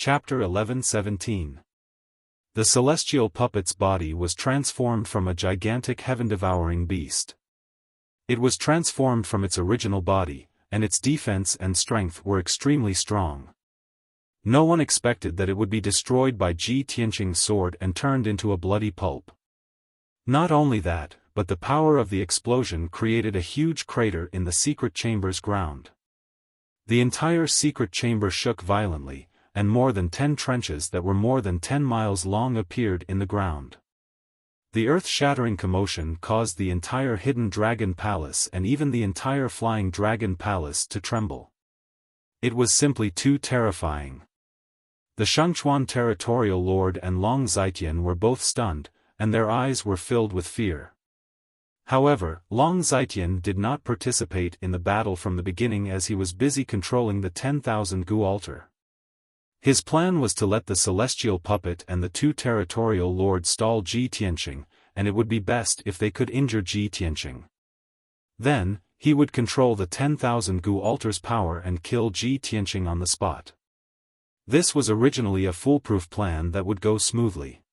Chapter 11-17. The celestial puppet's body was transformed from a gigantic heaven-devouring beast. It was transformed from its original body, and its defense and strength were extremely strong. No one expected that it would be destroyed by Ji Tianqing's sword and turned into a bloody pulp. Not only that, but the power of the explosion created a huge crater in the secret chamber's ground. The entire secret chamber shook violently, and more than 10 trenches that were more than 10 miles long appeared in the ground. The earth-shattering commotion caused the entire Hidden Dragon Palace and even the entire Flying Dragon Palace to tremble. It was simply too terrifying. The Shangchuan Territorial Lord and Long Zitian were both stunned, and their eyes were filled with fear. However, Long Zitian did not participate in the battle from the beginning as he was busy controlling the 10,000 Gu altar. His plan was to let the celestial puppet and the 2 territorial lords stall Ji Tianqing, and it would be best if they could injure Ji Tianqing. Then, he would control the 10,000 Gu altar's power and kill Ji Tianqing on the spot. This was originally a foolproof plan that would go smoothly.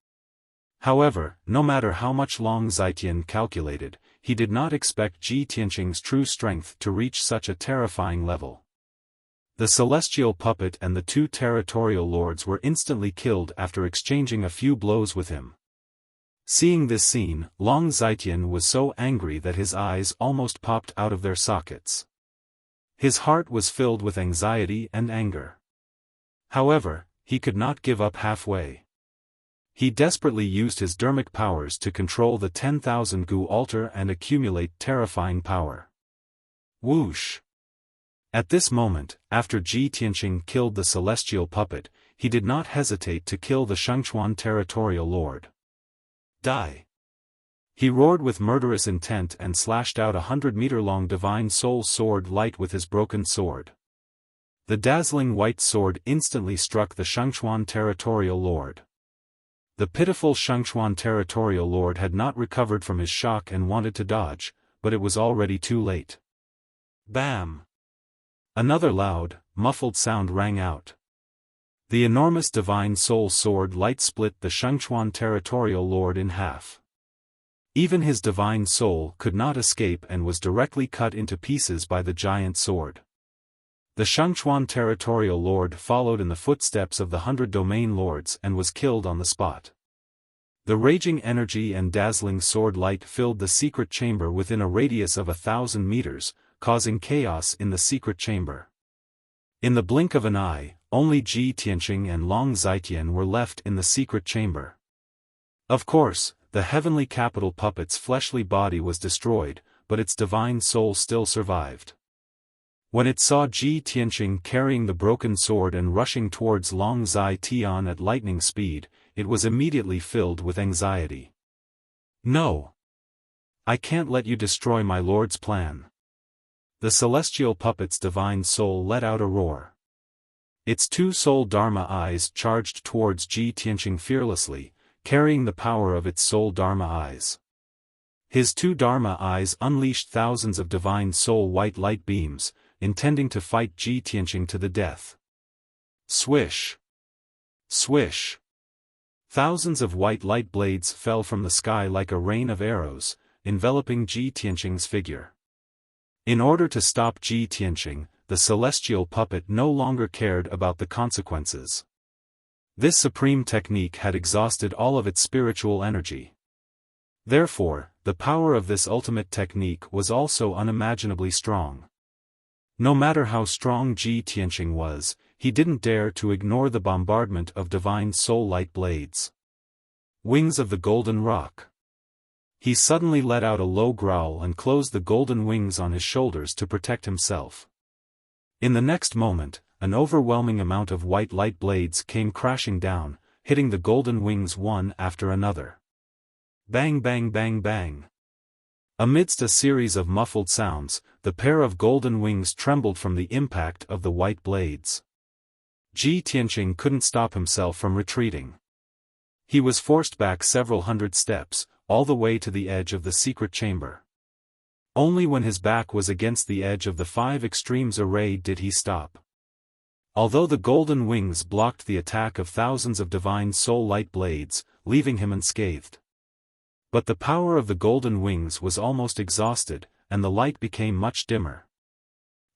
However, no matter how much Long Zitian calculated, he did not expect Ji Tianqing's true strength to reach such a terrifying level. The celestial puppet and the 2 territorial lords were instantly killed after exchanging a few blows with him. Seeing this scene, Long Zitian was so angry that his eyes almost popped out of their sockets. His heart was filled with anxiety and anger. However, he could not give up halfway. He desperately used his dermic powers to control the 10,000 Gu altar and accumulate terrifying power. Whoosh! At this moment, after Ji Tianqing killed the celestial puppet, he did not hesitate to kill the Shangchuan Territorial Lord. Die! He roared with murderous intent and slashed out a 100-meter-long divine soul sword light with his broken sword. The dazzling white sword instantly struck the Shangchuan Territorial Lord. The pitiful Shangchuan Territorial Lord had not recovered from his shock and wanted to dodge, but it was already too late. Bam! Another loud, muffled sound rang out. The enormous divine soul sword light split the Shangchuan Territorial Lord in half. Even his divine soul could not escape and was directly cut into pieces by the giant sword. The Shangchuan Territorial Lord followed in the footsteps of the 100 domain lords and was killed on the spot. The raging energy and dazzling sword light filled the secret chamber within a radius of 1,000 meters, causing chaos in the secret chamber. In the blink of an eye, only Ji Tianqing and Long Zitian were left in the secret chamber. Of course, the heavenly capital puppet's fleshly body was destroyed, but its divine soul still survived. When it saw Ji Tianqing carrying the broken sword and rushing towards Long Zitian at lightning speed, it was immediately filled with anxiety. No! I can't let you destroy my lord's plan. The celestial puppet's divine soul let out a roar. Its 2 soul dharma eyes charged towards Ji Tianqing fearlessly, carrying the power of its soul dharma eyes. His 2 dharma eyes unleashed thousands of divine soul white light beams, intending to fight Ji Tianqing to the death. Swish! Swish! Thousands of white light blades fell from the sky like a rain of arrows, enveloping Ji Tianqing's figure. In order to stop Ji Tianqing, the celestial puppet no longer cared about the consequences. This supreme technique had exhausted all of its spiritual energy. Therefore, the power of this ultimate technique was also unimaginably strong. No matter how strong Ji Tianqing was, he didn't dare to ignore the bombardment of divine soul light blades. Wings of the Golden Rock. He suddenly let out a low growl and closed the golden wings on his shoulders to protect himself. In the next moment, an overwhelming amount of white light blades came crashing down, hitting the golden wings one after another. Bang bang bang bang. Amidst a series of muffled sounds, the pair of golden wings trembled from the impact of the white blades. Ji Tianqing couldn't stop himself from retreating. He was forced back several hundred steps, all the way to the edge of the secret chamber. Only when his back was against the edge of the 5 extremes array did he stop. Although the golden wings blocked the attack of thousands of divine soul light blades, leaving him unscathed. But the power of the golden wings was almost exhausted, and the light became much dimmer.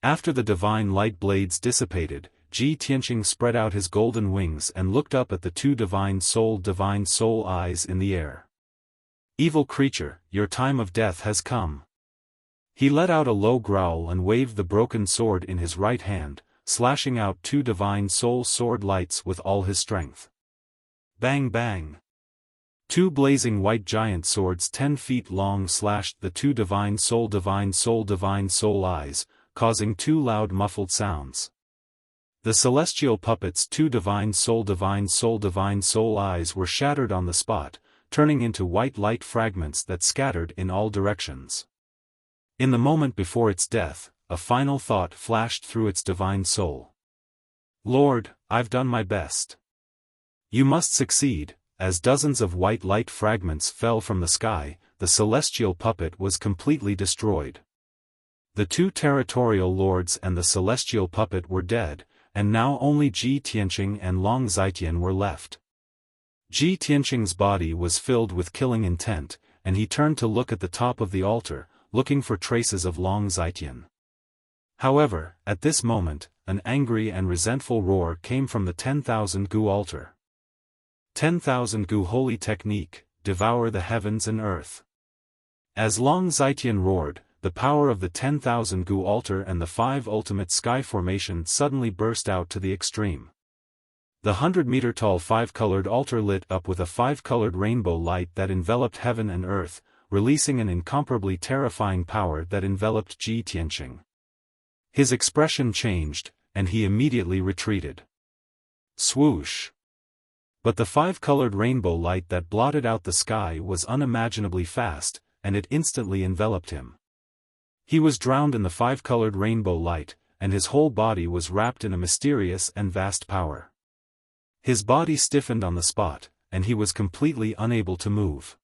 After the divine light blades dissipated, Ji Tianqing spread out his golden wings and looked up at the two divine soul eyes in the air. Evil creature, your time of death has come. He let out a low growl and waved the broken sword in his right hand, slashing out two divine soul sword lights with all his strength. Bang bang! Two blazing white giant swords 10 feet long slashed the two divine soul eyes, causing two loud muffled sounds. The celestial puppet's two divine soul eyes were shattered on the spot, turning into white light fragments that scattered in all directions. In the moment before its death, a final thought flashed through its divine soul. Lord, I've done my best. You must succeed. As dozens of white light fragments fell from the sky, the celestial puppet was completely destroyed. The two territorial lords and the celestial puppet were dead, and now only Ji Tianqing and Long Zitian were left. Ji Tianqing's body was filled with killing intent, and he turned to look at the top of the altar, looking for traces of Long Zitian. However, at this moment, an angry and resentful roar came from the 10,000 Gu altar. 10,000 Gu holy technique, devour the heavens and earth. As Long Zitian roared, the power of the 10,000 Gu altar and the 5 ultimate sky formation suddenly burst out to the extreme. The 100-meter-tall 5-colored altar lit up with a 5-colored rainbow light that enveloped heaven and earth, releasing an incomparably terrifying power that enveloped Ji Tianqing. His expression changed, and he immediately retreated. Swoosh! But the 5-colored rainbow light that blotted out the sky was unimaginably fast, and it instantly enveloped him. He was drowned in the 5-colored rainbow light, and his whole body was wrapped in a mysterious and vast power. His body stiffened on the spot, and he was completely unable to move.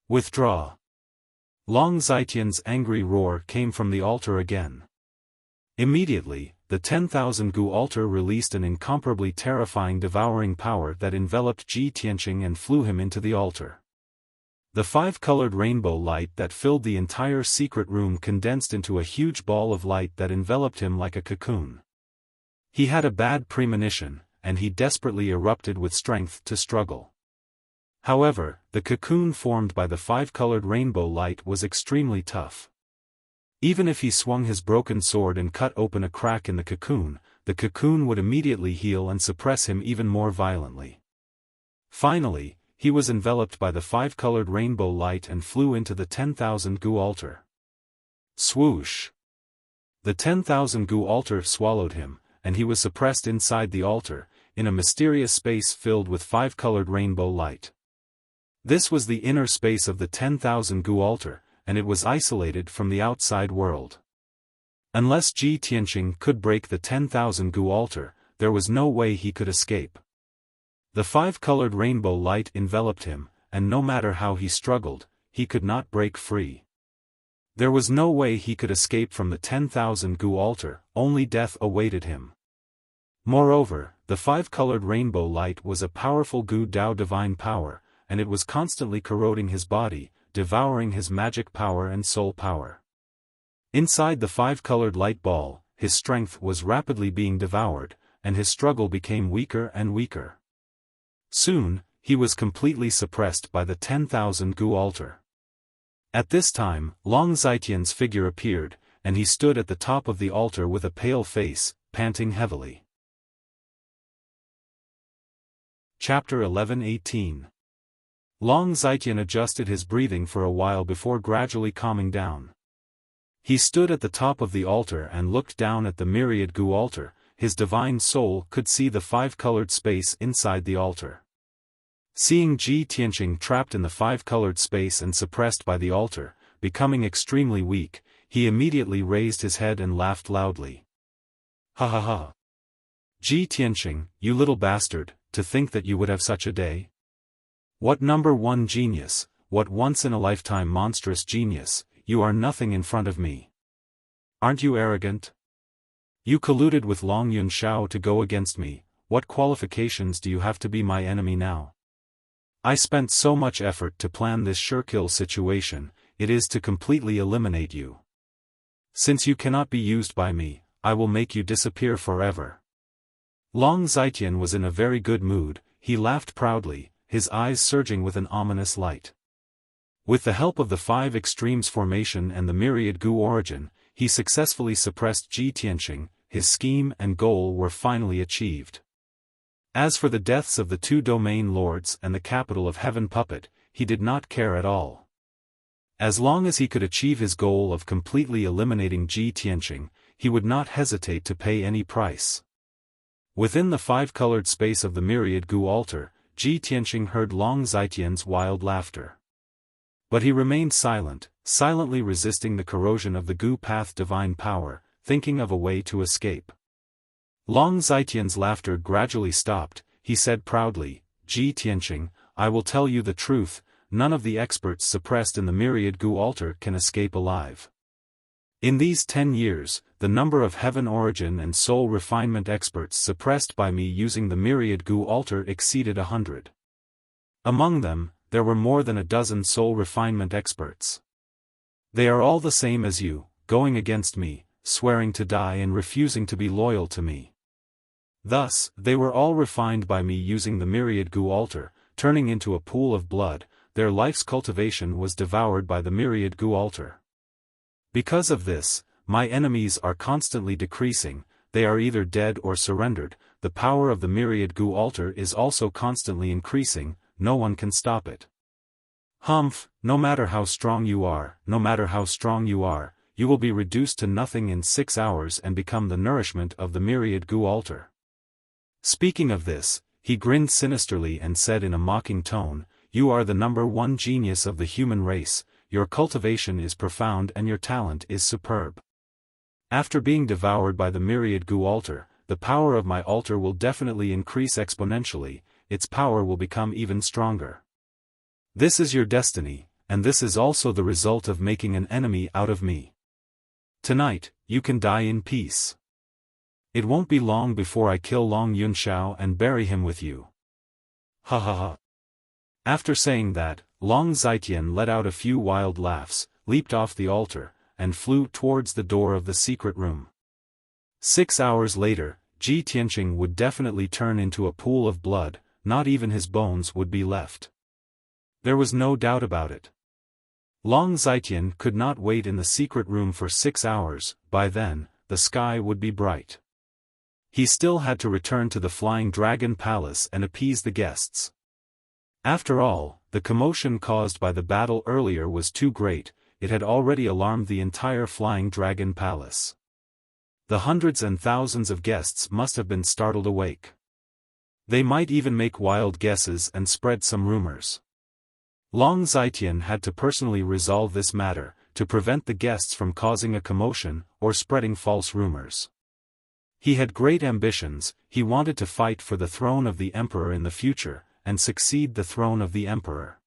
Withdraw! Long Zitian's angry roar came from the altar again. Immediately, the 10,000 Gu altar released an incomparably terrifying devouring power that enveloped Ji Tianqing and flew him into the altar. The 5-colored rainbow light that filled the entire secret room condensed into a huge ball of light that enveloped him like a cocoon. He had a bad premonition, and he desperately erupted with strength to struggle. However, the cocoon formed by the 5-colored rainbow light was extremely tough. Even if he swung his broken sword and cut open a crack in the cocoon would immediately heal and suppress him even more violently. Finally, he was enveloped by the 5-colored rainbow light and flew into the 10,000 Gu altar. Swoosh! The 10,000 Gu altar swallowed him, and he was suppressed inside the altar, in a mysterious space filled with 5-colored rainbow light. This was the inner space of the 10,000 Gu altar, and it was isolated from the outside world. Unless Ji Tianqing could break the 10,000 Gu altar, there was no way he could escape. The 5-colored rainbow light enveloped him, and no matter how he struggled, he could not break free. There was no way he could escape from the 10,000 Gu altar, only death awaited him. Moreover, the 5-colored rainbow light was a powerful Gu Dao divine power, and it was constantly corroding his body, devouring his magic power and soul power. Inside the 5-colored light ball, his strength was rapidly being devoured, and his struggle became weaker and weaker. Soon, he was completely suppressed by the 10,000 Gu altar. At this time, Long Zitian's figure appeared, and he stood at the top of the altar with a pale face, panting heavily. Chapter 11:18. Long Zitian adjusted his breathing for a while before gradually calming down. He stood at the top of the altar and looked down at the myriad Gu altar. His divine soul could see the 5-colored space inside the altar. Seeing Ji Tianqing trapped in the 5-colored space and suppressed by the altar, becoming extremely weak, he immediately raised his head and laughed loudly. Ha ha ha! Ji Tianqing, you little bastard, to think that you would have such a day? What number 1 genius, what once-in-a-lifetime monstrous genius, you are nothing in front of me. Aren't you arrogant? You colluded with Long Yunxiao to go against me. What qualifications do you have to be my enemy now? I spent so much effort to plan this sure-kill situation, it is to completely eliminate you. Since you cannot be used by me, I will make you disappear forever. Long Zitian was in a very good mood, he laughed proudly, his eyes surging with an ominous light. With the help of the 5 extremes formation and the myriad gu origin, he successfully suppressed Ji Tianqing, his scheme and goal were finally achieved. As for the deaths of the 2 domain lords and the capital of Heaven Puppet, he did not care at all. As long as he could achieve his goal of completely eliminating Ji Tianqing, he would not hesitate to pay any price. Within the 5-colored space of the myriad gu altar, Ji Tianqing heard Long Zitian's wild laughter. But he remained silent, silently resisting the corrosion of the gu path divine power, thinking of a way to escape. Long Zitian's laughter gradually stopped, he said proudly, Ji Tianqing, I will tell you the truth, none of the experts suppressed in the myriad gu altar can escape alive. In these 10 years, the number of heaven origin and soul refinement experts suppressed by me using the myriad gu altar exceeded 100. Among them, there were more than a dozen soul refinement experts. They are all the same as you, going against me, swearing to die and refusing to be loyal to me. Thus, they were all refined by me using the myriad gu altar, turning into a pool of blood, their life's cultivation was devoured by the myriad gu altar. Because of this, my enemies are constantly decreasing, they are either dead or surrendered, the power of the myriad gu altar is also constantly increasing, no one can stop it. Humph, no matter how strong you are, you will be reduced to nothing in 6 hours and become the nourishment of the myriad gu altar. Speaking of this, he grinned sinisterly and said in a mocking tone, you are the #1 genius of the human race, your cultivation is profound and your talent is superb. After being devoured by the myriad gu altar, the power of my altar will definitely increase exponentially, its power will become even stronger. This is your destiny, and this is also the result of making an enemy out of me. Tonight, you can die in peace. It won't be long before I kill Long Yunxiao and bury him with you. Ha ha ha. After saying that, Long Zitian let out a few wild laughs, leaped off the altar, and flew towards the door of the secret room. 6 hours later, Ji Tianqing would definitely turn into a pool of blood, not even his bones would be left. There was no doubt about it. Long Zitian could not wait in the secret room for 6 hours, by then, the sky would be bright. He still had to return to the Flying Dragon Palace and appease the guests. After all, the commotion caused by the battle earlier was too great, it had already alarmed the entire Flying Dragon Palace. The hundreds and thousands of guests must have been startled awake. They might even make wild guesses and spread some rumors. Long Zitian had to personally resolve this matter, to prevent the guests from causing a commotion or spreading false rumors. He had great ambitions, he wanted to fight for the throne of the emperor in the future, and succeed the throne of the emperor.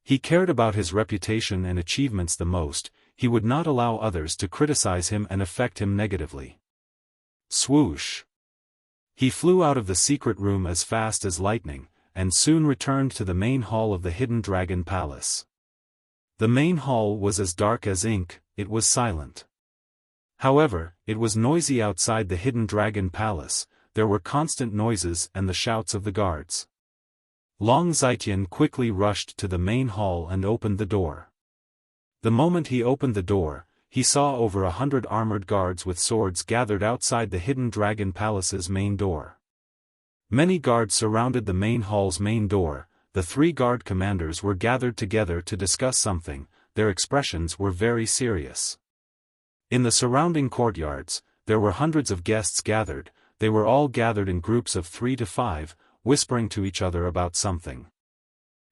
He cared about his reputation and achievements the most, he would not allow others to criticize him and affect him negatively. Swoosh! He flew out of the secret room as fast as lightning, and soon returned to the main hall of the Hidden Dragon Palace. The main hall was as dark as ink, it was silent. However, it was noisy outside the Hidden Dragon Palace, there were constant noises and the shouts of the guards. Long Zitian quickly rushed to the main hall and opened the door. The moment he opened the door, he saw over 100 armored guards with swords gathered outside the Hidden Dragon Palace's main door. Many guards surrounded the main hall's main door, the 3 guard commanders were gathered together to discuss something, their expressions were very serious. In the surrounding courtyards, there were hundreds of guests gathered, they were all gathered in groups of 3 to 5, whispering to each other about something.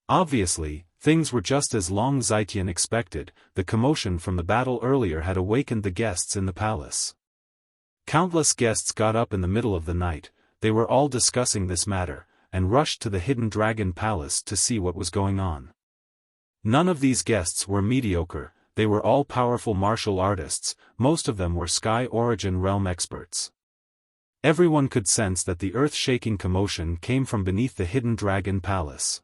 Obviously, things were just as Long Zitian expected, the commotion from the battle earlier had awakened the guests in the palace. Countless guests got up in the middle of the night, they were all discussing this matter, and rushed to the Hidden Dragon Palace to see what was going on. None of these guests were mediocre, they were all powerful martial artists, most of them were Sky Origin realm experts. Everyone could sense that the earth-shaking commotion came from beneath the hidden dragon palace.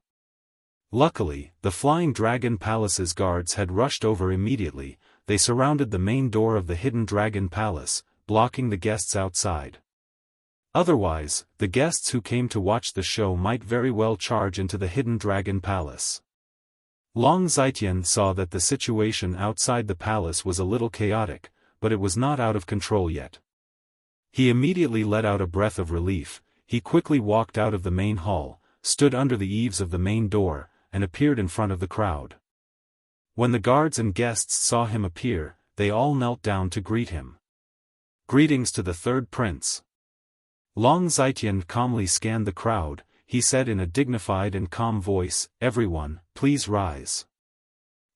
Luckily, the flying dragon palace's guards had rushed over immediately. They surrounded the main door of the hidden dragon palace, blocking the guests outside. Otherwise, the guests who came to watch the show might very well charge into the hidden dragon palace. Long Zitian saw that the situation outside the palace was a little chaotic, but it was not out of control yet. He immediately let out a breath of relief. He quickly walked out of the main hall, stood under the eaves of the main door, and appeared in front of the crowd. When the guards and guests saw him appear, they all knelt down to greet him. "Greetings to the third prince." Long Zitian calmly scanned the crowd. He said in a dignified and calm voice, "Everyone, please rise.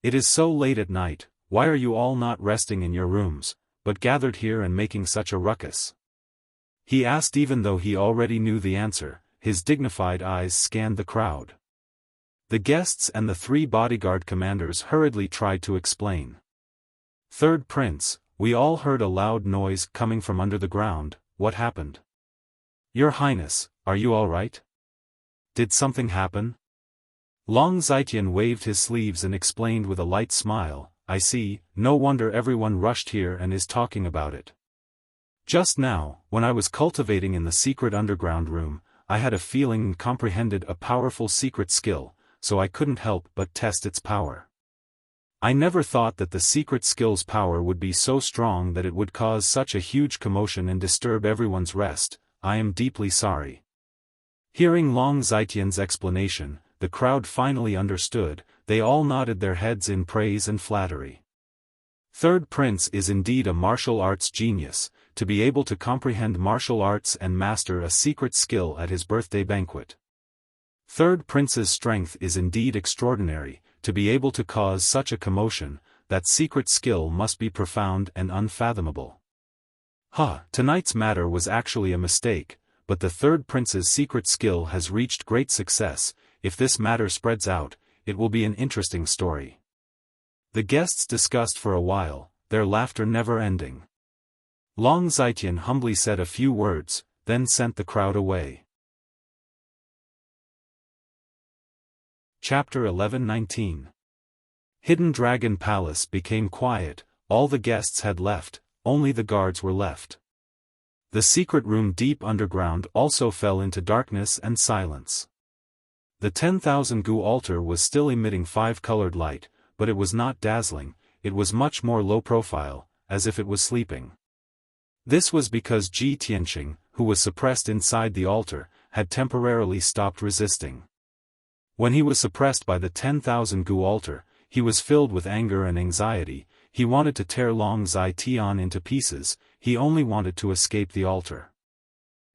It is so late at night, why are you all not resting in your rooms, but gathered here and making such a ruckus?" He asked even though he already knew the answer. His dignified eyes scanned the crowd. The guests and the 3 bodyguard commanders hurriedly tried to explain. "Third prince, we all heard a loud noise coming from under the ground. What happened? Your Highness, are you all right? Did something happen?" Long Zitian waved his sleeves and explained with a light smile, "I see, no wonder everyone rushed here and is talking about it. Just now, when I was cultivating in the secret underground room, I had a feeling and comprehended a powerful secret skill, so I couldn't help but test its power. I never thought that the secret skill's power would be so strong that it would cause such a huge commotion and disturb everyone's rest. I am deeply sorry." Hearing Long Zitian's explanation, the crowd finally understood. They all nodded their heads in praise and flattery. Third Prince is indeed a martial arts genius, to be able to comprehend martial arts and master a secret skill at his birthday banquet. Third Prince's strength is indeed extraordinary, to be able to cause such a commotion. That secret skill must be profound and unfathomable. Tonight's matter was actually a mistake, but the Third Prince's secret skill has reached great success. If this matter spreads out, it will be an interesting story. The guests discussed for a while, their laughter never ending. Long Zitian humbly said a few words, then sent the crowd away. Chapter 11-19. Hidden Dragon Palace became quiet. All the guests had left, only the guards were left. The secret room deep underground also fell into darkness and silence. The 10,000 Gu altar was still emitting 5-colored light, but it was not dazzling. It was much more low profile, as if it was sleeping. This was because Ji Tianqing, who was suppressed inside the altar, had temporarily stopped resisting. When he was suppressed by the 10,000 Gu altar, he was filled with anger and anxiety. He wanted to tear Long Zitian into pieces. He only wanted to escape the altar.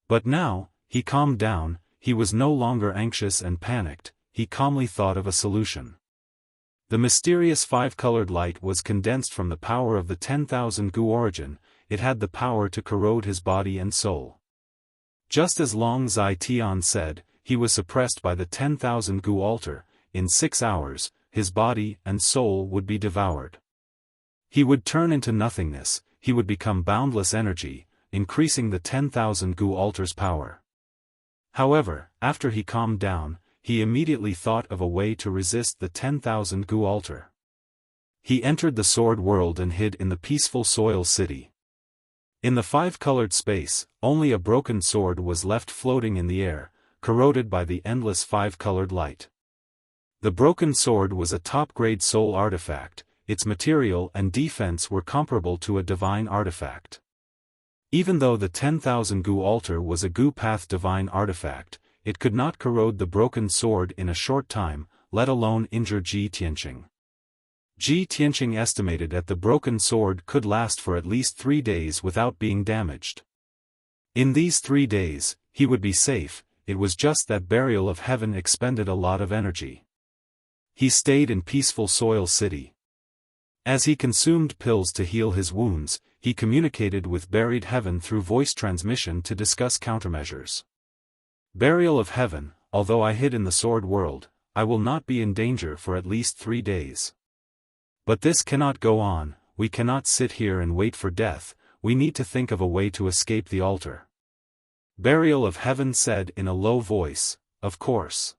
But now, he calmed down. He was no longer anxious and panicked. He calmly thought of a solution. The mysterious 5-colored light was condensed from the power of the 10,000 Gu origin. It had the power to corrode his body and soul. Just as Long Zitian said, he was suppressed by the 10,000 Gu altar. In 6 hours, his body and soul would be devoured. He would turn into nothingness. He would become boundless energy, increasing the 10,000 Gu altar's power. However, after he calmed down, he immediately thought of a way to resist the 10,000 Gu altar. He entered the sword world and hid in the peaceful soil city. In the 5-colored space, only a broken sword was left floating in the air, corroded by the endless 5-colored light. The broken sword was a top-grade soul artifact. Its material and defense were comparable to a divine artifact. Even though the 10,000 Gu altar was a Gu path divine artifact, it could not corrode the broken sword in a short time, let alone injure Ji Tianqing. Ji Tianqing estimated that the broken sword could last for at least 3 days without being damaged. In these 3 days, he would be safe. It was just that Burial of Heaven expended a lot of energy. He stayed in peaceful soil city. As he consumed pills to heal his wounds, he communicated with Buried Heaven through voice transmission to discuss countermeasures. Burial of Heaven, although I hid in the sword world, I will not be in danger for at least 3 days. But this cannot go on, we cannot sit here and wait for death, we need to think of a way to escape the altar. Burial of Heaven said in a low voice, of course.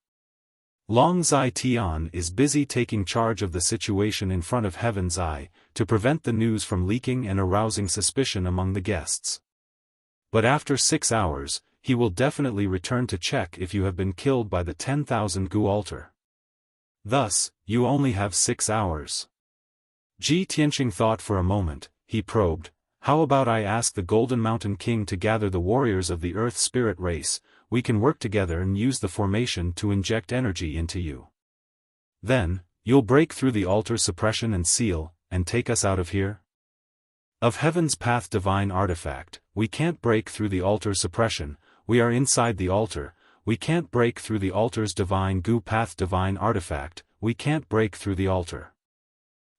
Long Zai Tian is busy taking charge of the situation in front of Heaven's Eye, to prevent the news from leaking and arousing suspicion among the guests. But after 6 hours, he will definitely return to check if you have been killed by the 10,000 gu altar. Thus, you only have 6 hours. Ji Tianqing thought for a moment, he probed, how about I ask the Golden Mountain King to gather the warriors of the Earth Spirit race, we can work together and use the formation to inject energy into you. Then, you'll break through the altar suppression and seal, and take us out of here? Of Heaven's Path Divine Artifact, we can't break through the altar suppression, we are inside the altar, we can't break through the altar's Divine Gu Path Divine Artifact, we can't break through the altar.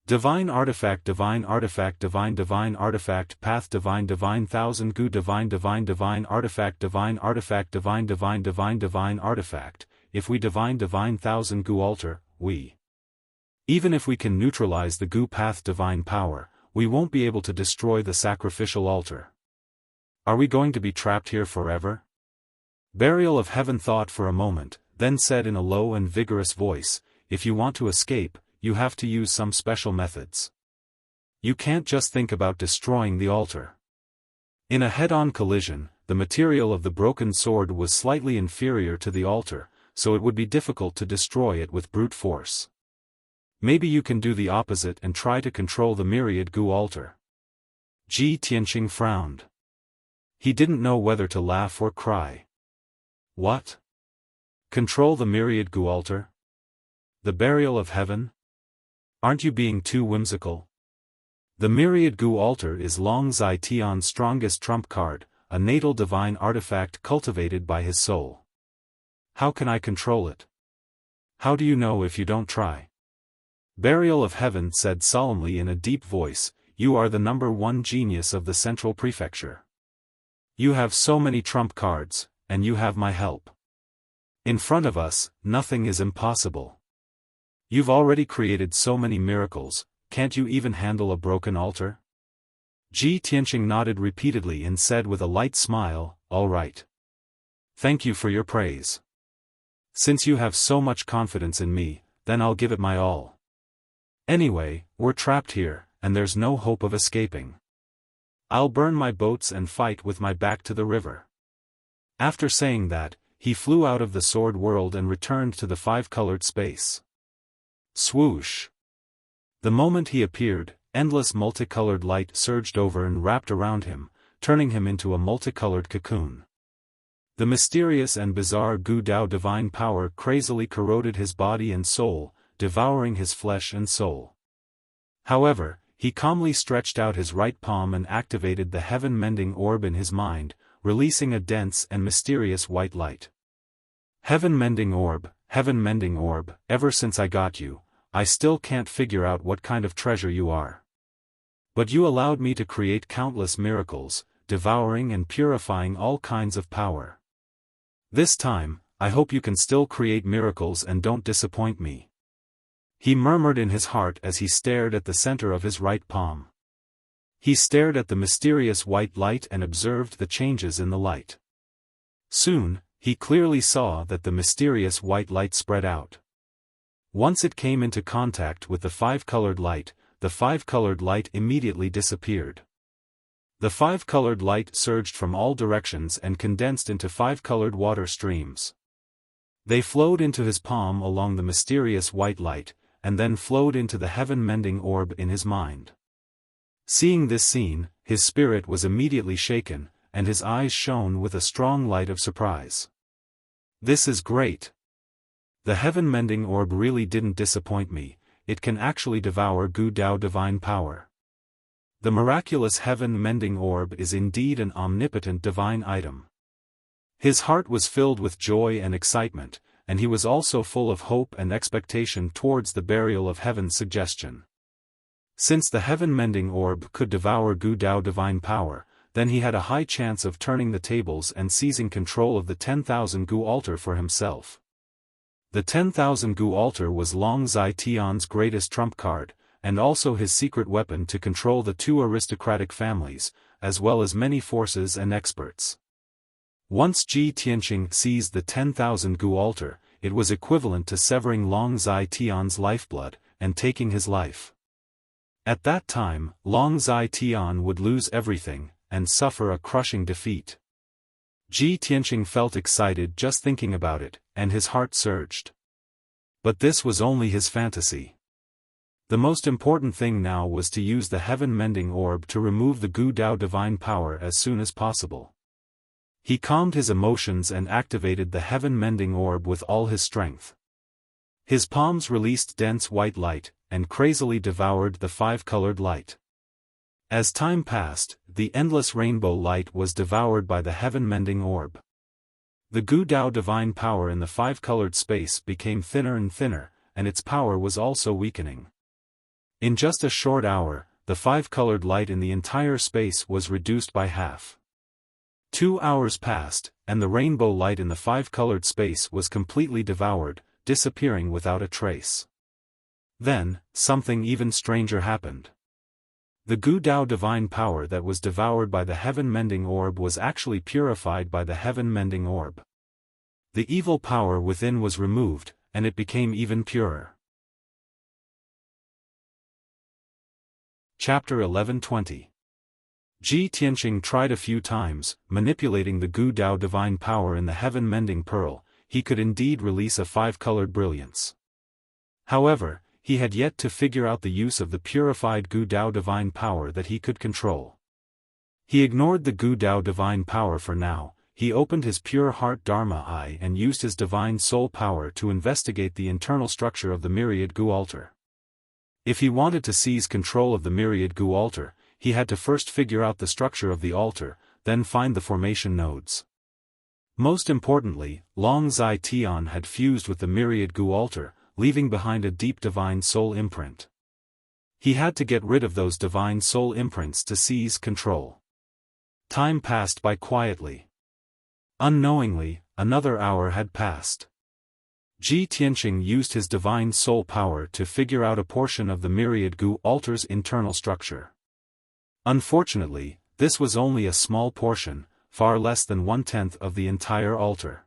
Divine Artifact Divine Artifact Divine Divine Artifact Path Divine Divine Thousand Gu Divine Divine Divine Artifact Divine Artifact Divine Divine Divine Divine Artifact, if we Divine Divine Thousand Gu Altar, we. Even if we can neutralize the Gu Path Divine Power, we won't be able to destroy the sacrificial altar. Are we going to be trapped here forever? Burial of Heaven thought for a moment, then said in a low and vigorous voice, if you want to escape, you have to use some special methods. You can't just think about destroying the altar. In a head-on collision, the material of the broken sword was slightly inferior to the altar, so it would be difficult to destroy it with brute force. Maybe you can do the opposite and try to control the myriad gu altar. Ji Tianqing frowned. He didn't know whether to laugh or cry. What? Control the myriad gu altar? The burial of Heaven? Aren't you being too whimsical? The myriad gu altar is Long Zai Tian's strongest trump card, a natal divine artifact cultivated by his soul. How can I control it? How do you know if you don't try? Burial of Heaven said solemnly in a deep voice, you are the #1 genius of the Central Prefecture. You have so many trump cards, and you have my help. In front of us, nothing is impossible. You've already created so many miracles, can't you even handle a broken altar? Ji Tianqing nodded repeatedly and said with a light smile, all right. Thank you for your praise. Since you have so much confidence in me, then I'll give it my all. Anyway, we're trapped here, and there's no hope of escaping. I'll burn my boats and fight with my back to the river. After saying that, he flew out of the sword world and returned to the 5-colored space. Swoosh! The moment he appeared, endless multicolored light surged over and wrapped around him, turning him into a multicolored cocoon. The mysterious and bizarre Gu Dao divine power crazily corroded his body and soul, devouring his flesh and soul. However, he calmly stretched out his right palm and activated the heaven-mending orb in his mind, releasing a dense and mysterious white light. Heaven-mending orb, ever since I got you, I still can't figure out what kind of treasure you are. But you allowed me to create countless miracles, devouring and purifying all kinds of power. This time, I hope you can still create miracles and don't disappoint me. He murmured in his heart as he stared at the center of his right palm. He stared at the mysterious white light and observed the changes in the light. Soon, he clearly saw that the mysterious white light spread out. Once it came into contact with the 5-colored light, the 5-colored light immediately disappeared. The 5-colored light surged from all directions and condensed into 5-colored water streams. They flowed into his palm along the mysterious white light, and then flowed into the heaven-mending orb in his mind. Seeing this scene, his spirit was immediately shaken, and his eyes shone with a strong light of surprise. This is great! The heaven-mending orb really didn't disappoint me, it can actually devour Gu Dao divine power. The miraculous heaven-mending orb is indeed an omnipotent divine item. His heart was filled with joy and excitement, and he was also full of hope and expectation towards the burial of Heaven's suggestion. Since the heaven-mending orb could devour Gu Dao divine power, then he had a high chance of turning the tables and seizing control of the 10,000 Gu altar for himself. The 10,000 Gu altar was Long Zai Tian's greatest trump card, and also his secret weapon to control the two aristocratic families, as well as many forces and experts. Once Ji Tianqing seized the 10,000 gu altar, it was equivalent to severing Long Zai Tian's lifeblood, and taking his life. At that time, Long Zai Tian would lose everything, and suffer a crushing defeat. Ji Tianqing felt excited just thinking about it, and his heart surged. But this was only his fantasy. The most important thing now was to use the heaven-mending orb to remove the Gu Dao divine power as soon as possible. He calmed his emotions and activated the heaven-mending orb with all his strength. His palms released dense white light, and crazily devoured the five-colored light. As time passed, the endless rainbow light was devoured by the heaven-mending orb. The Gu Dao divine power in the five-colored space became thinner and thinner, and its power was also weakening. In just a short hour, the five-colored light in the entire space was reduced by half. 2 hours passed, and the rainbow light in the five-colored space was completely devoured, disappearing without a trace. Then, something even stranger happened. The Gu Dao divine power that was devoured by the heaven-mending orb was actually purified by the heaven-mending orb. The evil power within was removed, and it became even purer. Chapter 11:20. Ji Tianqing tried a few times, manipulating the Gu Dao divine power in the heaven-mending pearl. He could indeed release a five-colored brilliance. However, he had yet to figure out the use of the purified Gu Dao divine power that he could control. He ignored the Gu Dao divine power for now. He opened his pure heart Dharma eye and used his divine soul power to investigate the internal structure of the myriad Gu altar. If he wanted to seize control of the myriad Gu altar, he had to first figure out the structure of the altar, then find the formation nodes. Most importantly, Long Zai Tian had fused with the myriad Gu altar, leaving behind a deep divine soul imprint. He had to get rid of those divine soul imprints to seize control. Time passed by quietly. Unknowingly, another hour had passed. Ji Tianqing used his divine soul power to figure out a portion of the myriad Gu altar's internal structure. Unfortunately, this was only a small portion, far less than 1/10 of the entire altar.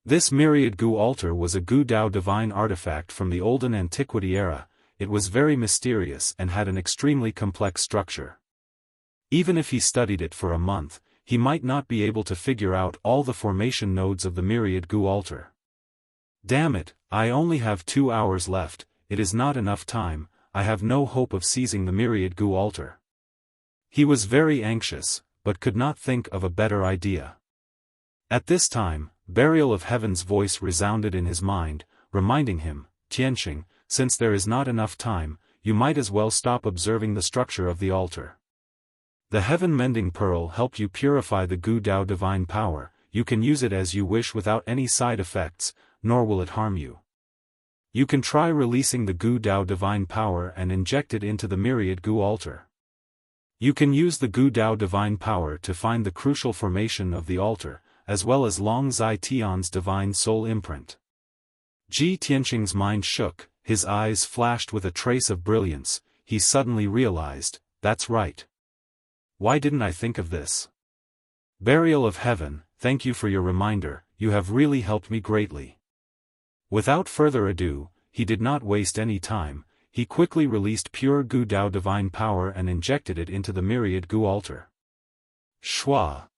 This myriad Gu altar was a Gu Dao divine artifact from the olden antiquity era. It was very mysterious and had an extremely complex structure. Even if he studied it for a month, he might not be able to figure out all the formation nodes of the myriad Gu altar. Damn it, I only have 2 hours left. It is not enough time. I have no hope of seizing the myriad Gu altar. He was very anxious, but could not think of a better idea. At this time, Burial of Heaven's voice resounded in his mind, reminding him, Tianqing, since there is not enough time, you might as well stop observing the structure of the altar. The heaven-mending pearl helped you purify the Gu Dao divine power. You can use it as you wish without any side effects, nor will it harm you. You can try releasing the Gu Dao divine power and inject it into the myriad Gu altar. You can use the Gu Dao divine power to find the crucial formation of the altar, as well as Long Zai Tian's divine soul imprint. Ji Tianqing's mind shook, his eyes flashed with a trace of brilliance. He suddenly realized, that's right. Why didn't I think of this? Burial of Heaven, thank you for your reminder, you have really helped me greatly. Without further ado, he did not waste any time. He quickly released pure Gu Dao divine power and injected it into the myriad Gu altar. Shwa!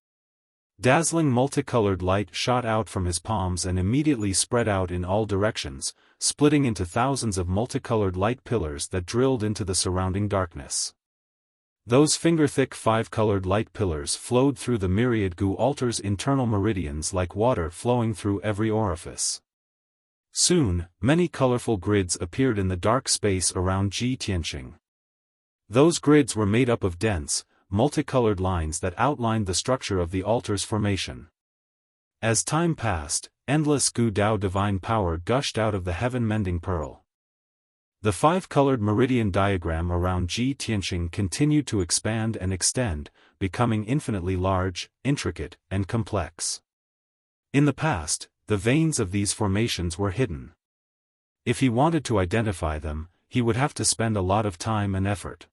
Dazzling multicolored light shot out from his palms and immediately spread out in all directions, splitting into thousands of multicolored light pillars that drilled into the surrounding darkness. Those finger-thick five-colored light pillars flowed through the myriad Gu altar's internal meridians like water flowing through every orifice. Soon, many colorful grids appeared in the dark space around Ji Tianqing. Those grids were made up of dense, multicolored lines that outlined the structure of the altar's formation. As time passed, endless Gu Dao divine power gushed out of the heaven-mending pearl. The five-colored meridian diagram around Ji Tianqing continued to expand and extend, becoming infinitely large, intricate, and complex. In the past, the veins of these formations were hidden. If he wanted to identify them, he would have to spend a lot of time and effort.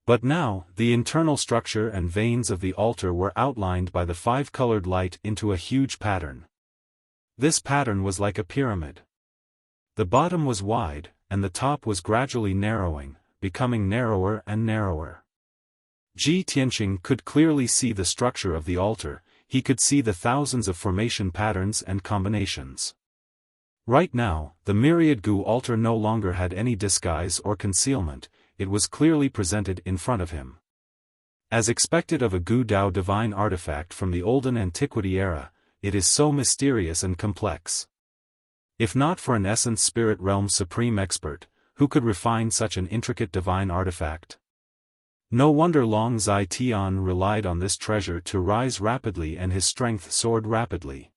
But now, the internal structure and veins of the altar were outlined by the five-colored light into a huge pattern. This pattern was like a pyramid. The bottom was wide, and the top was gradually narrowing, becoming narrower and narrower. Ji Tianqing could clearly see the structure of the altar, he could see the thousands of formation patterns and combinations. Right now, the myriad Gu altar no longer had any disguise or concealment, it was clearly presented in front of him. As expected of a Gu Dao divine artifact from the olden antiquity era, it is so mysterious and complex. If not for an essence spirit realm supreme expert, who could refine such an intricate divine artifact? No wonder Long Zai Tian relied on this treasure to rise rapidly and his strength soared rapidly.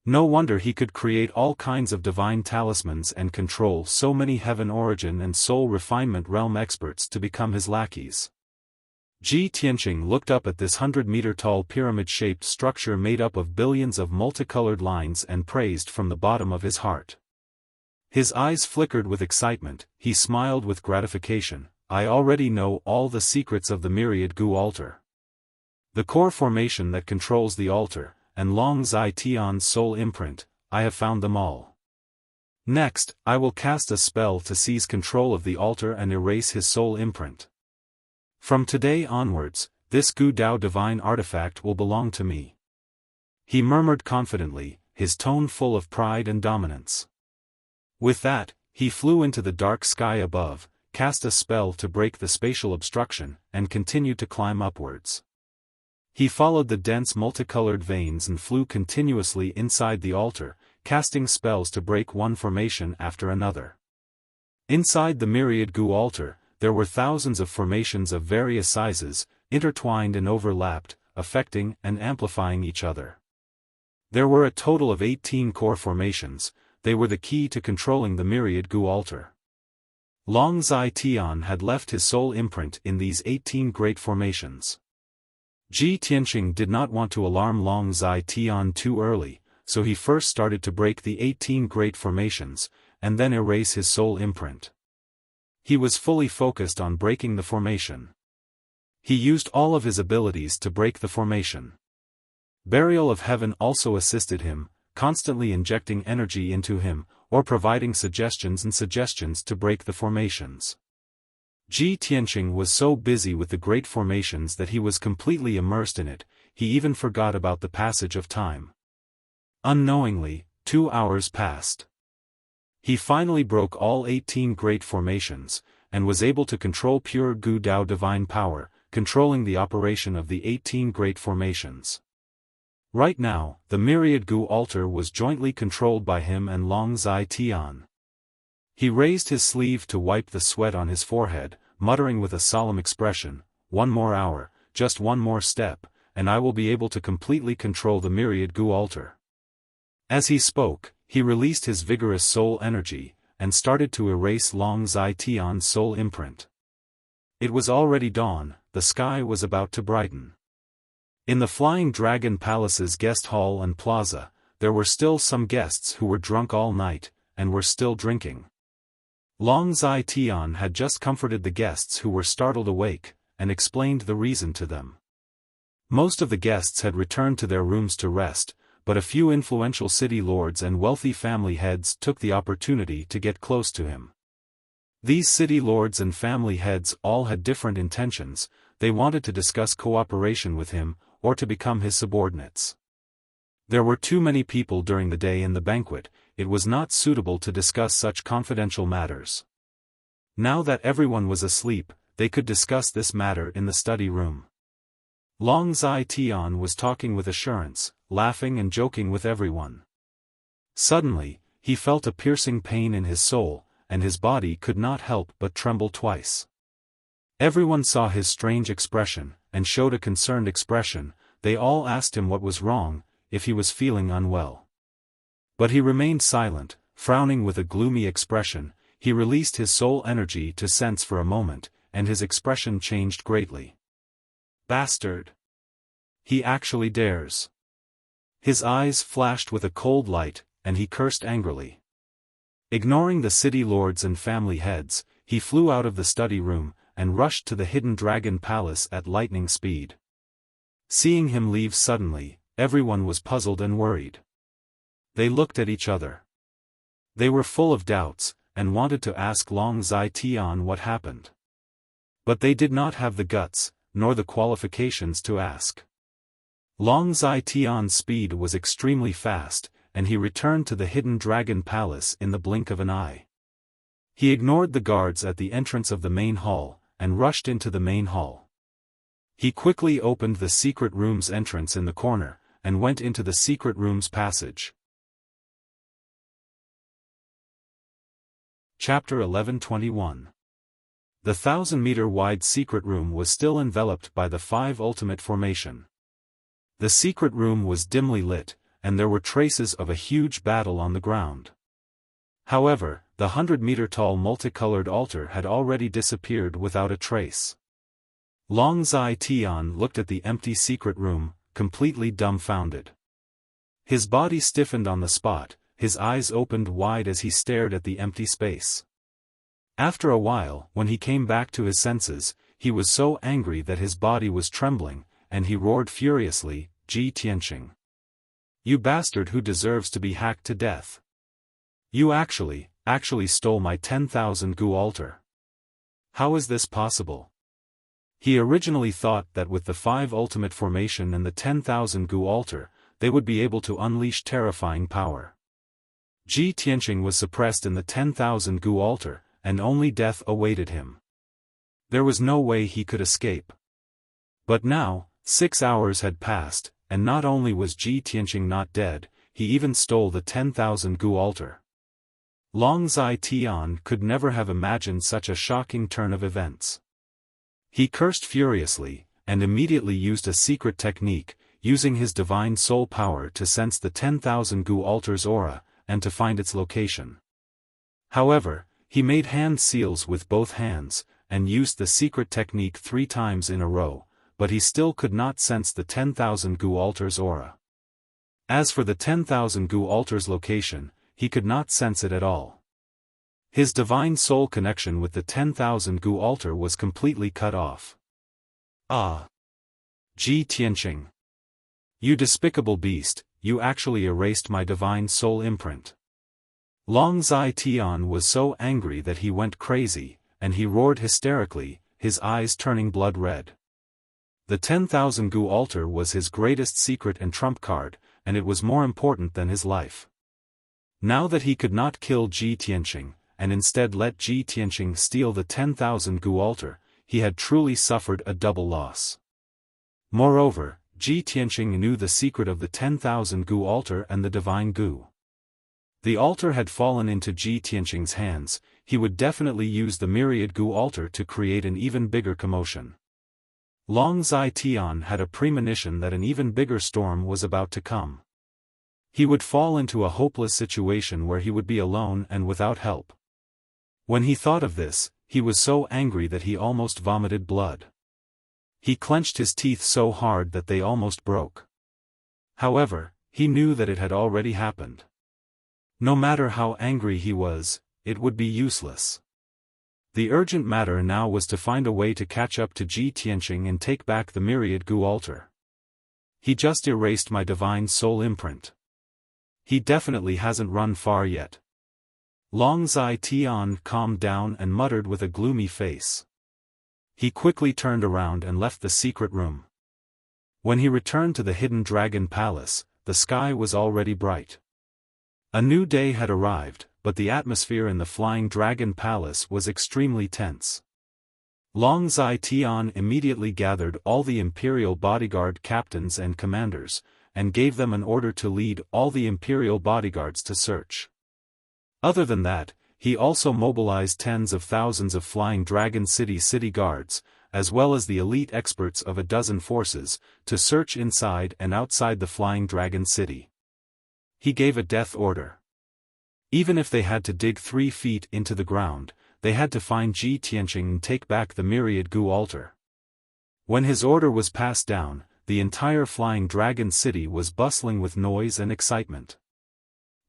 No wonder he could create all kinds of divine talismans and control so many heaven origin and soul refinement realm experts to become his lackeys. Ji Tianqing looked up at this 100-meter-tall pyramid-shaped structure made up of billions of multicolored lines and praised from the bottom of his heart. His eyes flickered with excitement, he smiled with gratification. I already know all the secrets of the myriad Gu altar. The core formation that controls the altar, and Long Zai Tian's soul imprint, I have found them all. Next, I will cast a spell to seize control of the altar and erase his soul imprint. From today onwards, this Gu Dao divine artifact will belong to me. He murmured confidently, his tone full of pride and dominance. With that, he flew into the dark sky above, cast a spell to break the spatial obstruction, and continued to climb upwards. He followed the dense multicolored veins and flew continuously inside the altar, casting spells to break one formation after another. Inside the myriad Gu altar, there were thousands of formations of various sizes, intertwined and overlapped, affecting and amplifying each other. There were a total of 18 core formations, they were the key to controlling the myriad Gu altar. Long Zai Tian had left his soul imprint in these 18 great formations. Ji Tianqing did not want to alarm Long Zai Tian too early, so he first started to break the 18 great formations, and then erase his soul imprint. He was fully focused on breaking the formation. He used all of his abilities to break the formation. Burial of Heaven also assisted him, constantly injecting energy into him, or providing suggestions to break the formations. Ji Tianqing was so busy with the great formations that he was completely immersed in it, he even forgot about the passage of time. Unknowingly, 2 hours passed. He finally broke all 18 great formations, and was able to control pure Gu Dao divine power, controlling the operation of the 18 great formations. Right now, the myriad Gu altar was jointly controlled by him and Long Zai Tian. He raised his sleeve to wipe the sweat on his forehead, muttering with a solemn expression, "One more hour, just one more step, and I will be able to completely control the myriad Gu altar." As he spoke, he released his vigorous soul energy, and started to erase Long Zai Tian's soul imprint. It was already dawn, the sky was about to brighten. In the Flying Dragon Palace's guest hall and plaza, there were still some guests who were drunk all night, and were still drinking. Long Zai Tian had just comforted the guests who were startled awake, and explained the reason to them. Most of the guests had returned to their rooms to rest, but a few influential city lords and wealthy family heads took the opportunity to get close to him. These city lords and family heads all had different intentions, they wanted to discuss cooperation with him, or to become his subordinates. There were too many people during the day in the banquet, it was not suitable to discuss such confidential matters. Now that everyone was asleep, they could discuss this matter in the study room. Long Zai Tian was talking with assurance, laughing and joking with everyone. Suddenly, he felt a piercing pain in his soul, and his body could not help but tremble twice. Everyone saw his strange expression, and showed a concerned expression, they all asked him what was wrong, if he was feeling unwell. But he remained silent, frowning with a gloomy expression, he released his soul energy to sense for a moment, and his expression changed greatly. Bastard! He actually dares. His eyes flashed with a cold light, and he cursed angrily. Ignoring the city lords and family heads, he flew out of the study room, and rushed to the hidden dragon palace at lightning speed. Seeing him leave suddenly, everyone was puzzled and worried. They looked at each other. They were full of doubts, and wanted to ask Long Zai what happened. But they did not have the guts, nor the qualifications to ask. Long Zai's speed was extremely fast, and he returned to the hidden dragon palace in the blink of an eye. He ignored the guards at the entrance of the main hall, and rushed into the main hall. He quickly opened the secret room's entrance in the corner, and went into the secret room's passage. Chapter 11:21. The 1,000-meter-wide secret room was still enveloped by the 5 ultimate formation. The secret room was dimly lit, and there were traces of a huge battle on the ground. However, the 100-meter-tall multicolored altar had already disappeared without a trace. Long Zai looked at the empty secret room, completely dumbfounded. His body stiffened on the spot, his eyes opened wide as he stared at the empty space. After a while, when he came back to his senses, he was so angry that his body was trembling, and he roared furiously, "Ji Tianqing! You bastard who deserves to be hacked to death! You actually stole my 10,000 gu altar. How is this possible?" He originally thought that with the 5 ultimate formation and the 10,000 gu altar, they would be able to unleash terrifying power. Ji Tianqing was suppressed in the 10,000 gu altar, and only death awaited him. There was no way he could escape. But now, 6 hours had passed, and not only was Ji Tianqing not dead, he even stole the 10,000 gu altar. Long Zai could never have imagined such a shocking turn of events. He cursed furiously, and immediately used a secret technique, using his divine soul power to sense the 10,000 gu altar's aura, and to find its location. However, he made hand seals with both hands, and used the secret technique 3 times in a row, but he still could not sense the 10,000 gu altar's aura. As for the 10,000 gu altar's location, he could not sense it at all. His divine soul connection with the 10,000 gu altar was completely cut off. Ah! Ji Tianqing! You despicable beast, you actually erased my divine soul imprint. Long Zai was so angry that he went crazy, and he roared hysterically, his eyes turning blood red. The 10,000 gu altar was his greatest secret and trump card, and it was more important than his life. Now that he could not kill Ji Tianqing, and instead let Ji Tianqing steal the 10,000 gu altar, he had truly suffered a double loss. Moreover, Ji Tianqing knew the secret of the 10,000 gu altar and the divine gu. The altar had fallen into Ji Tianqing's hands, he would definitely use the myriad gu altar to create an even bigger commotion. Long Zai had a premonition that an even bigger storm was about to come. He would fall into a hopeless situation where he would be alone and without help. When he thought of this, he was so angry that he almost vomited blood. He clenched his teeth so hard that they almost broke. However, he knew that it had already happened. No matter how angry he was, it would be useless. The urgent matter now was to find a way to catch up to Ji Tianqing and take back the myriad gu altar. He just erased my divine soul imprint. He definitely hasn't run far yet. Long Zai calmed down and muttered with a gloomy face. He quickly turned around and left the secret room. When he returned to the hidden dragon palace, the sky was already bright. A new day had arrived, but the atmosphere in the flying dragon palace was extremely tense. Long Zai immediately gathered all the imperial bodyguard captains and commanders, and gave them an order to lead all the imperial bodyguards to search. Other than that, he also mobilized tens of thousands of flying dragon city guards, as well as the elite experts of a dozen forces, to search inside and outside the flying dragon city. He gave a death order. Even if they had to dig 3 feet into the ground, they had to find Ji Tianqing and take back the myriad gu altar. When his order was passed down, the entire flying dragon city was bustling with noise and excitement.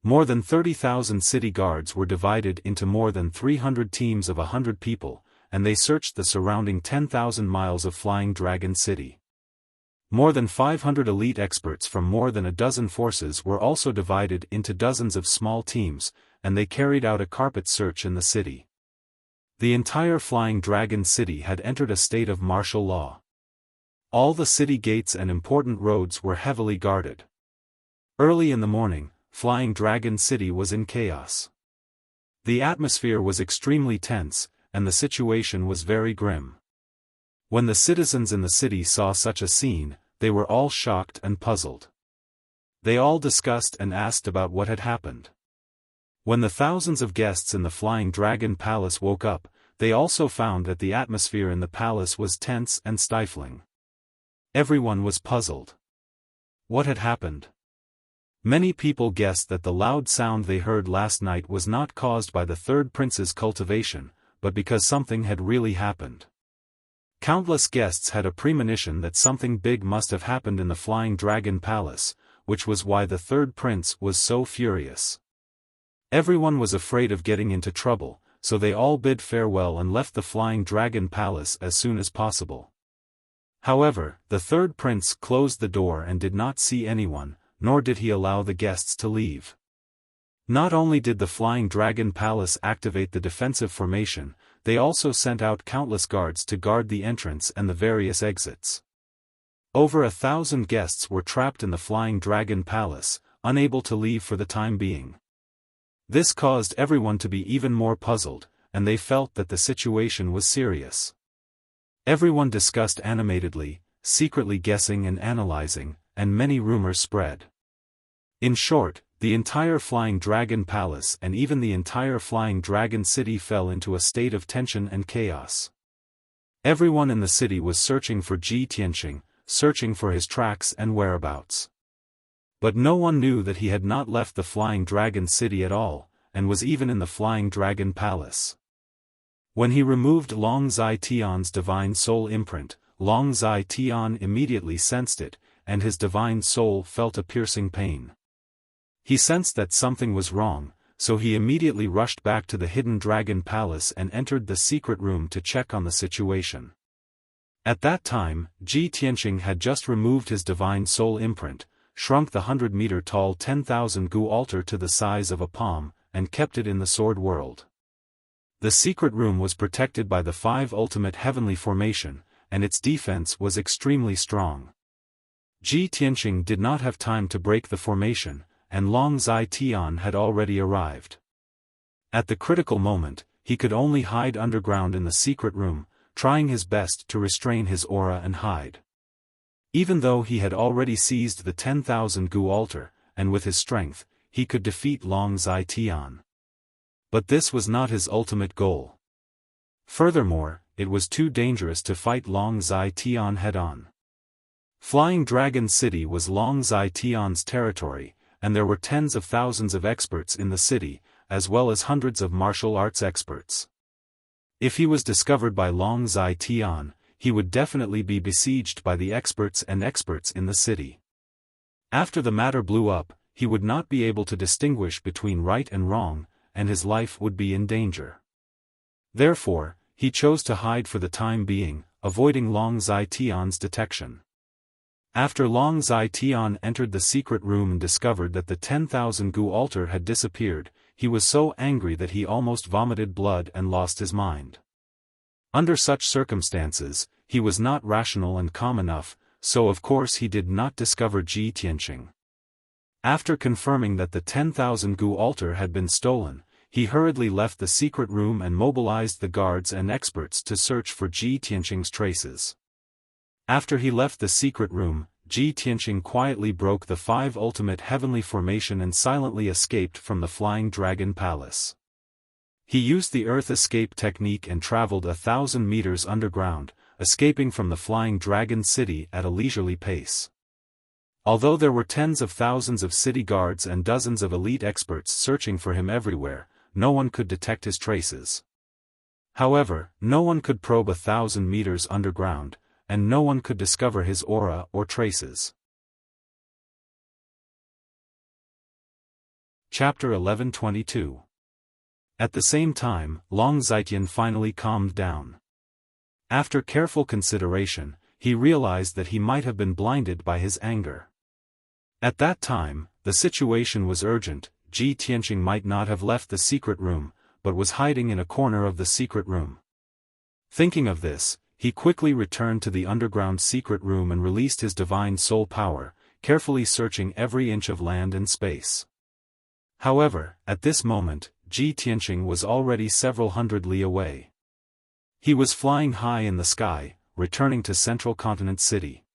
More than 30,000 city guards were divided into more than 300 teams of 100 people, and they searched the surrounding 10,000 miles of Flying Dragon City. More than 500 elite experts from more than a dozen forces were also divided into dozens of small teams, and they carried out a carpet search in the city. The entire Flying Dragon City had entered a state of martial law. All the city gates and important roads were heavily guarded. Early in the morning, Flying Dragon City was in chaos. The atmosphere was extremely tense, and the situation was very grim. When the citizens in the city saw such a scene, they were all shocked and puzzled. They all discussed and asked about what had happened. When the thousands of guests in the Flying Dragon Palace woke up, they also found that the atmosphere in the palace was tense and stifling. Everyone was puzzled. What had happened? Many people guessed that the loud sound they heard last night was not caused by the third prince's cultivation, but because something had really happened. Countless guests had a premonition that something big must have happened in the Flying Dragon Palace, which was why the third prince was so furious. Everyone was afraid of getting into trouble, so they all bid farewell and left the Flying Dragon Palace as soon as possible. However, the third prince closed the door and did not see anyone, nor did he allow the guests to leave. Not only did the Flying Dragon Palace activate the defensive formation, they also sent out countless guards to guard the entrance and the various exits. Over 1,000 guests were trapped in the Flying Dragon Palace, unable to leave for the time being. This caused everyone to be even more puzzled, and they felt that the situation was serious. Everyone discussed animatedly, secretly guessing and analyzing, and many rumors spread. In short, the entire Flying Dragon Palace and even the entire Flying Dragon City fell into a state of tension and chaos. Everyone in the city was searching for Ji Tianqing, searching for his tracks and whereabouts. But no one knew that he had not left the Flying Dragon City at all, and was even in the Flying Dragon Palace. When he removed Long Zai Tian's divine soul imprint, Long Zai Tian immediately sensed it, and his divine soul felt a piercing pain. He sensed that something was wrong, so he immediately rushed back to the Hidden Dragon Palace and entered the secret room to check on the situation. At that time, Ji Tianqing had just removed his divine soul imprint, shrunk the 100-meter-tall 10,000 gu altar to the size of a palm, and kept it in the Sword World. The secret room was protected by the 5 ultimate heavenly formation, and its defense was extremely strong. Ji Tianqing did not have time to break the formation, and Long Zai Tian had already arrived. At the critical moment, he could only hide underground in the secret room, trying his best to restrain his aura and hide. Even though he had already seized the 10,000 gu altar, and with his strength, he could defeat Long Zai Tian. But this was not his ultimate goal. Furthermore, it was too dangerous to fight Long Zai Tian head-on. Flying Dragon City was Long Zai Tian's territory, and there were tens of thousands of experts in the city, as well as hundreds of martial arts experts. If he was discovered by Long Zai Tian, he would definitely be besieged by the experts in the city. After the matter blew up, he would not be able to distinguish between right and wrong, and his life would be in danger. Therefore, he chose to hide for the time being, avoiding Long Zai Tian's detection. After Long Zai Tian entered the secret room and discovered that the 10,000 gu altar had disappeared, he was so angry that he almost vomited blood and lost his mind. Under such circumstances, he was not rational and calm enough, so of course he did not discover Ji Tianqing. After confirming that the 10,000 gu altar had been stolen, he hurriedly left the secret room and mobilized the guards and experts to search for Ji Tianqing's traces. After he left the secret room, Ji Tianqing quietly broke the 5 ultimate heavenly formation and silently escaped from the Flying Dragon Palace. He used the Earth Escape technique and traveled 1,000 meters underground, escaping from the Flying Dragon City at a leisurely pace. Although there were tens of thousands of city guards and dozens of elite experts searching for him everywhere, no one could detect his traces. However, no one could probe 1,000 meters underground, and no one could discover his aura or traces. Chapter 1122. At the same time, Long Zitian finally calmed down. After careful consideration, he realized that he might have been blinded by his anger. At that time, the situation was urgent. Ji Tianqing might not have left the secret room, but was hiding in a corner of the secret room. Thinking of this, he quickly returned to the underground secret room and released his divine soul power, carefully searching every inch of land and space. However, at this moment, Ji Tianqing was already several hundred li away. He was flying high in the sky, returning to Central Continent City.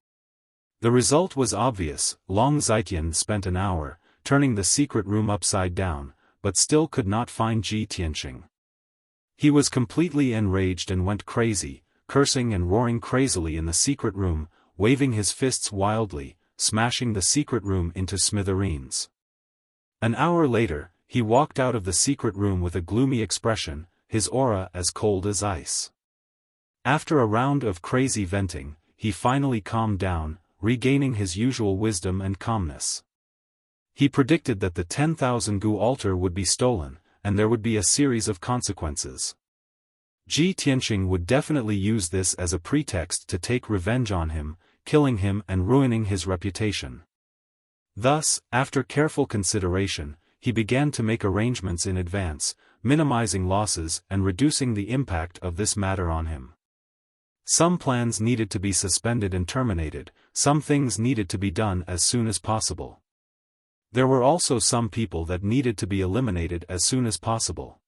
The result was obvious. Long Zitian spent an hour, turning the secret room upside down, but still could not find Ji Tianqing. He was completely enraged and went crazy, cursing and roaring crazily in the secret room, waving his fists wildly, smashing the secret room into smithereens. An hour later, he walked out of the secret room with a gloomy expression, his aura as cold as ice. After a round of crazy venting, he finally calmed down, regaining his usual wisdom and calmness. He predicted that the 10,000 gu altar would be stolen, and there would be a series of consequences. Ji Tianqing would definitely use this as a pretext to take revenge on him, killing him and ruining his reputation. Thus, after careful consideration, he began to make arrangements in advance, minimizing losses and reducing the impact of this matter on him. Some plans needed to be suspended and terminated, some things needed to be done as soon as possible. There were also some people that needed to be eliminated as soon as possible.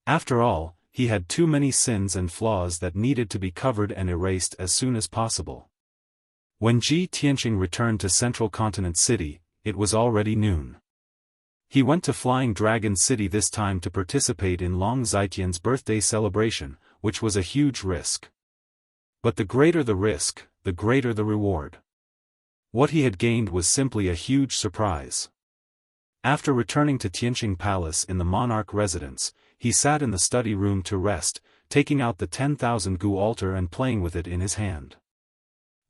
After all, he had too many sins and flaws that needed to be covered and erased as soon as possible. When Ji Tianqing returned to Central Continent City, it was already noon. He went to Flying Dragon City this time to participate in Long Zitian's birthday celebration, which was a huge risk. But the greater the risk, the greater the reward. What he had gained was simply a huge surprise. After returning to Tianqing Palace in the monarch residence, he sat in the study room to rest, taking out the 10,000 gu altar and playing with it in his hand.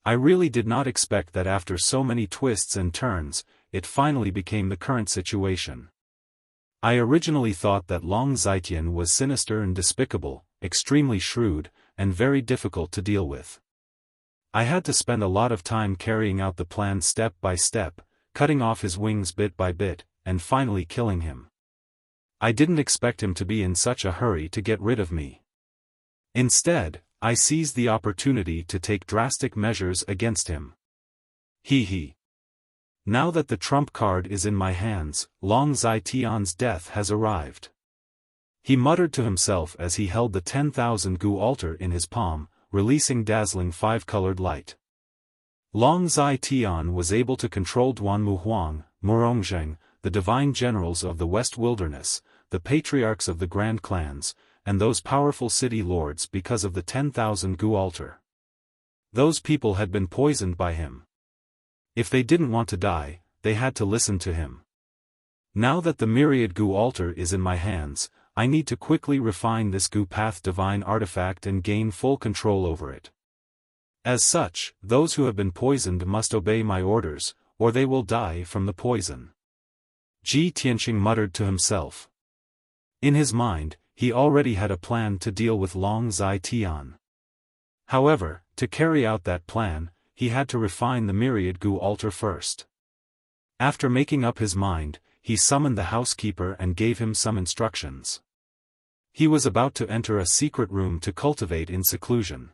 I really did not expect that after so many twists and turns, it finally became the current situation. I originally thought that Long Zitian was sinister and despicable, extremely shrewd, and very difficult to deal with. I had to spend a lot of time carrying out the plan step by step, cutting off his wings bit by bit, and finally killing him. I didn't expect him to be in such a hurry to get rid of me. Instead, I seized the opportunity to take drastic measures against him. He. Now that the trump card is in my hands, Long Zitian's death has arrived. He muttered to himself as he held the 10,000 gu altar in his palm, releasing dazzling five-colored light. Long Zitian was able to control Duanmu Huang, Murongzheng, the divine generals of the West Wilderness, the patriarchs of the grand clans, and those powerful city lords because of the 10,000 gu altar. Those people had been poisoned by him. If they didn't want to die, they had to listen to him. Now that the myriad gu altar is in my hands, I need to quickly refine this gu path divine artifact and gain full control over it. As such, those who have been poisoned must obey my orders, or they will die from the poison. Ji Tianqing muttered to himself. In his mind, he already had a plan to deal with Long Zitian. However, to carry out that plan, he had to refine the myriad gu altar first. After making up his mind, he summoned the housekeeper and gave him some instructions. He was about to enter a secret room to cultivate in seclusion.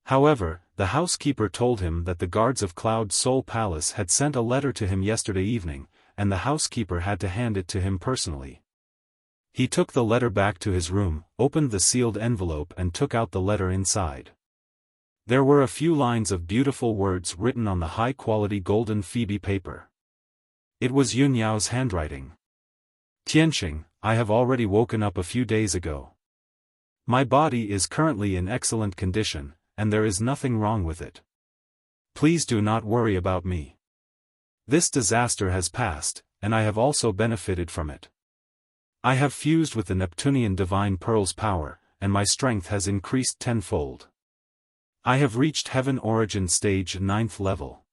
However, the housekeeper told him that the guards of Cloud Soul Palace had sent a letter to him yesterday evening, and the housekeeper had to hand it to him personally. He took the letter back to his room, opened the sealed envelope and took out the letter inside. There were a few lines of beautiful words written on the high-quality golden phoebe paper. It was Yun Yao's handwriting. Tianqing, I have already woken up a few days ago. My body is currently in excellent condition, and there is nothing wrong with it. Please do not worry about me. This disaster has passed, and I have also benefited from it. I have fused with the Neptunian Divine Pearl's power, and my strength has increased tenfold. I have reached Heaven Origin Stage 9th level.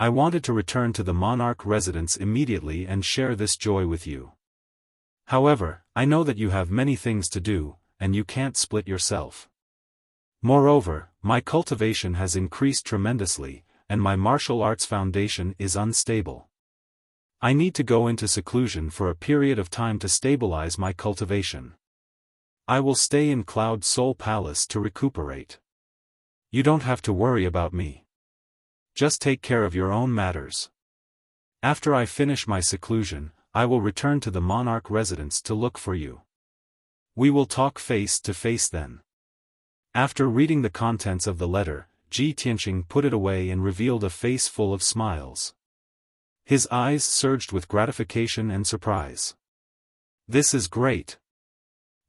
I wanted to return to the monarch residence immediately and share this joy with you. However, I know that you have many things to do, and you can't split yourself. Moreover, my cultivation has increased tremendously, and my martial arts foundation is unstable. I need to go into seclusion for a period of time to stabilize my cultivation. I will stay in Cloud Soul Palace to recuperate. You don't have to worry about me. Just take care of your own matters. After I finish my seclusion, I will return to the monarch residence to look for you. We will talk face to face then. After reading the contents of the letter, Ji Tianqing put it away and revealed a face full of smiles. His eyes surged with gratification and surprise. This is great.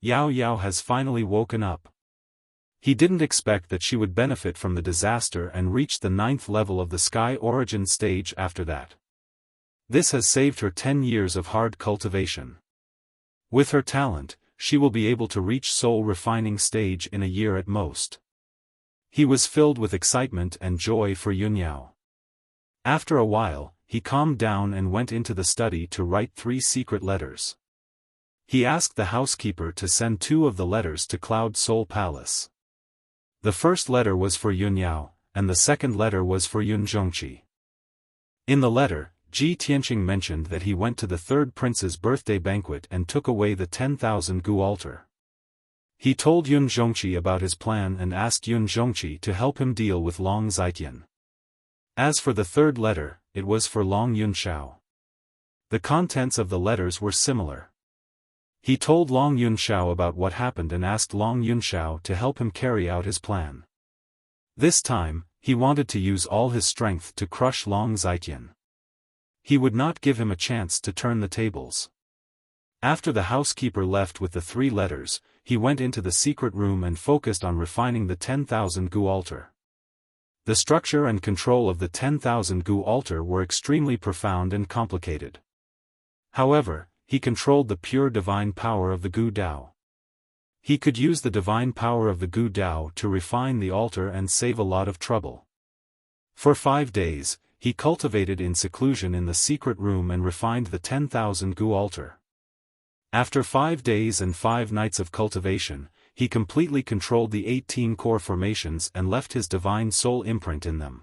Yao Yao has finally woken up. He didn't expect that she would benefit from the disaster and reach the 9th level of the Sky Origin stage after that. This has saved her 10 years of hard cultivation. With her talent, she will be able to reach soul refining stage in a year at most. He was filled with excitement and joy for Yunyao. After a while, he calmed down and went into the study to write 3 secret letters. He asked the housekeeper to send 2 of the letters to Cloud Soul Palace. The first letter was for Yunyao, and the second letter was for Yun Zhongqi. In the letter, Ji Tianqing mentioned that he went to the 3rd prince's birthday banquet and took away the 10,000 gu altar. He told Yun Zhongqi about his plan and asked Yun Zhongqi to help him deal with Long Zitian. As for the 3rd letter, it was for Long Yunshao. The contents of the letters were similar. He told Long Yunshao about what happened and asked Long Yunshao to help him carry out his plan. This time, he wanted to use all his strength to crush Long Zitian. He would not give him a chance to turn the tables. After the housekeeper left with the 3 letters, he went into the secret room and focused on refining the 10,000 gu altar. The structure and control of the 10,000 gu altar were extremely profound and complicated. However, he controlled the pure divine power of the Gu Dao. He could use the divine power of the Gu Dao to refine the altar and save a lot of trouble. For 5 days, he cultivated in seclusion in the secret room and refined the 10,000 gu altar. After 5 days and 5 nights of cultivation, he completely controlled the 18 core formations and left his divine soul imprint in them.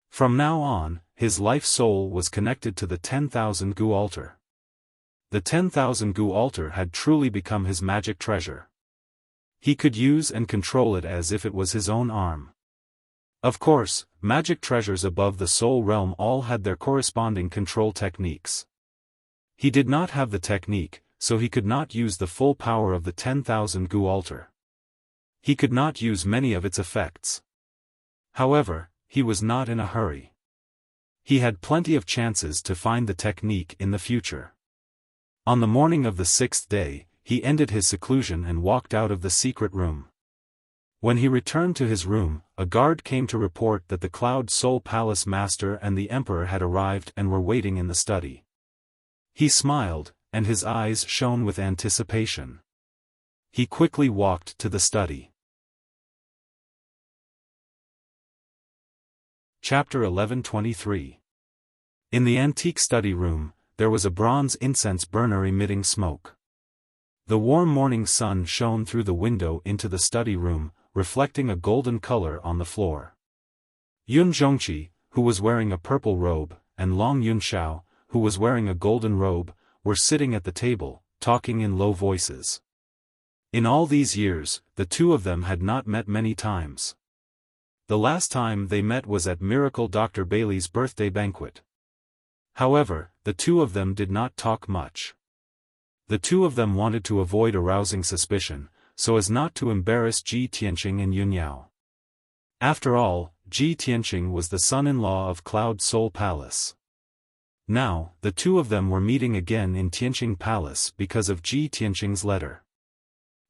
From now on, his life soul was connected to the 10,000 gu altar. The 10,000 gu altar had truly become his magic treasure. He could use and control it as if it was his own arm. Of course, magic treasures above the soul realm all had their corresponding control techniques. He did not have the technique, so he could not use the full power of the 10,000 gu altar. He could not use many of its effects. However, he was not in a hurry. He had plenty of chances to find the technique in the future. On the morning of the 6th day, he ended his seclusion and walked out of the secret room. When he returned to his room, a guard came to report that the Cloud Soul Palace Master and the Emperor had arrived and were waiting in the study. He smiled, and his eyes shone with anticipation. He quickly walked to the study. Chapter 11:23. In the antique study room, there was a bronze incense burner emitting smoke. The warm morning sun shone through the window into the study room, reflecting a golden color on the floor. Yun Zhongqi, who was wearing a purple robe, and Long Yunshao, who was wearing a golden robe, were sitting at the table, talking in low voices. In all these years, the 2 of them had not met many times. The last time they met was at Miracle Dr. Bailey's birthday banquet. However, the 2 of them did not talk much. The 2 of them wanted to avoid arousing suspicion, so as not to embarrass Ji Tianqing and Yunyao. After all, Ji Tianqing was the son-in-law of Cloud Soul Palace. Now, the 2 of them were meeting again in Tianqing Palace because of Ji Tianqing's letter.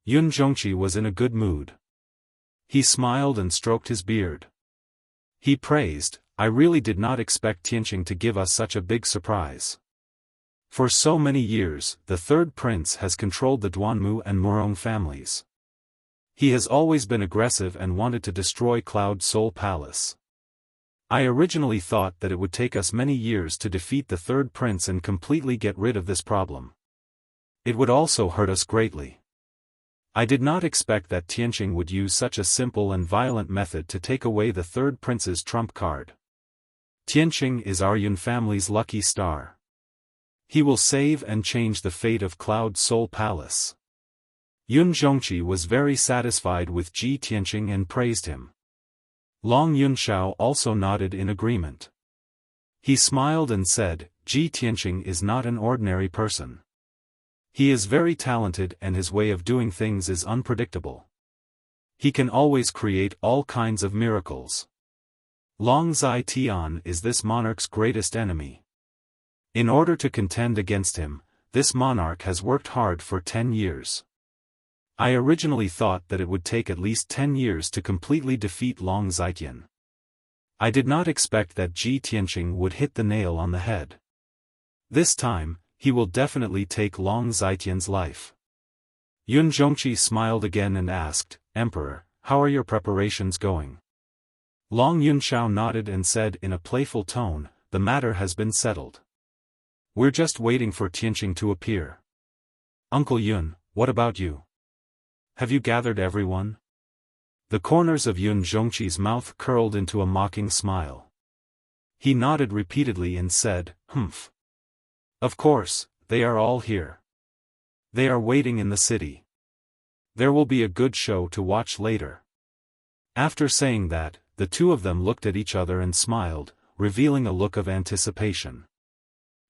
Yun Zhongqi was in a good mood. He smiled and stroked his beard. He praised, "I really did not expect Tianqing to give us such a big surprise. For so many years, the 3rd prince has controlled the Duanmu and Murong families. He has always been aggressive and wanted to destroy Cloud Soul Palace. I originally thought that it would take us many years to defeat the third prince and completely get rid of this problem. It would also hurt us greatly. I did not expect that Tianqing would use such a simple and violent method to take away the third prince's trump card. Tianqing is our Yun family's lucky star. He will save and change the fate of Cloud Soul Palace. Yun Zhongqi was very satisfied with Ji Tianqing and praised him. Long Yunshao also nodded in agreement. He smiled and said, Ji Tianqing is not an ordinary person. He is very talented and his way of doing things is unpredictable. He can always create all kinds of miracles. Long Zai Tian is this monarch's greatest enemy. In order to contend against him, this monarch has worked hard for 10 years. I originally thought that it would take at least 10 years to completely defeat Long Zitian. I did not expect that Ji Tianqing would hit the nail on the head. This time, he will definitely take Long Zitian's life. Yun Zhongqi smiled again and asked, Emperor, how are your preparations going? Long Yunshao nodded and said in a playful tone, the matter has been settled. We're just waiting for Tianqing to appear. Uncle Yun, what about you? Have you gathered everyone? The corners of Yun Zhongqi's mouth curled into a mocking smile. He nodded repeatedly and said, Humph. Of course, they are all here. They are waiting in the city. There will be a good show to watch later. After saying that, the two of them looked at each other and smiled, revealing a look of anticipation.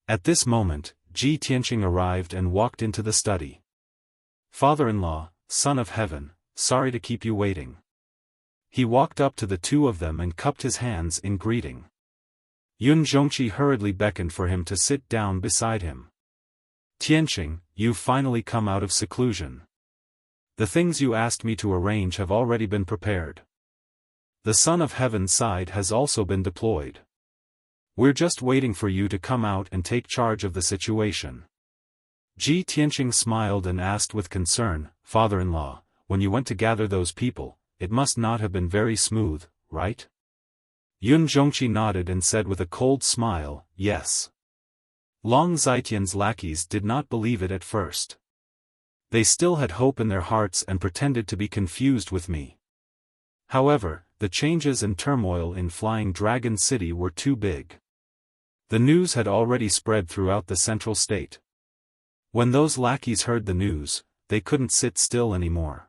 At this moment, Ji Tianqing arrived and walked into the study. Father-in-law, Son of Heaven, sorry to keep you waiting. He walked up to the two of them and cupped his hands in greeting. Yun Zhongqi hurriedly beckoned for him to sit down beside him. Tianqing, you've finally come out of seclusion. The things you asked me to arrange have already been prepared. The Son of Heaven's side has also been deployed. We're just waiting for you to come out and take charge of the situation. Ji Tianqing smiled and asked with concern, Father-in-law, when you went to gather those people, it must not have been very smooth, right? Yun Zhongqi nodded and said with a cold smile, yes. Long Zitian's lackeys did not believe it at first. They still had hope in their hearts and pretended to be confused with me. However, the changes and turmoil in Flying Dragon City were too big. The news had already spread throughout the central state. When those lackeys heard the news, they couldn't sit still anymore.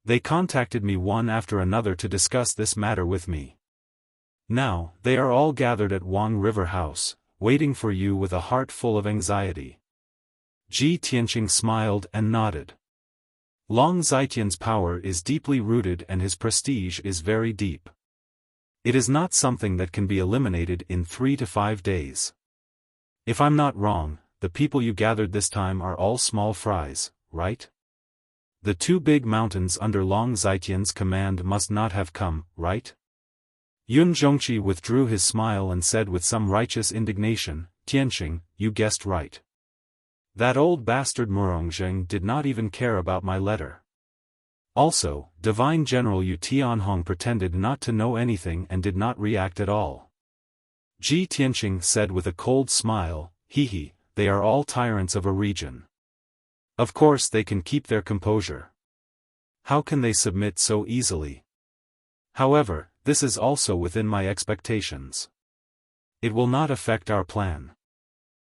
They contacted me one after another to discuss this matter with me. Now, they are all gathered at Wang River House, waiting for you with a heart full of anxiety. Ji Tianqing smiled and nodded. Long Zitian's power is deeply rooted and his prestige is very deep. It is not something that can be eliminated in 3 to 5 days. If I'm not wrong, the people you gathered this time are all small fries, right? The 2 big mountains under Long Zitian's command must not have come, right? Yun Zhongqi withdrew his smile and said with some righteous indignation, Tianqing, you guessed right. That old bastard Murongzheng did not even care about my letter. Also, Divine General Yu Tianhong pretended not to know anything and did not react at all. Ji Tianqing said with a cold smile, hee, they are all tyrants of a region. Of course they can keep their composure. How can they submit so easily? However, this is also within my expectations. It will not affect our plan.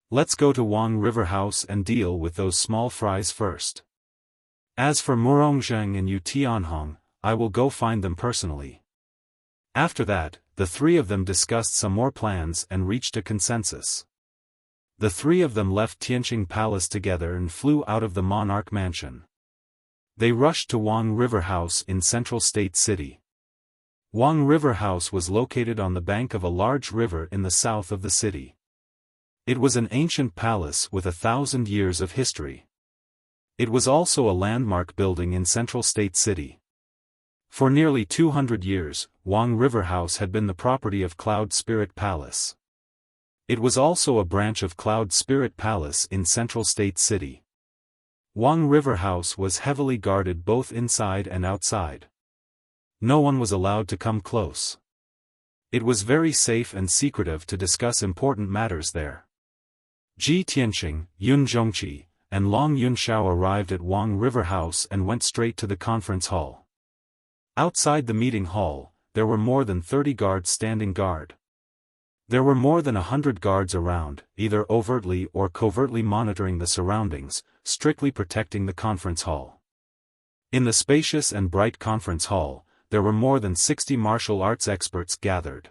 Let's go to Wang River House and deal with those small fries first. As for Murongzheng and Yu Tianhong, I will go find them personally. After that, the 3 of them discussed some more plans and reached a consensus. The 3 of them left Tianqing Palace together and flew out of the monarch mansion. They rushed to Wang River House in Central State City. Wang River House was located on the bank of a large river in the south of the city. It was an ancient palace with 1,000 years of history. It was also a landmark building in Central State City. For nearly 200 years, Wang River House had been the property of Cloud Spirit Palace. It was also a branch of Cloud Spirit Palace in Central State City. Wang River House was heavily guarded both inside and outside. No one was allowed to come close. It was very safe and secretive to discuss important matters there. Ji Tianqing, Yun Zhongqi, and Long Yunxiao arrived at Wang River House and went straight to the conference hall. Outside the meeting hall, there were more than 30 guards standing guard. There were more than 100 guards around, either overtly or covertly monitoring the surroundings, strictly protecting the conference hall. In the spacious and bright conference hall, there were more than 60 martial arts experts gathered.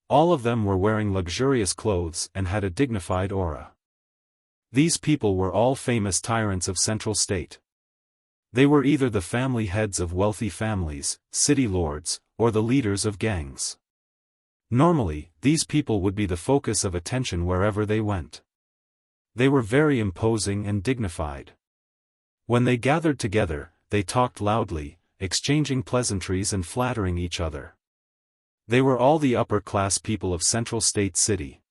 All of them were wearing luxurious clothes and had a dignified aura. These people were all famous tyrants of Central State. They were either the family heads of wealthy families, city lords, or the leaders of gangs. Normally, these people would be the focus of attention wherever they went. They were very imposing and dignified. When they gathered together, they talked loudly, exchanging pleasantries and flattering each other. They were all the upper-class people of Central State City.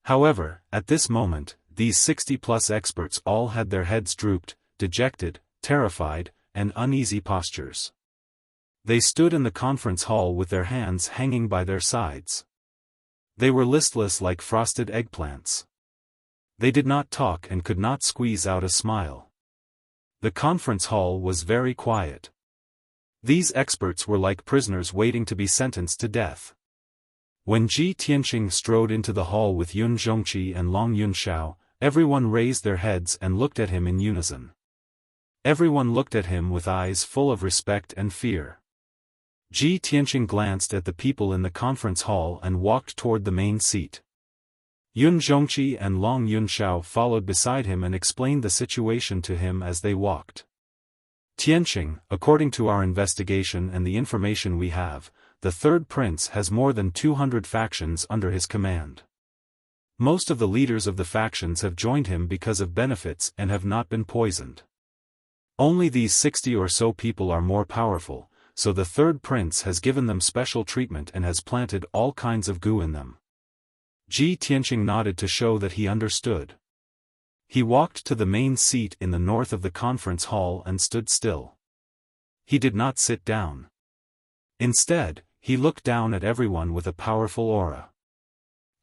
However, at this moment, these 60-plus experts all had their heads drooped, dejected, terrified, and uneasy postures. They stood in the conference hall with their hands hanging by their sides. They were listless like frosted eggplants. They did not talk and could not squeeze out a smile. The conference hall was very quiet. These experts were like prisoners waiting to be sentenced to death. When Ji Tianqing strode into the hall with Yun Zhongqi and Long Yunxiao, everyone raised their heads and looked at him in unison. Everyone looked at him with eyes full of respect and fear. Ji Tianqing glanced at the people in the conference hall and walked toward the main seat. Yun Zhongqi and Long Yunxiao followed beside him and explained the situation to him as they walked. Tianqing, according to our investigation and the information we have, the third prince has more than 200 factions under his command. Most of the leaders of the factions have joined him because of benefits and have not been poisoned. Only these 60 or so people are more powerful, so the third prince has given them special treatment and has planted all kinds of goo in them. Ji Tianqing nodded to show that he understood. He walked to the main seat in the north of the conference hall and stood still. He did not sit down. Instead, he looked down at everyone with a powerful aura.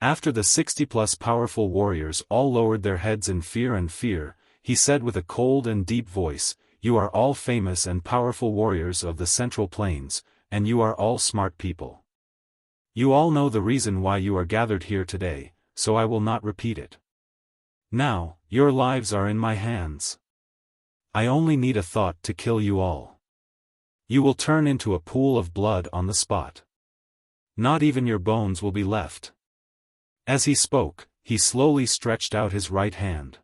After the 60-plus powerful warriors all lowered their heads in fear, he said with a cold and deep voice, "You are all famous and powerful warriors of the Central Plains, and you are all smart people. You all know the reason why you are gathered here today, so I will not repeat it. Now, your lives are in my hands. I only need a thought to kill you all. You will turn into a pool of blood on the spot. Not even your bones will be left." As he spoke, he slowly stretched out his right hand.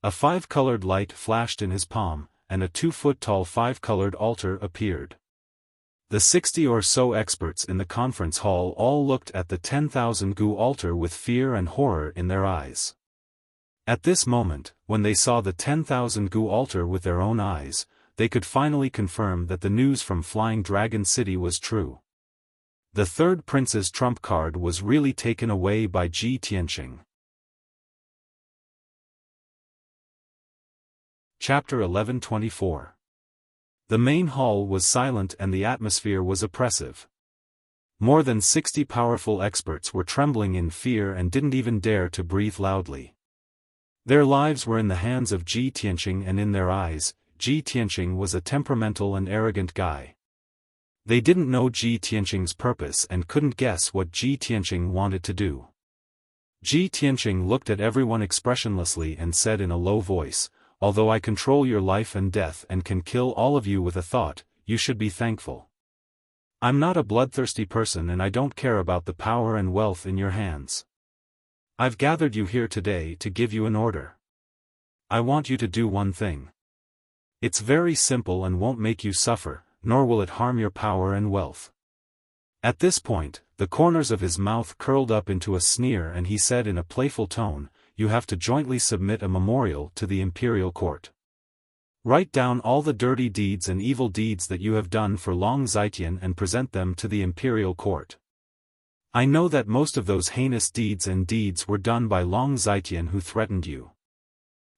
A 5-colored light flashed in his palm, and a 2-foot-tall 5-colored altar appeared. The 60 or so experts in the conference hall all looked at the 10,000 gu altar with fear and horror in their eyes. At this moment, when they saw the 10,000 gu altar with their own eyes, they could finally confirm that the news from Flying Dragon City was true. The third prince's trump card was really taken away by Ji Tianqing. Chapter 11:24. The main hall was silent and the atmosphere was oppressive. More than 60 powerful experts were trembling in fear and didn't even dare to breathe loudly. Their lives were in the hands of Ji Tianqing, and in their eyes, Ji Tianqing was a temperamental and arrogant guy. They didn't know Ji Tianqing's purpose and couldn't guess what Ji Tianqing wanted to do. Ji Tianqing looked at everyone expressionlessly and said in a low voice, "Although I control your life and death and can kill all of you with a thought, you should be thankful. I'm not a bloodthirsty person and I don't care about the power and wealth in your hands. I've gathered you here today to give you an order. I want you to do one thing. It's very simple and won't make you suffer, nor will it harm your power and wealth." At this point, the corners of his mouth curled up into a sneer and he said in a playful tone, "You have to jointly submit a memorial to the imperial court. Write down all the dirty deeds and evil deeds that you have done for Long Zitian and present them to the imperial court. I know that most of those heinous deeds were done by Long Zitian who threatened you.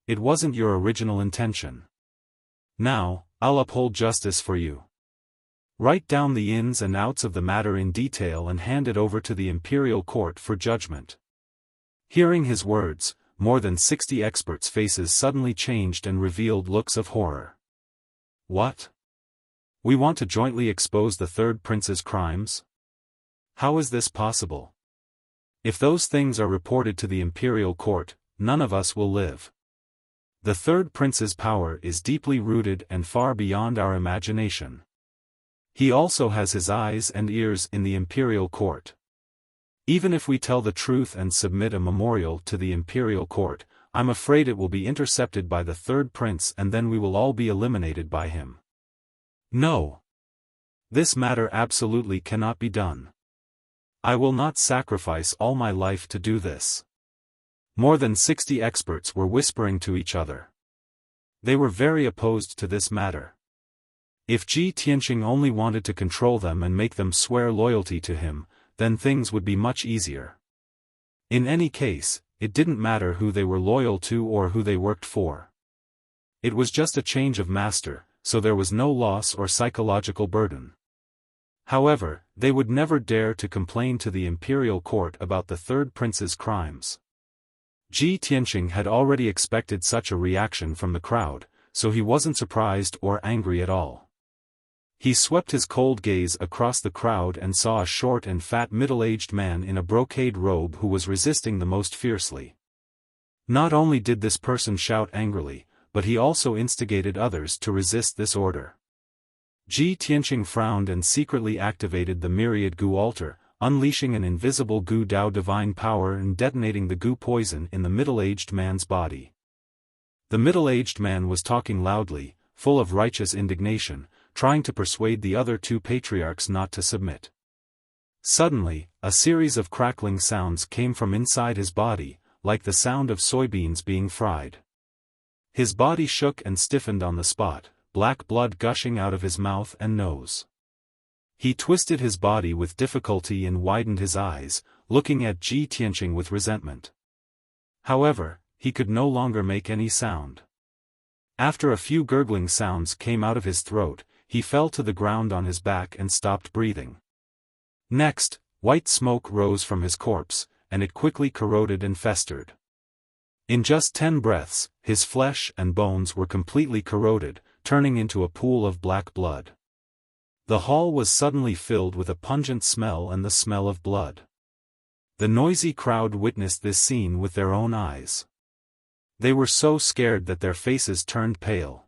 It wasn't your original intention. Now, I'll uphold justice for you. Write down the ins and outs of the matter in detail and hand it over to the imperial court for judgment. Hearing his words, more than 60 experts' faces suddenly changed and revealed looks of horror. What? We want to jointly expose the third prince's crimes? How is this possible? If those things are reported to the imperial court, none of us will live. The third prince's power is deeply rooted and far beyond our imagination. He also has his eyes and ears in the imperial court. Even if we tell the truth and submit a memorial to the imperial court, I'm afraid it will be intercepted by the third prince and then we will all be eliminated by him. No. This matter absolutely cannot be done. I will not sacrifice all my life to do this. More than 60 experts were whispering to each other. They were very opposed to this matter. If Ji Tianqing only wanted to control them and make them swear loyalty to him, then things would be much easier. In any case, it didn't matter who they were loyal to or who they worked for. It was just a change of master, so there was no loss or psychological burden. However, they would never dare to complain to the imperial court about the third prince's crimes. Ji Tianqing had already expected such a reaction from the crowd, so he wasn't surprised or angry at all. He swept his cold gaze across the crowd and saw a short and fat middle-aged man in a brocade robe who was resisting the most fiercely. Not only did this person shout angrily, but he also instigated others to resist this order. Ji Tianqing frowned and secretly activated the myriad Gu altar, unleashing an invisible Gu Dao divine power and detonating the Gu poison in the middle-aged man's body. The middle-aged man was talking loudly, full of righteous indignation, trying to persuade the other two patriarchs not to submit. Suddenly, a series of crackling sounds came from inside his body, like the sound of soybeans being fried. His body shook and stiffened on the spot, black blood gushing out of his mouth and nose. He twisted his body with difficulty and widened his eyes, looking at Ji Tianqing with resentment. However, he could no longer make any sound. After a few gurgling sounds came out of his throat, he fell to the ground on his back and stopped breathing. Next, white smoke rose from his corpse, and it quickly corroded and festered. In just 10 breaths, his flesh and bones were completely corroded, turning into a pool of black blood. The hall was suddenly filled with a pungent smell and the smell of blood. The noisy crowd witnessed this scene with their own eyes. They were so scared that their faces turned pale.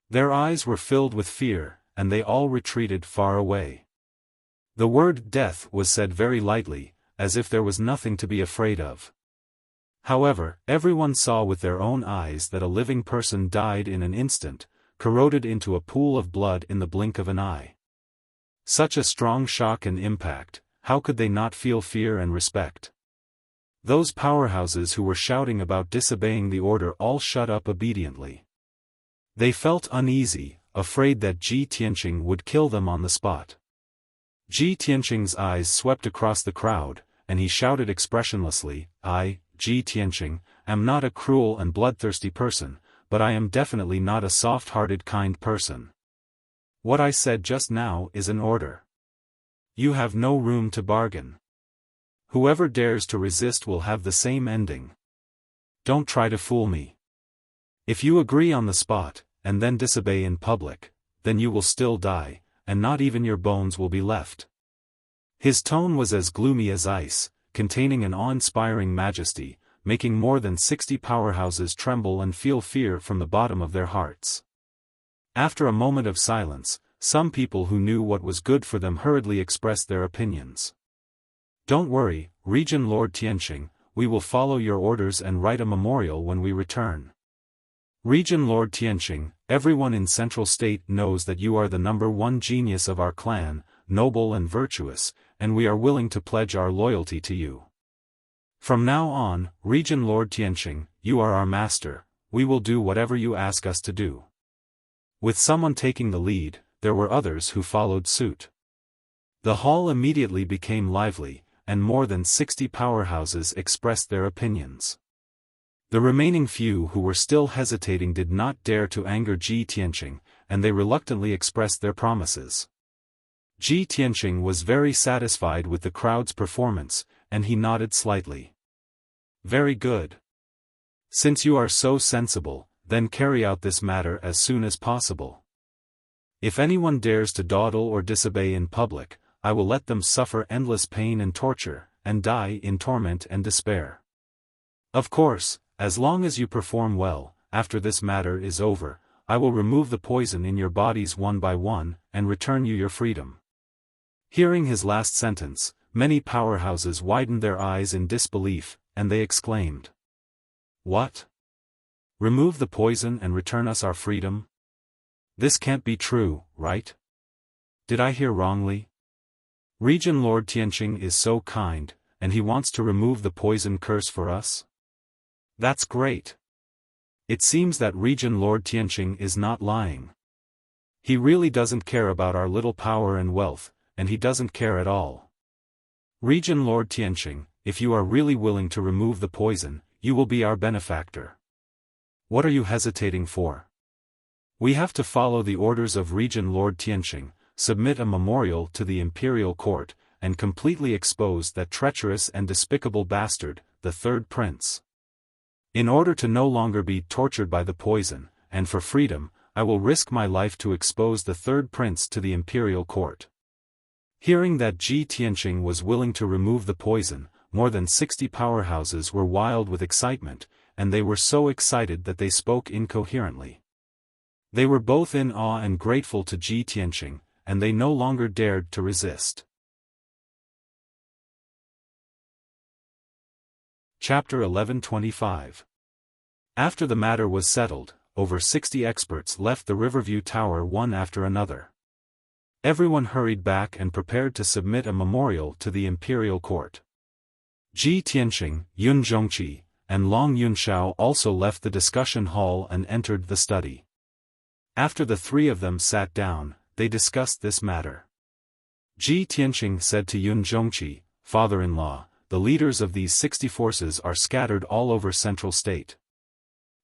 Their eyes were filled with fear, and they all retreated far away. The word death was said very lightly, as if there was nothing to be afraid of. However, everyone saw with their own eyes that a living person died in an instant, corroded into a pool of blood in the blink of an eye. Such a strong shock and impact, how could they not feel fear and respect? Those powerhouses who were shouting about disobeying the order all shut up obediently. They felt uneasy, afraid that Ji Tianqing would kill them on the spot. Ji Tianqing's eyes swept across the crowd, and he shouted expressionlessly, "I, Ji Tianqing, am not a cruel and bloodthirsty person, but I am definitely not a soft-hearted kind person. What I said just now is an order. You have no room to bargain. Whoever dares to resist will have the same ending. Don't try to fool me. If you agree on the spot, and then disobey in public, then you will still die, and not even your bones will be left." His tone was as gloomy as ice, containing an awe-inspiring majesty, making more than 60 powerhouses tremble and feel fear from the bottom of their hearts. After a moment of silence, some people who knew what was good for them hurriedly expressed their opinions. "Don't worry, Regent Lord Tianqing, we will follow your orders and write a memorial when we return. Regent Lord Tianqing, everyone in Central State knows that you are the #1 genius of our clan, noble and virtuous, and we are willing to pledge our loyalty to you. From now on, Regent Lord Tianqing, you are our master, we will do whatever you ask us to do." With someone taking the lead, there were others who followed suit. The hall immediately became lively, and more than 60 powerhouses expressed their opinions. The remaining few who were still hesitating did not dare to anger Ji Tianqing, and they reluctantly expressed their promises. Ji Tianqing was very satisfied with the crowd's performance, and he nodded slightly. Very good. Since you are so sensible, then carry out this matter as soon as possible. If anyone dares to dawdle or disobey in public, I will let them suffer endless pain and torture, and die in torment and despair. Of course, as long as you perform well, after this matter is over, I will remove the poison in your bodies one by one, and return you your freedom. Hearing his last sentence, many powerhouses widened their eyes in disbelief, and they exclaimed. What? Remove the poison and return us our freedom? This can't be true, right? Did I hear wrongly? Regent Lord Tianqing is so kind, and he wants to remove the poison curse for us? That's great. It seems that Regent Lord Tianqing is not lying. He really doesn't care about our little power and wealth, and he doesn't care at all. Regent Lord Tianqing, if you are really willing to remove the poison, you will be our benefactor. What are you hesitating for? We have to follow the orders of Regent Lord Tianqing, submit a memorial to the imperial court, and completely expose that treacherous and despicable bastard, the third prince. In order to no longer be tortured by the poison, and for freedom, I will risk my life to expose the third prince to the imperial court. Hearing that Ji Tianqing was willing to remove the poison, more than 60 powerhouses were wild with excitement, and they were so excited that they spoke incoherently. They were both in awe and grateful to Ji Tianqing, and they no longer dared to resist. Chapter 1125. After the matter was settled, over 60 experts left the Riverview Tower one after another. Everyone hurried back and prepared to submit a memorial to the imperial court. Ji Tianqing, Yun Zhongqi, and Long Yunxiao also left the discussion hall and entered the study. After the three of them sat down, they discussed this matter. Ji Tianqing said to Yun Zhongqi, father-in-law, the leaders of these 60 forces are scattered all over Central State.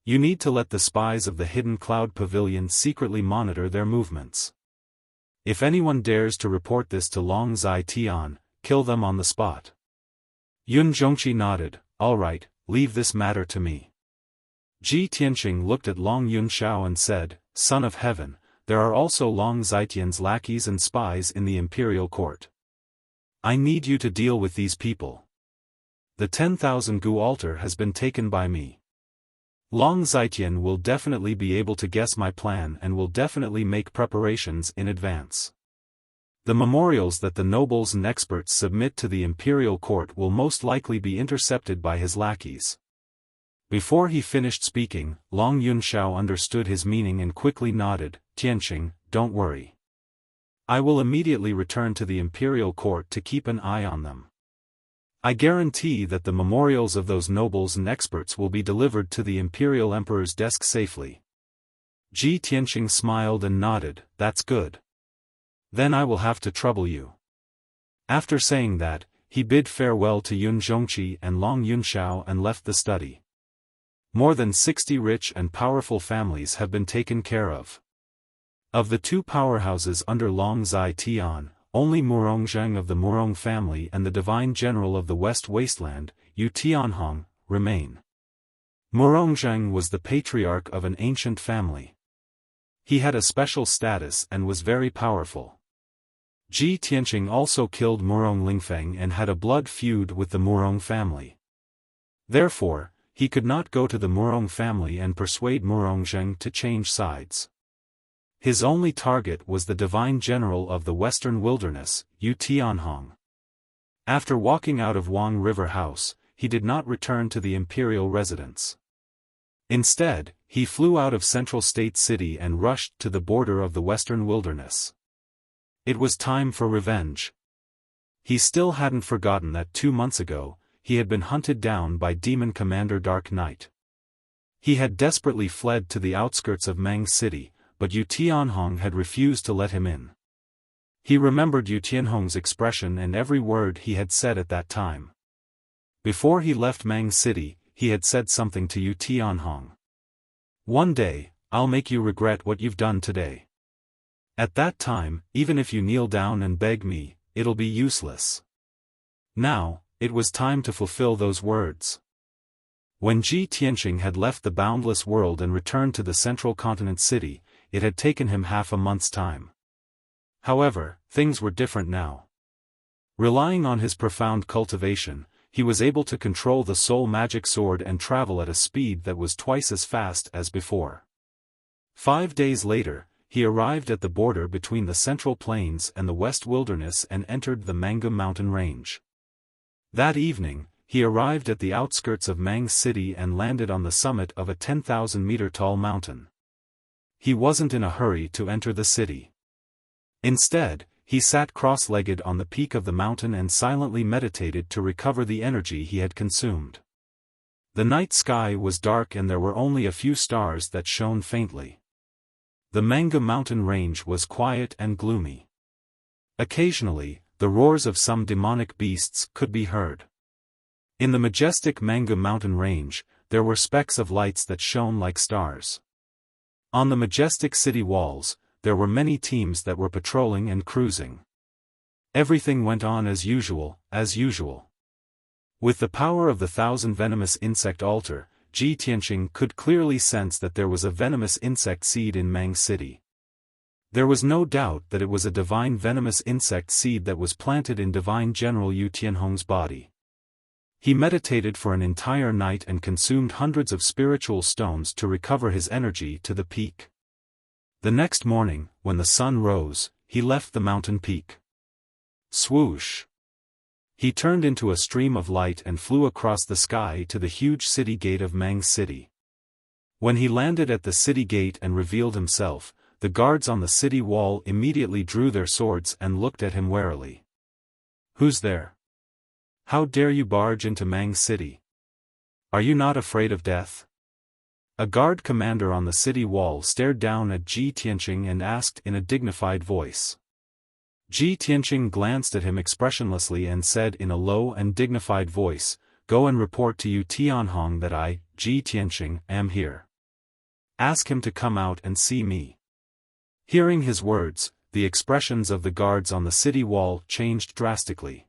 You need to let the spies of the Hidden Cloud Pavilion secretly monitor their movements. If anyone dares to report this to Long Zai-Tian, kill them on the spot. Yun Zhongqi nodded, all right, leave this matter to me. Ji Tianqing looked at Long Yunxiao and said, Son of Heaven, there are also Long Zai-Tian's lackeys and spies in the imperial court. I need you to deal with these people. The 10,000 Gu altar has been taken by me. Long Zai-Tian will definitely be able to guess my plan and will definitely make preparations in advance. The memorials that the nobles and experts submit to the imperial court will most likely be intercepted by his lackeys. Before he finished speaking, Long Yunxiao understood his meaning and quickly nodded, Tianqing, don't worry. I will immediately return to the imperial court to keep an eye on them. I guarantee that the memorials of those nobles and experts will be delivered to the imperial emperor's desk safely. Ji Tianqing smiled and nodded, that's good. Then I will have to trouble you. After saying that, he bid farewell to Yun Zhongqi and Long Yunxiao and left the study. More than 60 rich and powerful families have been taken care of. Of the two powerhouses under Long Zai-Tian, only Murongzheng of the Murong family and the divine general of the West Wasteland, Yu Tianhong, remain. Murongzheng was the patriarch of an ancient family. He had a special status and was very powerful. Ji Tianqing also killed Murong Lingfeng and had a blood feud with the Murong family. Therefore, he could not go to the Murong family and persuade Murongzheng to change sides. His only target was the divine general of the Western Wilderness, Yu Tianhong. After walking out of Wang River House, he did not return to the imperial residence. Instead, he flew out of Central State City and rushed to the border of the Western Wilderness. It was time for revenge. He still hadn't forgotten that 2 months ago, he had been hunted down by Demon Commander Dark Knight. He had desperately fled to the outskirts of Mang City, but Yu Tianhong had refused to let him in. He remembered Yu Tianhong's expression and every word he had said at that time. Before he left Mang City, he had said something to Yu Tianhong. One day, I'll make you regret what you've done today. At that time, even if you kneel down and beg me, it'll be useless. Now, it was time to fulfill those words. When Ji Tianqing had left the boundless world and returned to the central continent city, it had taken him half a month's time. However, things were different now. Relying on his profound cultivation, he was able to control the soul magic sword and travel at a speed that was twice as fast as before. 5 days later, he arrived at the border between the Central Plains and the West Wilderness and entered the Mangum mountain range. That evening, he arrived at the outskirts of Mang City and landed on the summit of a 10,000-meter-tall mountain. He wasn't in a hurry to enter the city. Instead, he sat cross-legged on the peak of the mountain and silently meditated to recover the energy he had consumed. The night sky was dark and there were only a few stars that shone faintly. The Mangum mountain range was quiet and gloomy. Occasionally, the roars of some demonic beasts could be heard. In the majestic Mangum mountain range, there were specks of lights that shone like stars. On the majestic city walls, there were many teams that were patrolling and cruising. Everything went on as usual, as usual. With the power of the 1,000 venomous insect altar, Ji Tianqing could clearly sense that there was a venomous insect seed in Mang City. There was no doubt that it was a divine venomous insect seed that was planted in divine General Yu Tianhong's body. He meditated for an entire night and consumed hundreds of spiritual stones to recover his energy to the peak. The next morning, when the sun rose, he left the mountain peak. Swoosh! He turned into a stream of light and flew across the sky to the huge city gate of Mang City. When he landed at the city gate and revealed himself, the guards on the city wall immediately drew their swords and looked at him warily. "Who's there? How dare you barge into Mang City? Are you not afraid of death?" A guard commander on the city wall stared down at Ji Tianqing and asked in a dignified voice. Ji Tianqing glanced at him expressionlessly and said in a low and dignified voice, "Go and report to Yu Tianhong that I, Ji Tianqing, am here. Ask him to come out and see me." Hearing his words, the expressions of the guards on the city wall changed drastically.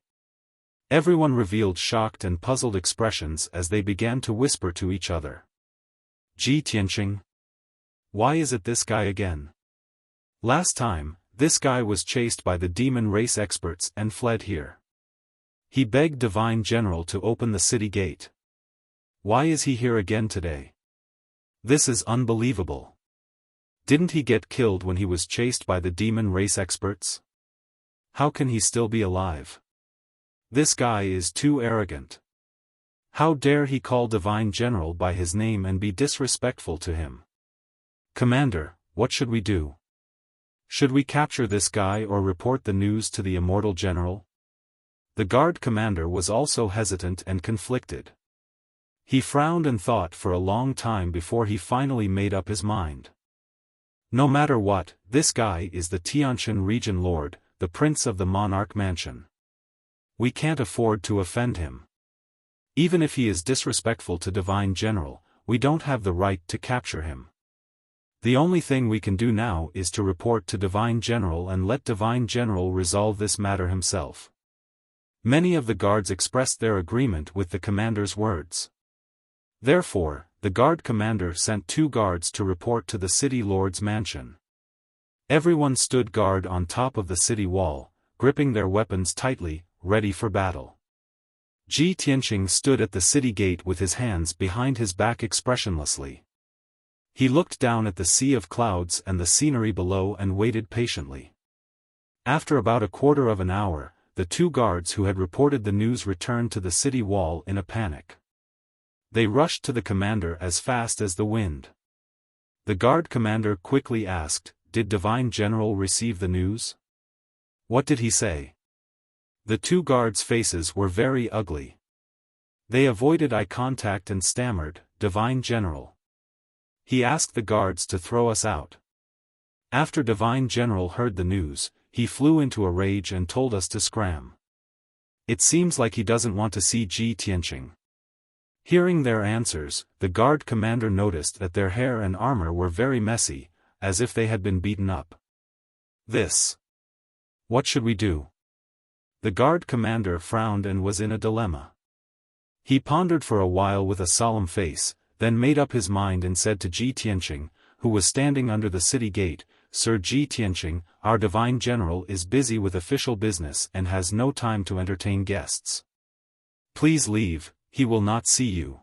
Everyone revealed shocked and puzzled expressions as they began to whisper to each other. "Ji Tianqing? Why is it this guy again? Last time, this guy was chased by the demon race experts and fled here. He begged Divine General to open the city gate. Why is he here again today? This is unbelievable. Didn't he get killed when he was chased by the demon race experts? How can he still be alive? This guy is too arrogant. How dare he call Divine General by his name and be disrespectful to him? Commander, what should we do? Should we capture this guy or report the news to the immortal general?" The guard commander was also hesitant and conflicted. He frowned and thought for a long time before he finally made up his mind. No matter what, this guy is the Tianshan region lord, the prince of the monarch mansion. We can't afford to offend him. Even if he is disrespectful to Divine General, we don't have the right to capture him. The only thing we can do now is to report to Divine General and let Divine General resolve this matter himself. Many of the guards expressed their agreement with the commander's words. Therefore, the guard commander sent 2 guards to report to the city lord's mansion. Everyone stood guard on top of the city wall, gripping their weapons tightly, ready for battle. Ji Tianqing stood at the city gate with his hands behind his back expressionlessly. He looked down at the sea of clouds and the scenery below and waited patiently. After about a quarter of an hour, the 2 guards who had reported the news returned to the city wall in a panic. They rushed to the commander as fast as the wind. The guard commander quickly asked, "Did Divine General receive the news? What did he say?" The 2 guards' faces were very ugly. They avoided eye contact and stammered, "Divine General. He asked the guards to throw us out." After Divine General heard the news, he flew into a rage and told us to scram. It seems like he doesn't want to see Ji Tianqing. Hearing their answers, the guard commander noticed that their hair and armor were very messy, as if they had been beaten up. This. What should we do? The guard commander frowned and was in a dilemma. He pondered for a while with a solemn face, then made up his mind and said to Ji Tianqing, who was standing under the city gate, "Sir Ji Tianqing, our divine general is busy with official business and has no time to entertain guests. Please leave, he will not see you."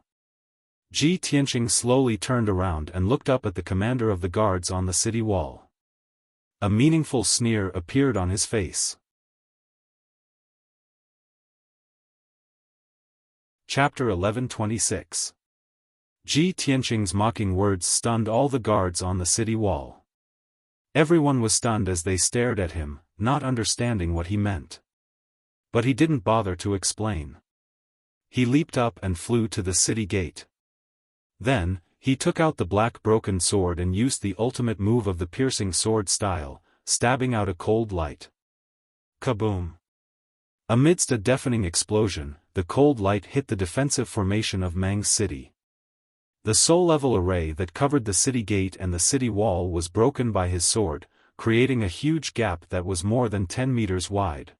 Ji Tianqing slowly turned around and looked up at the commander of the guards on the city wall. A meaningful sneer appeared on his face. Chapter 11:26. Ji Tianqing's mocking words stunned all the guards on the city wall. Everyone was stunned as they stared at him, not understanding what he meant. But he didn't bother to explain. He leaped up and flew to the city gate. Then, he took out the black broken sword and used the ultimate move of the piercing sword style, stabbing out a cold light. Kaboom! Amidst a deafening explosion, the cold light hit the defensive formation of Mang's city. The soul-level array that covered the city gate and the city wall was broken by his sword, creating a huge gap that was more than 10 meters wide.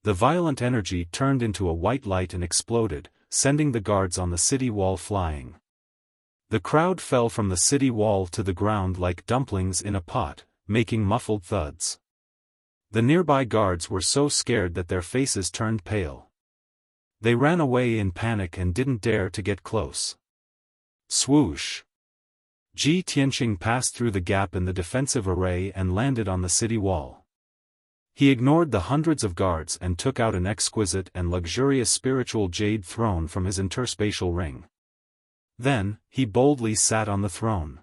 The violent energy turned into a white light and exploded, sending the guards on the city wall flying. The crowd fell from the city wall to the ground like dumplings in a pot, making muffled thuds. The nearby guards were so scared that their faces turned pale. They ran away in panic and didn't dare to get close. Swoosh! Ji Tianqing passed through the gap in the defensive array and landed on the city wall. He ignored the hundreds of guards and took out an exquisite and luxurious spiritual jade throne from his interspatial ring. Then, he boldly sat on the throne.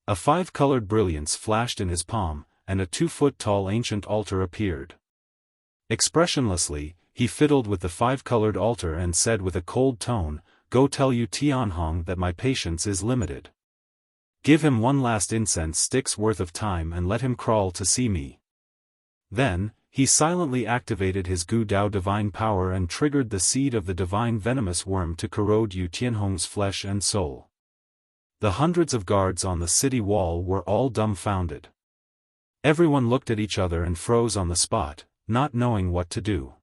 A 5-colored brilliance flashed in his palm, and a 2-foot-tall ancient altar appeared. Expressionlessly, he fiddled with the 5-colored altar and said with a cold tone, "Go tell Yu Tianhong that my patience is limited. Give him one last incense stick's worth of time and let him crawl to see me." Then, he silently activated his Gu Dao divine power and triggered the seed of the divine venomous worm to corrode Yu Tianhong's flesh and soul. The hundreds of guards on the city wall were all dumbfounded. Everyone looked at each other and froze on the spot, not knowing what to do.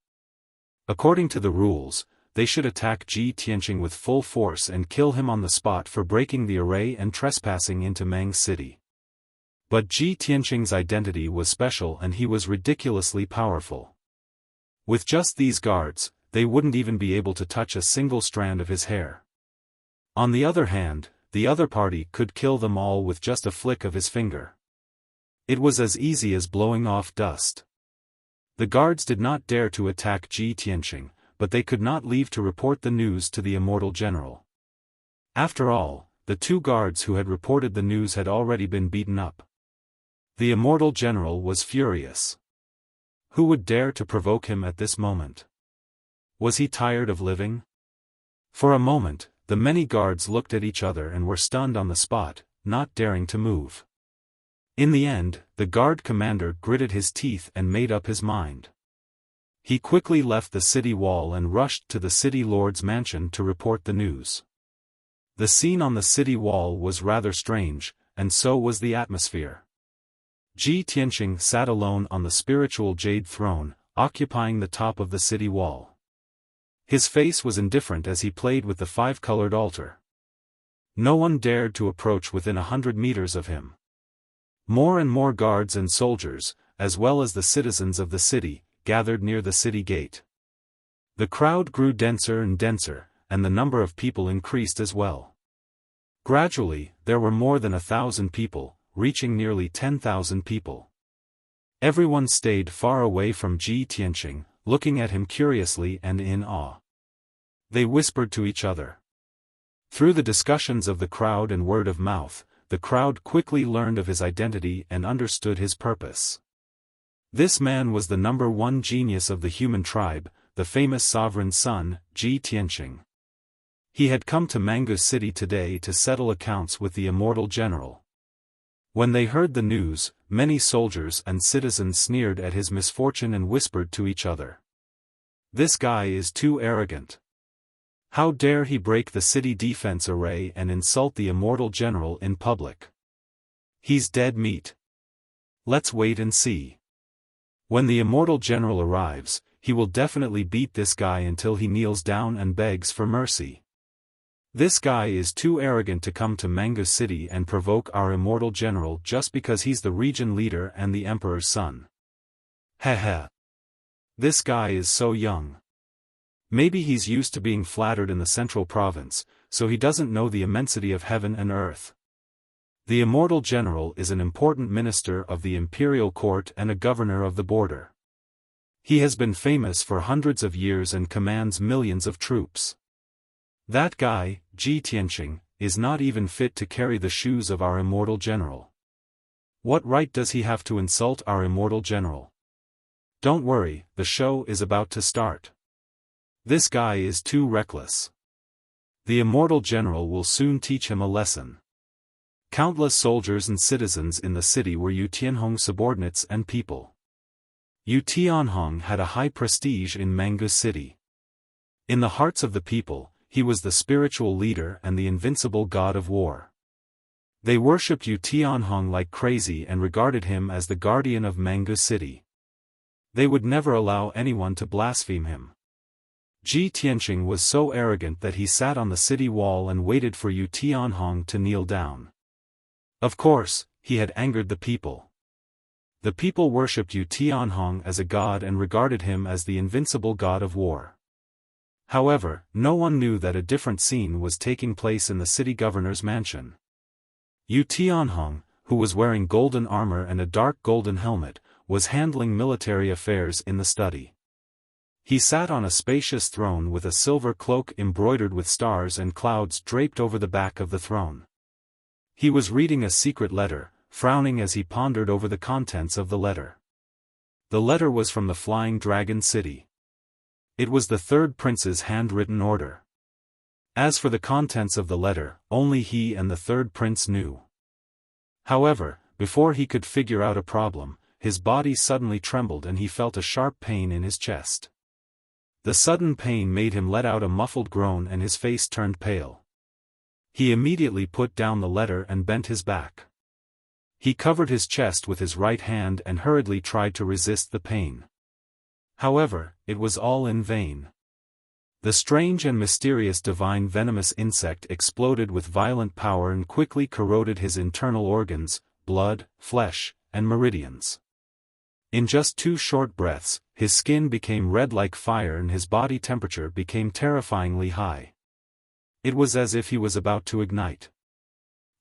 According to the rules, they should attack Ji Tianqing with full force and kill him on the spot for breaking the array and trespassing into Mang's city. But Ji Tianqing's identity was special and he was ridiculously powerful. With just these guards, they wouldn't even be able to touch a single strand of his hair. On the other hand, the other party could kill them all with just a flick of his finger. It was as easy as blowing off dust. The guards did not dare to attack Ji Tianqing, but they could not leave to report the news to the immortal general. After all, the 2 guards who had reported the news had already been beaten up. The immortal general was furious. Who would dare to provoke him at this moment? Was he tired of living? For a moment, the many guards looked at each other and were stunned on the spot, not daring to move. In the end, the guard commander gritted his teeth and made up his mind. He quickly left the city wall and rushed to the city lord's mansion to report the news. The scene on the city wall was rather strange, and so was the atmosphere. Ji Tianqing sat alone on the spiritual jade throne, occupying the top of the city wall. His face was indifferent as he played with the 5-colored altar. No one dared to approach within 100 meters of him. More and more guards and soldiers, as well as the citizens of the city, gathered near the city gate. The crowd grew denser and denser, and the number of people increased as well. Gradually, there were more than 1,000 people, reaching nearly 10,000 people. Everyone stayed far away from Ji Tianqing, looking at him curiously and in awe. They whispered to each other. Through the discussions of the crowd and word of mouth, the crowd quickly learned of his identity and understood his purpose. This man was the #1 genius of the human tribe, the famous sovereign son, Ji Tianqing. He had come to Mangu City today to settle accounts with the immortal general. When they heard the news, many soldiers and citizens sneered at his misfortune and whispered to each other. "This guy is too arrogant. How dare he break the city defense array and insult the immortal general in public? He's dead meat." Let's wait and see. When the immortal general arrives, he will definitely beat this guy until he kneels down and begs for mercy. This guy is too arrogant to come to Manga City and provoke our immortal general just because he's the region leader and the emperor's son. Heh. This guy is so young. Maybe he's used to being flattered in the central province, so he doesn't know the immensity of heaven and earth. The immortal general is an important minister of the imperial court and a governor of the border. He has been famous for hundreds of years and commands millions of troops. That guy, Ji Tianqing, is not even fit to carry the shoes of our immortal general. What right does he have to insult our immortal general? Don't worry, the show is about to start. This guy is too reckless. The immortal general will soon teach him a lesson. Countless soldiers and citizens in the city were Yu Tianhong's subordinates and people. Yu Tianhong had a high prestige in Manga City. In the hearts of the people, he was the spiritual leader and the invincible god of war. They worshipped Yu Tianhong like crazy and regarded him as the guardian of Manga City. They would never allow anyone to blaspheme him. Ji Tianqing was so arrogant that he sat on the city wall and waited for Yu Tianhong to kneel down. Of course, he had angered the people. The people worshipped Yu Tianhong as a god and regarded him as the invincible god of war. However, no one knew that a different scene was taking place in the city governor's mansion. Yu Tianhong, who was wearing golden armor and a dark golden helmet, was handling military affairs in the study. He sat on a spacious throne with a silver cloak embroidered with stars and clouds draped over the back of the throne. He was reading a secret letter, frowning as he pondered over the contents of the letter. The letter was from the Flying Dragon City. It was the third prince's handwritten order. As for the contents of the letter, only he and the third prince knew. However, before he could figure out a problem, his body suddenly trembled and he felt a sharp pain in his chest. The sudden pain made him let out a muffled groan and his face turned pale. He immediately put down the letter and bent his back. He covered his chest with his right hand and hurriedly tried to resist the pain. However, it was all in vain. The strange and mysterious divine venomous insect exploded with violent power and quickly corroded his internal organs, blood, flesh, and meridians. In just 2 short breaths, his skin became red like fire and his body temperature became terrifyingly high. It was as if he was about to ignite.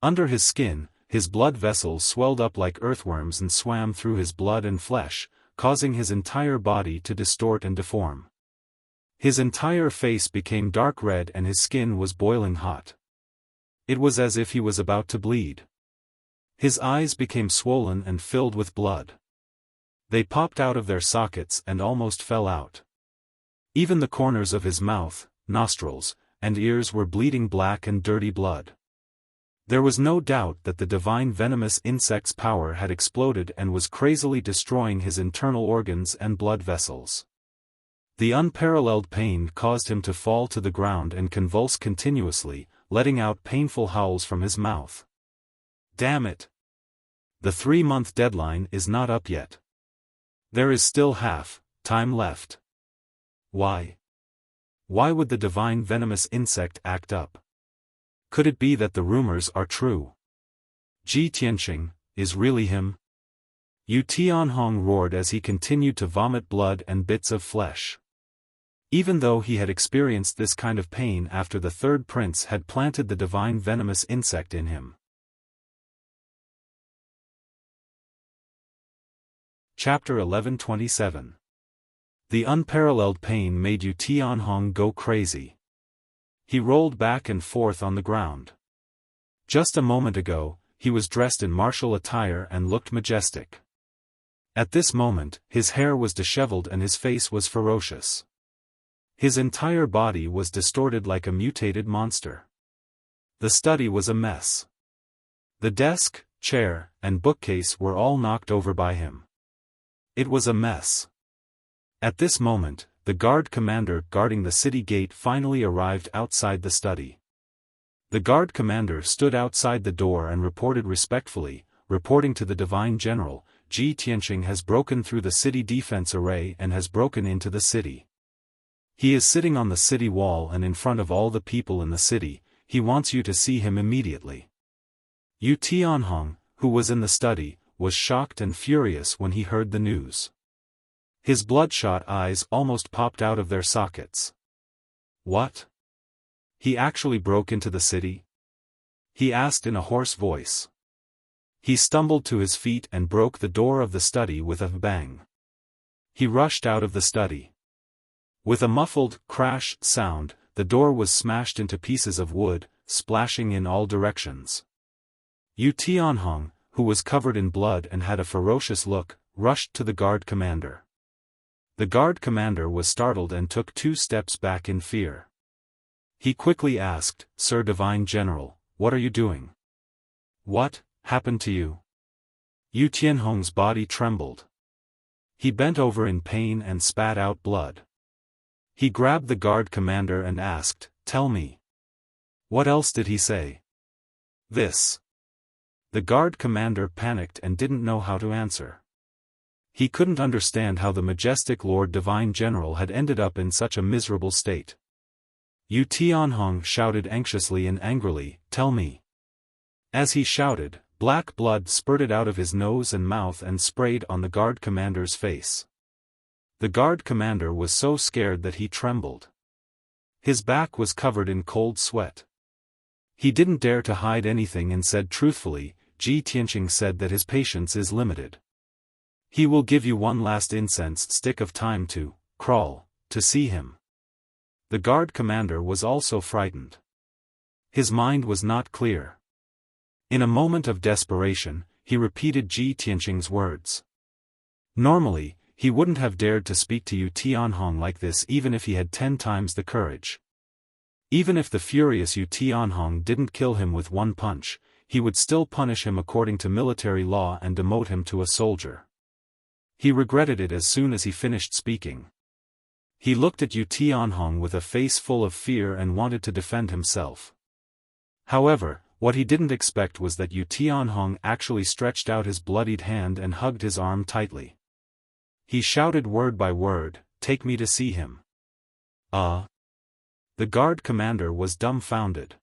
Under his skin, his blood vessels swelled up like earthworms and swam through his blood and flesh, causing his entire body to distort and deform. His entire face became dark red and his skin was boiling hot. It was as if he was about to bleed. His eyes became swollen and filled with blood. They popped out of their sockets and almost fell out. Even the corners of his mouth, nostrils, and ears were bleeding black and dirty blood. There was no doubt that the divine venomous insect's power had exploded and was crazily destroying his internal organs and blood vessels. The unparalleled pain caused him to fall to the ground and convulse continuously, letting out painful howls from his mouth. Damn it! The 3-month deadline is not up yet. There is still time left. Why? Why would the divine venomous insect act up? Could it be that the rumors are true? Ji Tianqing, is really him? Yu Tianhong roared as he continued to vomit blood and bits of flesh. Even though he had experienced this kind of pain after the third prince had planted the divine venomous insect in him. Chapter 1127. The unparalleled pain made Yu Tianhong go crazy. He rolled back and forth on the ground. Just a moment ago, he was dressed in martial attire and looked majestic. At this moment, his hair was disheveled and his face was ferocious. His entire body was distorted like a mutated monster. The study was a mess. The desk, chair, and bookcase were all knocked over by him. It was a mess. At this moment, the guard commander guarding the city gate finally arrived outside the study. The guard commander stood outside the door and reported respectfully, reporting to the divine general, Ji Tianqing has broken through the city defense array and has broken into the city. He is sitting on the city wall and in front of all the people in the city. He wants you to see him immediately." Yu Tianhong, who was in the study, was shocked and furious when he heard the news. His bloodshot eyes almost popped out of their sockets. "What? He actually broke into the city?" he asked in a hoarse voice. He stumbled to his feet and broke the door of the study with a bang. He rushed out of the study. With a muffled crash sound, the door was smashed into pieces of wood, splashing in all directions. Yu Tianhong, who was covered in blood and had a ferocious look, rushed to the guard commander. The guard commander was startled and took 2 steps back in fear. He quickly asked, "Sir Divine General, what are you doing? What happened to you?" Yu Tianhong's body trembled. He bent over in pain and spat out blood. He grabbed the guard commander and asked, "Tell me. What else did he say?" "This." The guard commander panicked and didn't know how to answer. He couldn't understand how the majestic Lord Divine General had ended up in such a miserable state. Yu Tianhong shouted anxiously and angrily, "Tell me." As he shouted, black blood spurted out of his nose and mouth and sprayed on the guard commander's face. The guard commander was so scared that he trembled. His back was covered in cold sweat. He didn't dare to hide anything and said truthfully, "Ji Tianqing said that his patience is limited. He will give you one last incense stick of time to crawl to see him." The guard commander was also frightened. His mind was not clear. In a moment of desperation, he repeated Ji Tianqing's words. Normally, he wouldn't have dared to speak to Yu Tianhong like this even if he had 10 times the courage. Even if the furious Yu Tianhong didn't kill him with one punch, he would still punish him according to military law and demote him to a soldier. He regretted it as soon as he finished speaking. He looked at Yu Tianhong with a face full of fear and wanted to defend himself. However, what he didn't expect was that Yu Tianhong actually stretched out his bloodied hand and hugged his arm tightly. He shouted word by word, "Take me to see him." The guard commander was dumbfounded.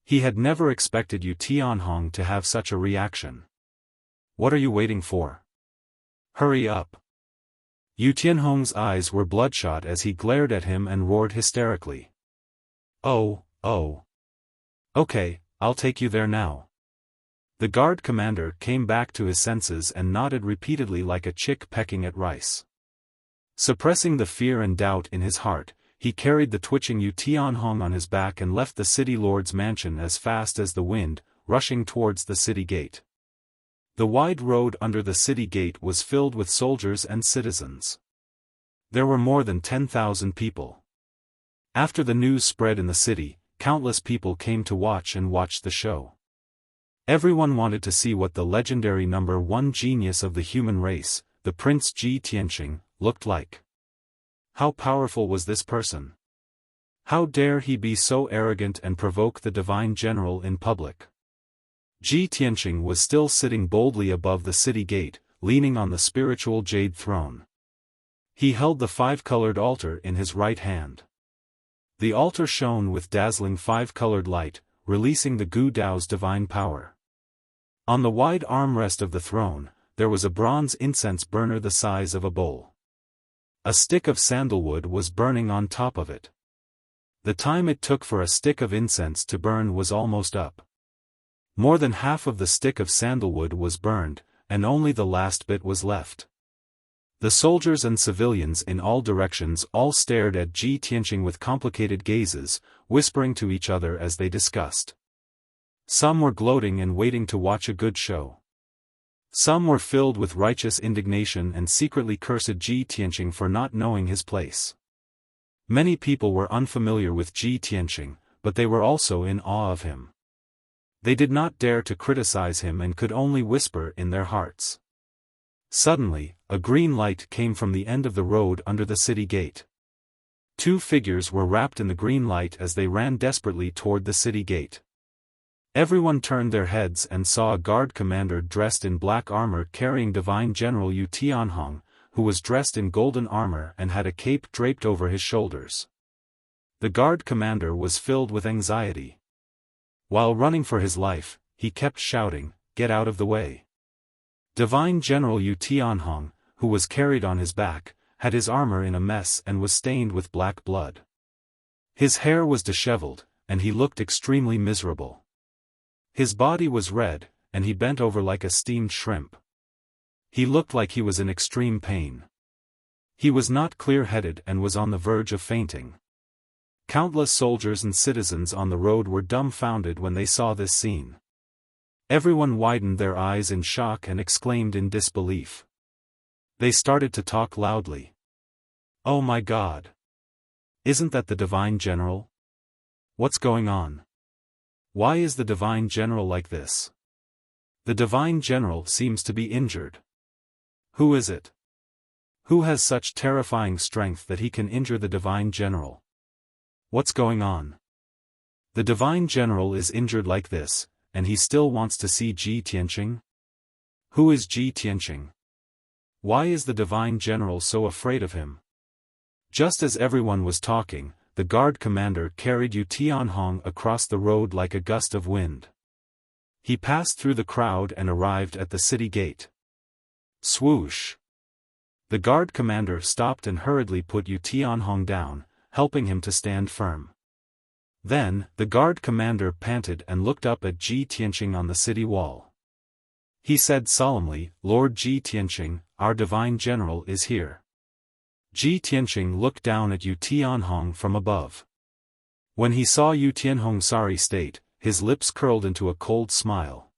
He had never expected Yu Tianhong to have such a reaction. "What are you waiting for? Hurry up." Yu Tianhong's eyes were bloodshot as he glared at him and roared hysterically. Oh. Okay, I'll take you there now." The guard commander came back to his senses and nodded repeatedly like a chick pecking at rice. Suppressing the fear and doubt in his heart, he carried the twitching Yu Tianhong on his back and left the city lord's mansion as fast as the wind, rushing towards the city gate. The wide road under the city gate was filled with soldiers and citizens. There were more than 10,000 people. After the news spread in the city, countless people came to watch the show. Everyone wanted to see what the legendary number 1 genius of the human race, the Prince Ji Tianqing, looked like. How powerful was this person? How dare he be so arrogant and provoke the divine general in public? Ji Tianqing was still sitting boldly above the city gate, leaning on the spiritual jade throne. He held the 5-colored altar in his right hand. The altar shone with dazzling 5-colored light, releasing the Gu Dao's divine power. On the wide armrest of the throne, there was a bronze incense burner the size of a bowl. A stick of sandalwood was burning on top of it. The time it took for a stick of incense to burn was almost up. More than half of the stick of sandalwood was burned, and only the last bit was left. The soldiers and civilians in all directions all stared at Ji Tianqing with complicated gazes, whispering to each other as they discussed. Some were gloating and waiting to watch a good show. Some were filled with righteous indignation and secretly cursed Ji Tianqing for not knowing his place. Many people were unfamiliar with Ji Tianqing, but they were also in awe of him. They did not dare to criticize him and could only whisper in their hearts. Suddenly, a green light came from the end of the road under the city gate. 2 figures were wrapped in the green light as they ran desperately toward the city gate. Everyone turned their heads and saw a guard commander dressed in black armor carrying Divine General Yu Tianhong, who was dressed in golden armor and had a cape draped over his shoulders. The guard commander was filled with anxiety. While running for his life, he kept shouting, "Get out of the way!" Divine General Yu Tianhong, who was carried on his back, had his armor in a mess and was stained with black blood. His hair was disheveled, and he looked extremely miserable. His body was red, and he bent over like a steamed shrimp. He looked like he was in extreme pain. He was not clear-headed and was on the verge of fainting. Countless soldiers and citizens on the road were dumbfounded when they saw this scene. Everyone widened their eyes in shock and exclaimed in disbelief. They started to talk loudly. "Oh my God! Isn't that the Divine General? What's going on? Why is the Divine General like this? The Divine General seems to be injured. Who is it? Who has such terrifying strength that he can injure the Divine General? What's going on? The Divine General is injured like this, and he still wants to see Ji Tianqing? Who is Ji Tianqing? Why is the Divine General so afraid of him?" Just as everyone was talking, the guard commander carried Yu Tianhong across the road like a gust of wind. He passed through the crowd and arrived at the city gate. Swoosh! The guard commander stopped and hurriedly put Yu Tianhong down, helping him to stand firm. Then, the guard commander panted and looked up at Ji Tianqing on the city wall. He said solemnly, "Lord Ji Tianqing, our Divine General is here." Ji Tianqing looked down at Yu Tianhong from above. When he saw Yu Tianhong's sorry state, his lips curled into a cold smile.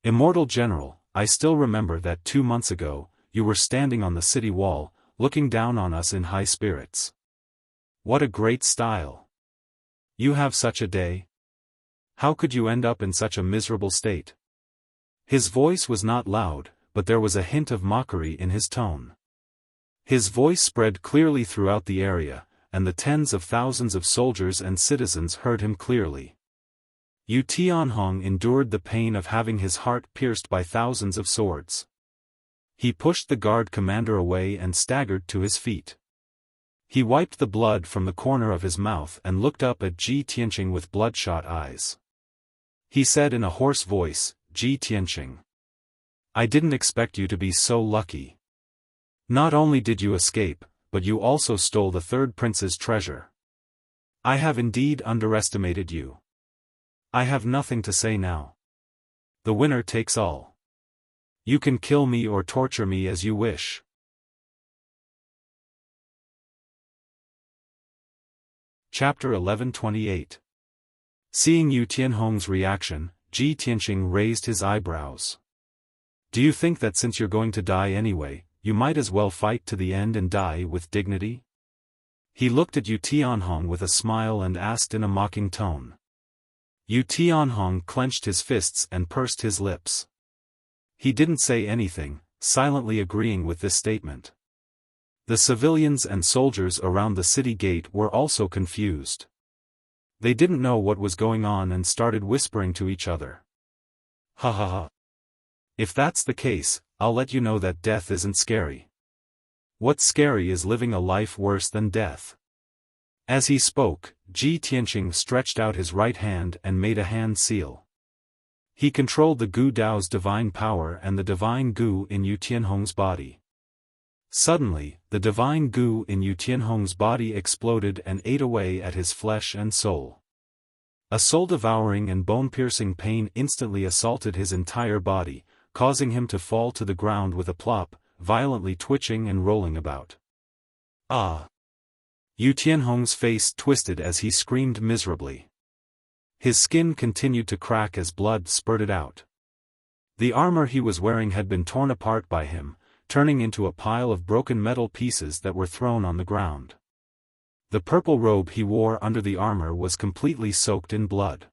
"Immortal General, I still remember that 2 months ago, you were standing on the city wall, looking down on us in high spirits. What a great style! You have such a day? How could you end up in such a miserable state?" His voice was not loud, but there was a hint of mockery in his tone. His voice spread clearly throughout the area, and the tens of thousands of soldiers and citizens heard him clearly. Yu Tianhong endured the pain of having his heart pierced by thousands of swords. He pushed the guard commander away and staggered to his feet. He wiped the blood from the corner of his mouth and looked up at Ji Tianqing with bloodshot eyes. He said in a hoarse voice, "Ji Tianqing, I didn't expect you to be so lucky. Not only did you escape, but you also stole the third prince's treasure. I have indeed underestimated you. I have nothing to say now. The winner takes all. You can kill me or torture me as you wish." Chapter 11:28. Seeing Yu Tianhong's reaction, Ji Tianqing raised his eyebrows. "Do you think that since you're going to die anyway, you might as well fight to the end and die with dignity?" He looked at Yu Tianhong with a smile and asked in a mocking tone. Yu Tianhong clenched his fists and pursed his lips. He didn't say anything, silently agreeing with this statement. The civilians and soldiers around the city gate were also confused. They didn't know what was going on and started whispering to each other. "Ha ha ha. If that's the case, I'll let you know that death isn't scary. What's scary is living a life worse than death." As he spoke, Ji Tianqing stretched out his right hand and made a hand seal. He controlled the Gu Dao's divine power and the divine Gu in Yu Tianhong's body. Suddenly, the divine Gu in Yu Tianhong's body exploded and ate away at his flesh and soul. A soul-devouring and bone-piercing pain instantly assaulted his entire body, causing him to fall to the ground with a plop, violently twitching and rolling about. "Ah!" Yu Tianhong's face twisted as he screamed miserably. His skin continued to crack as blood spurted out. The armor he was wearing had been torn apart by him, turning into a pile of broken metal pieces that were thrown on the ground. The purple robe he wore under the armor was completely soaked in blood.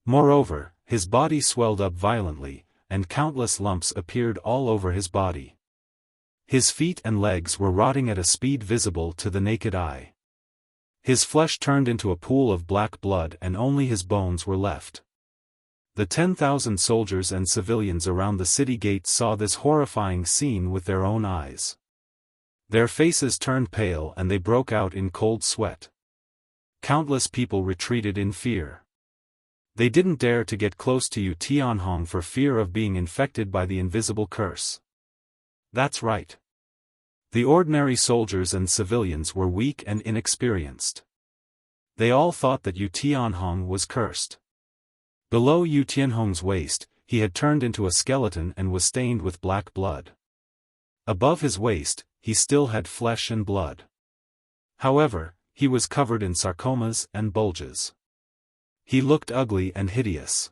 Moreover, his body swelled up violently, and countless lumps appeared all over his body. His feet and legs were rotting at a speed visible to the naked eye. His flesh turned into a pool of black blood and only his bones were left. The 10,000 soldiers and civilians around the city gate saw this horrifying scene with their own eyes. Their faces turned pale and they broke out in cold sweat. Countless people retreated in fear. They didn't dare to get close to Yu Tianhong for fear of being infected by the invisible curse. That's right. The ordinary soldiers and civilians were weak and inexperienced. They all thought that Yu Tianhong was cursed. Below Yu Tianhong's waist, he had turned into a skeleton and was stained with black blood. Above his waist, he still had flesh and blood. However, he was covered in sarcomas and bulges. He looked ugly and hideous.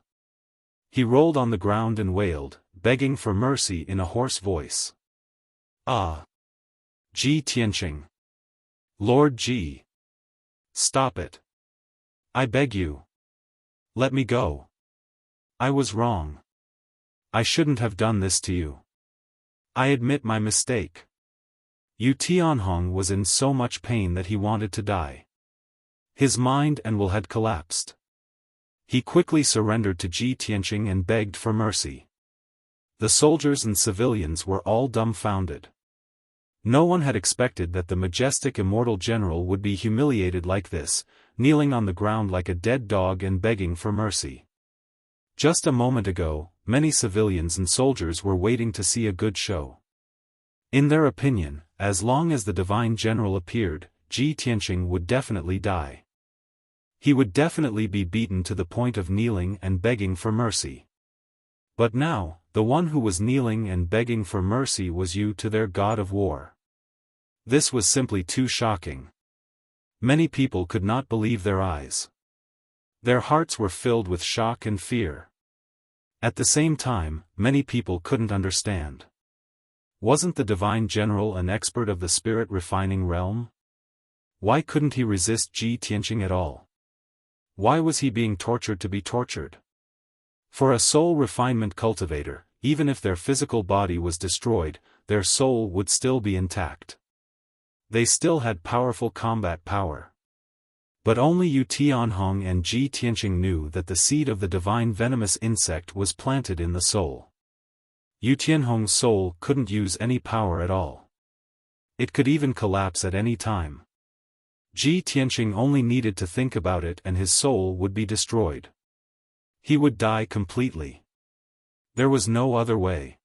He rolled on the ground and wailed, begging for mercy in a hoarse voice. Ah! Ji Tianqing. Lord Ji. Stop it. I beg you. Let me go. I was wrong. I shouldn't have done this to you. I admit my mistake. Yu Tianhong was in so much pain that he wanted to die. His mind and will had collapsed. He quickly surrendered to Ji Tianqing and begged for mercy. The soldiers and civilians were all dumbfounded. No one had expected that the majestic immortal general would be humiliated like this, kneeling on the ground like a dead dog and begging for mercy. Just a moment ago, many civilians and soldiers were waiting to see a good show. In their opinion, as long as the divine general appeared, Ji Tianqing would definitely die. He would definitely be beaten to the point of kneeling and begging for mercy. But now, the one who was kneeling and begging for mercy was Yu to their god of war. This was simply too shocking. Many people could not believe their eyes. Their hearts were filled with shock and fear. At the same time, many people couldn't understand. Wasn't the divine general an expert of the spirit refining realm? Why couldn't he resist Ji Tianqing at all? Why was he being tortured to be tortured? For a soul refinement cultivator, even if their physical body was destroyed, their soul would still be intact. They still had powerful combat power. But only Yu Tianhong and Ji Tianqing knew that the seed of the divine venomous insect was planted in the soul. Yu Tianhong's soul couldn't use any power at all. It could even collapse at any time. Ji Tianqing only needed to think about it and his soul would be destroyed. He would die completely. There was no other way.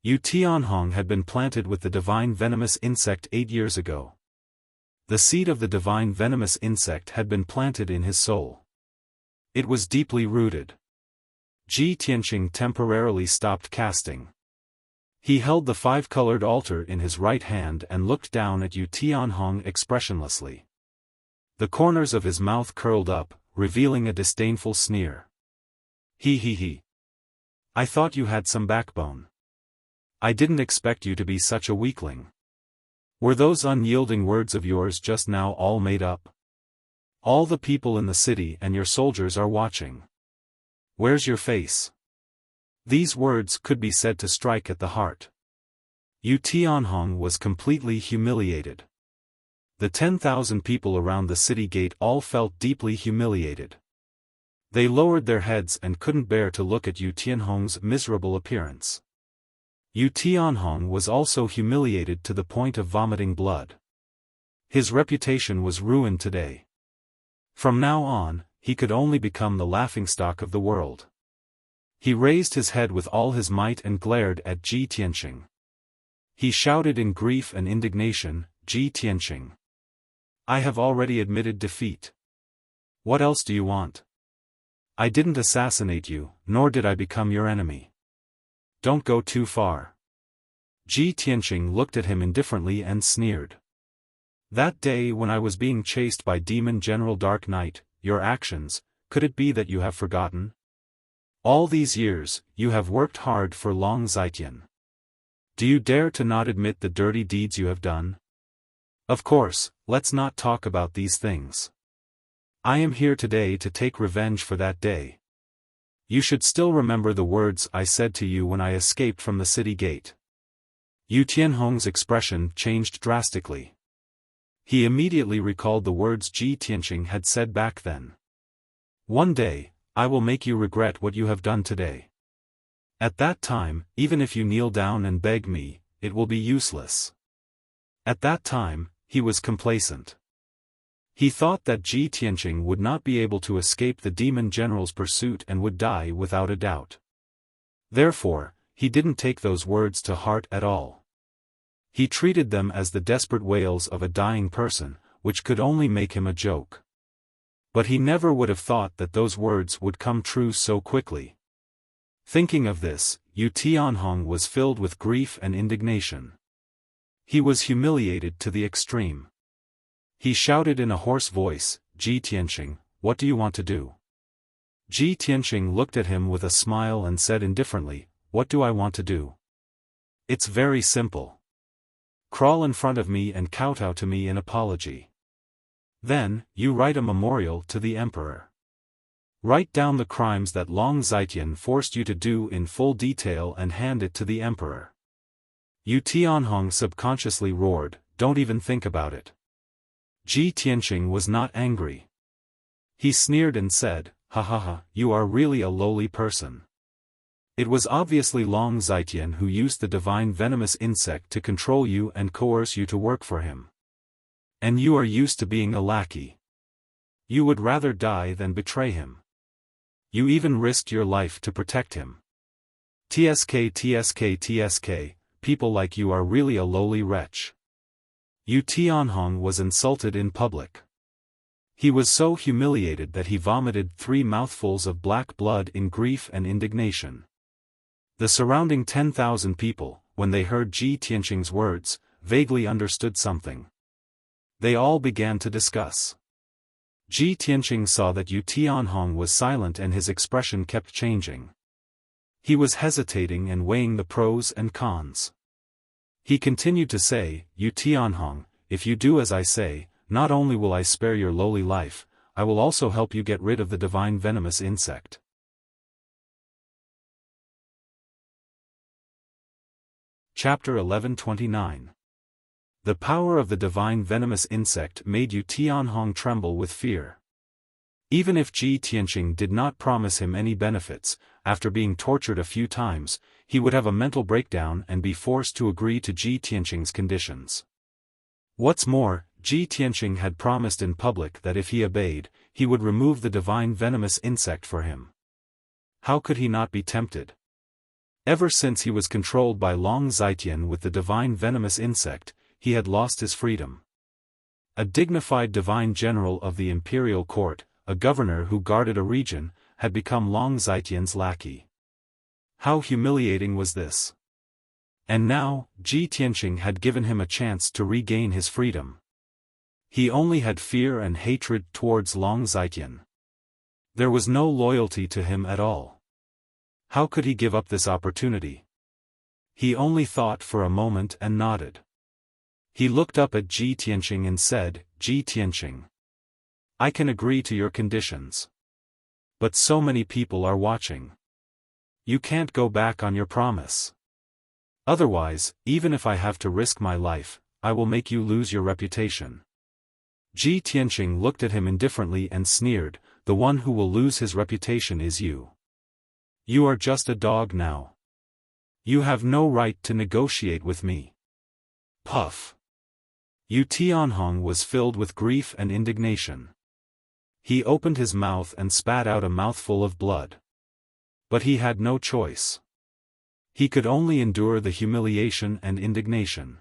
Yu Tianhong had been planted with the divine venomous insect 8 years ago. The seed of the divine venomous insect had been planted in his soul. It was deeply rooted. Ji Tianqing temporarily stopped casting. He held the 5-colored altar in his right hand and looked down at Yu Tianhong expressionlessly. The corners of his mouth curled up, revealing a disdainful sneer. He. I thought you had some backbone. I didn't expect you to be such a weakling. Were those unyielding words of yours just now all made up? All the people in the city and your soldiers are watching. Where's your face? These words could be said to strike at the heart. Yu Tianhong was completely humiliated. The 10,000 people around the city gate all felt deeply humiliated. They lowered their heads and couldn't bear to look at Yu Tianhong's miserable appearance. Yu Tianhong was also humiliated to the point of vomiting blood. His reputation was ruined today. From now on, he could only become the laughingstock of the world. He raised his head with all his might and glared at Ji Tianqing. He shouted in grief and indignation, Ji Tianqing. I have already admitted defeat. What else do you want? I didn't assassinate you, nor did I become your enemy. Don't go too far. Ji Tianqing looked at him indifferently and sneered. That day when I was being chased by Demon General Dark Knight, your actions, could it be that you have forgotten? All these years, you have worked hard for Long Zitian. Do you dare to not admit the dirty deeds you have done? Of course, let's not talk about these things. I am here today to take revenge for that day. You should still remember the words I said to you when I escaped from the city gate. Yu Tianhong's expression changed drastically. He immediately recalled the words Ji Tianqing had said back then. One day, I will make you regret what you have done today. At that time, even if you kneel down and beg me, it will be useless. At that time, he was complacent. He thought that Ji Tianqing would not be able to escape the demon general's pursuit and would die without a doubt. Therefore, he didn't take those words to heart at all. He treated them as the desperate wails of a dying person, which could only make him a joke. But he never would have thought that those words would come true so quickly. Thinking of this, Yu Tianhong was filled with grief and indignation. He was humiliated to the extreme. He shouted in a hoarse voice, "Ji Tianqing, what do you want to do?" Ji Tianqing looked at him with a smile and said indifferently, "What do I want to do? It's very simple. Crawl in front of me and kowtow to me in apology. Then, you write a memorial to the emperor. Write down the crimes that Long Zitian forced you to do in full detail and hand it to the emperor." Yu Tianhong subconsciously roared, "Don't even think about it." Ji Tianqing was not angry. He sneered and said, "Ha ha ha, you are really a lowly person." It was obviously Long Zitian who used the divine venomous insect to control you and coerce you to work for him. And you are used to being a lackey. You would rather die than betray him. You even risked your life to protect him. TSK, people like you are really a lowly wretch. Yu Tianhong was insulted in public. He was so humiliated that he vomited 3 mouthfuls of black blood in grief and indignation. The surrounding 10,000 people, when they heard Ji Tianqing's words, vaguely understood something. They all began to discuss. Ji Tianqing saw that Yu Tianhong was silent and his expression kept changing. He was hesitating and weighing the pros and cons. He continued to say, "Yu Tianhong, if you do as I say, not only will I spare your lowly life, I will also help you get rid of the divine venomous insect." Chapter 1129. The power of the divine venomous insect made Yu Tianhong tremble with fear. Even if Ji Tianqing did not promise him any benefits, after being tortured a few times, he would have a mental breakdown and be forced to agree to Ji Tianqing's conditions. What's more, Ji Tianqing had promised in public that if he obeyed, he would remove the divine venomous insect for him. How could he not be tempted? Ever since he was controlled by Long Zitian with the divine venomous insect, he had lost his freedom. A dignified divine general of the imperial court, a governor who guarded a region, had become Long Zitian's lackey. How humiliating was this? And now, Ji Tianqing had given him a chance to regain his freedom. He only had fear and hatred towards Long Zitian. There was no loyalty to him at all. How could he give up this opportunity? He only thought for a moment and nodded. He looked up at Ji Tianqing and said, "Ji Tianqing, I can agree to your conditions. But so many people are watching. You can't go back on your promise. Otherwise, even if I have to risk my life, I will make you lose your reputation." Ji Tianqing looked at him indifferently and sneered, "The one who will lose his reputation is you. You are just a dog now. You have no right to negotiate with me." Puff. Yu Tianhong was filled with grief and indignation. He opened his mouth and spat out a mouthful of blood. But he had no choice. He could only endure the humiliation and indignation.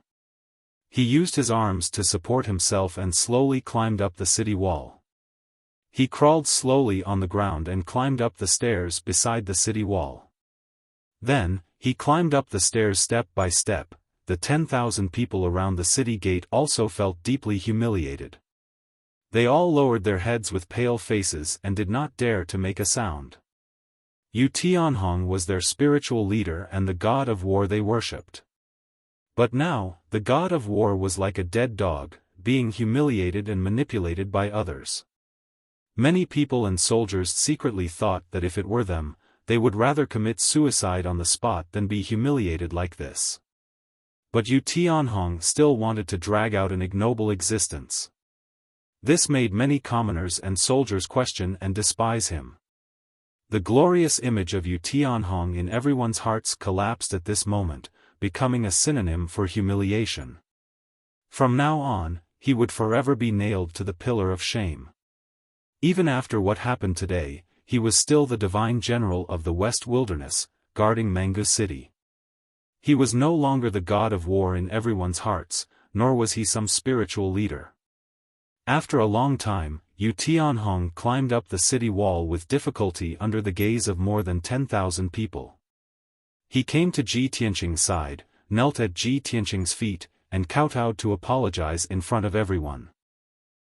He used his arms to support himself and slowly climbed up the city wall. He crawled slowly on the ground and climbed up the stairs beside the city wall. Then, he climbed up the stairs step by step. The 10,000 people around the city gate also felt deeply humiliated. They all lowered their heads with pale faces and did not dare to make a sound. Yu Tianhong was their spiritual leader and the god of war they worshipped. But now, the god of war was like a dead dog, being humiliated and manipulated by others. Many people and soldiers secretly thought that if it were them, they would rather commit suicide on the spot than be humiliated like this. But Yu Tianhong still wanted to drag out an ignoble existence. This made many commoners and soldiers question and despise him. The glorious image of Yu Tianhong in everyone's hearts collapsed at this moment, becoming a synonym for humiliation. From now on, he would forever be nailed to the pillar of shame. Even after what happened today, he was still the divine general of the West Wilderness, guarding Mangu City. He was no longer the god of war in everyone's hearts, nor was he some spiritual leader. After a long time, Yu Tianhong climbed up the city wall with difficulty under the gaze of more than 10,000 people. He came to Ji Tianqing's side, knelt at Ji Tianqing's feet, and kowtowed to apologize in front of everyone.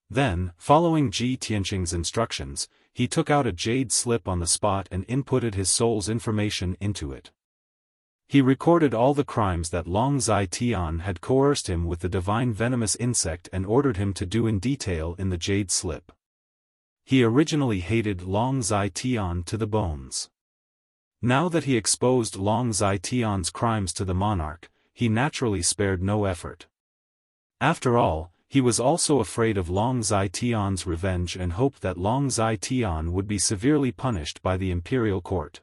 Then, following Ji Tianqing's instructions, he took out a jade slip on the spot and inputted his soul's information into it. He recorded all the crimes that Long Zai Tian had coerced him with the divine venomous insect and ordered him to do in detail in the jade slip. He originally hated Long Zai Tian to the bones. Now that he exposed Long Zai Tian's crimes to the monarch, he naturally spared no effort. After all, he was also afraid of Long Zai Tian's revenge and hoped that Long Zai Tian would be severely punished by the imperial court.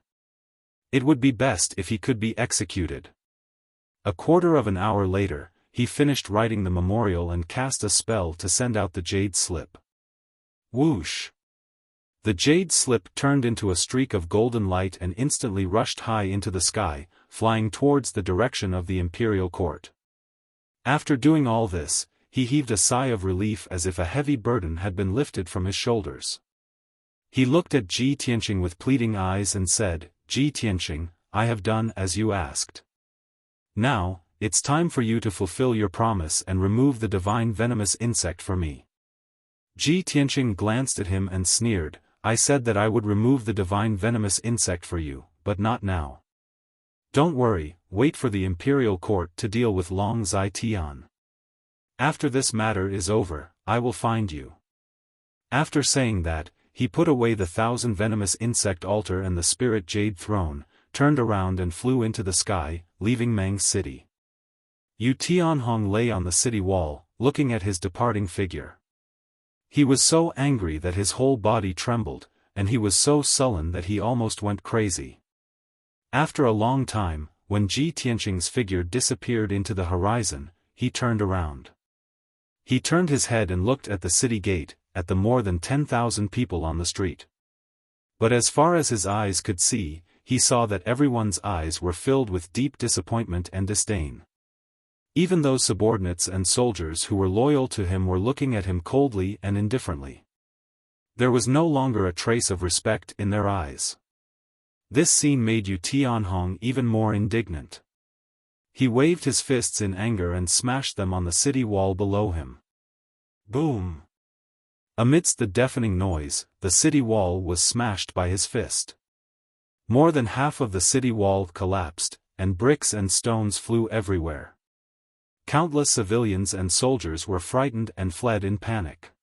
It would be best if he could be executed. A quarter of an hour later, he finished writing the memorial and cast a spell to send out the jade slip. Whoosh! The jade slip turned into a streak of golden light and instantly rushed high into the sky, flying towards the direction of the imperial court. After doing all this, he heaved a sigh of relief as if a heavy burden had been lifted from his shoulders. He looked at Ji Tianqing with pleading eyes and said, "Ji Tianqing, I have done as you asked. Now, it's time for you to fulfill your promise and remove the divine venomous insect for me." Ji Tianqing glanced at him and sneered, "I said that I would remove the divine venomous insect for you, but not now. Don't worry, wait for the imperial court to deal with Long Zai Tian. After this matter is over, I will find you." After saying that, he put away the 1,000 venomous insect altar and the spirit jade throne, turned around and flew into the sky, leaving Mang City. Yu Tianhong lay on the city wall, looking at his departing figure. He was so angry that his whole body trembled, and he was so sullen that he almost went crazy. After a long time, when Ji Tianqing's figure disappeared into the horizon, he turned around. He turned his head and looked at the city gate, at the more than 10,000 people on the street. But as far as his eyes could see, he saw that everyone's eyes were filled with deep disappointment and disdain. Even those subordinates and soldiers who were loyal to him were looking at him coldly and indifferently. There was no longer a trace of respect in their eyes. This scene made Yu Tianhong even more indignant. He waved his fists in anger and smashed them on the city wall below him. Boom! Amidst the deafening noise, the city wall was smashed by his fist. More than half of the city wall collapsed, and bricks and stones flew everywhere. Countless civilians and soldiers were frightened and fled in panic.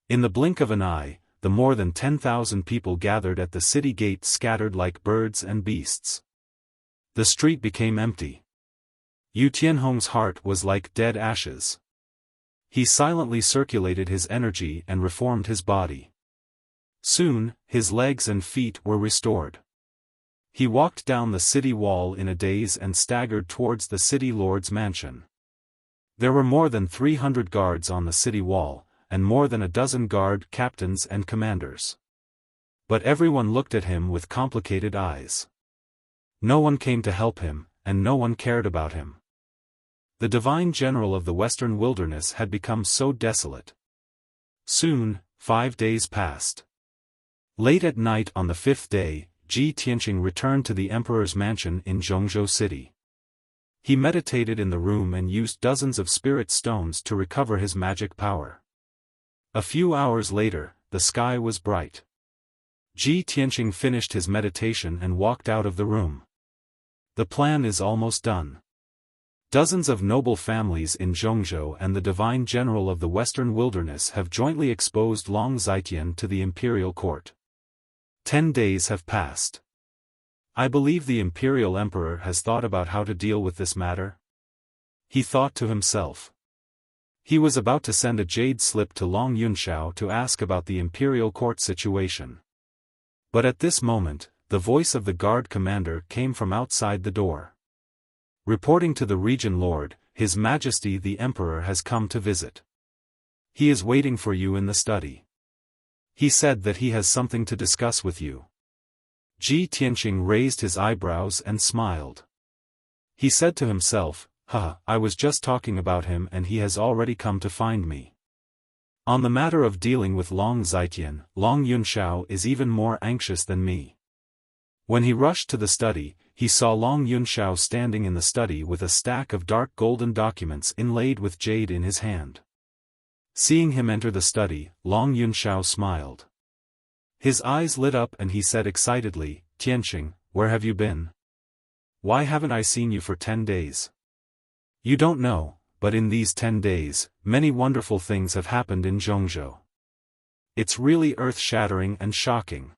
In the blink of an eye, the more than 10,000 people gathered at the city gate scattered like birds and beasts. The street became empty. Yu Tianhong's heart was like dead ashes. He silently circulated his energy and reformed his body. Soon, his legs and feet were restored. He walked down the city wall in a daze and staggered towards the city lord's mansion. There were more than 300 guards on the city wall, and more than a dozen guard captains and commanders. But everyone looked at him with complicated eyes. No one came to help him, and no one cared about him. The divine general of the Western Wilderness had become so desolate. Soon, 5 days passed. Late at night on the 5th day, Ji Tianqing returned to the emperor's mansion in Zhongzhou City. He meditated in the room and used dozens of spirit stones to recover his magic power. A few hours later, the sky was bright. Ji Tianqing finished his meditation and walked out of the room. The plan is almost done. Dozens of noble families in Zhongzhou and the divine general of the Western Wilderness have jointly exposed Long Zaitian to the imperial court. 10 days have passed. I believe the imperial emperor has thought about how to deal with this matter. He thought to himself. He was about to send a jade slip to Long Yunshao to ask about the imperial court situation. But at this moment, the voice of the guard commander came from outside the door. Reporting to the region lord, His Majesty the Emperor has come to visit. He is waiting for you in the study. He said that he has something to discuss with you. Ji Tianqing raised his eyebrows and smiled. He said to himself, I was just talking about him and he has already come to find me. On the matter of dealing with Long Zitian, Long Yunshao is even more anxious than me. When he rushed to the study, he saw Long Yunshao standing in the study with a stack of dark golden documents inlaid with jade in his hand. Seeing him enter the study, Long Yunshao smiled. His eyes lit up and he said excitedly, Tianqing, where have you been? Why haven't I seen you for 10 days? You don't know, but in these 10 days, many wonderful things have happened in Zhongzhou. It's really earth-shattering and shocking.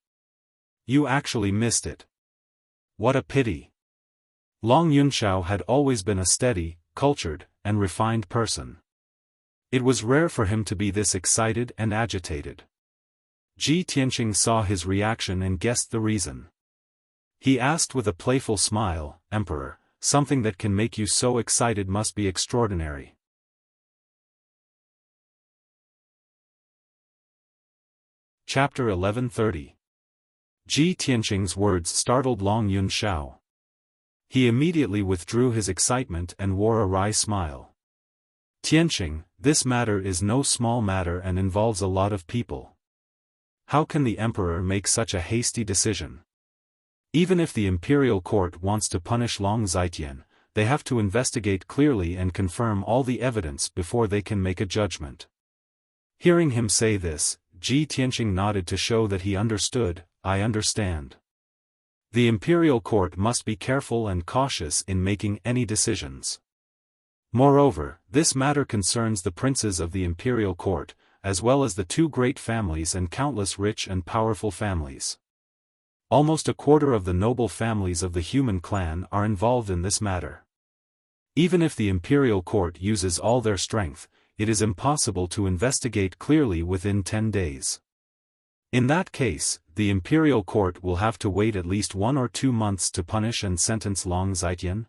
You actually missed it. What a pity. Long Yunshao had always been a steady, cultured, and refined person. It was rare for him to be this excited and agitated. Ji Tianqing saw his reaction and guessed the reason. He asked with a playful smile, Emperor, something that can make you so excited must be extraordinary. Chapter 1130. Ji Tianqing's words startled Long Yunshao. He immediately withdrew his excitement and wore a wry smile. Tianqing, this matter is no small matter and involves a lot of people. How can the emperor make such a hasty decision? Even if the imperial court wants to punish Long Zitian, they have to investigate clearly and confirm all the evidence before they can make a judgment. Hearing him say this, Ji Tianqing nodded to show that he understood. I understand. The imperial court must be careful and cautious in making any decisions. Moreover, this matter concerns the princes of the imperial court, as well as the 2 great families and countless rich and powerful families. Almost a quarter of the noble families of the human clan are involved in this matter. Even if the imperial court uses all their strength, it is impossible to investigate clearly within 10 days. In that case, the imperial court will have to wait at least 1 or 2 months to punish and sentence Long Zitian.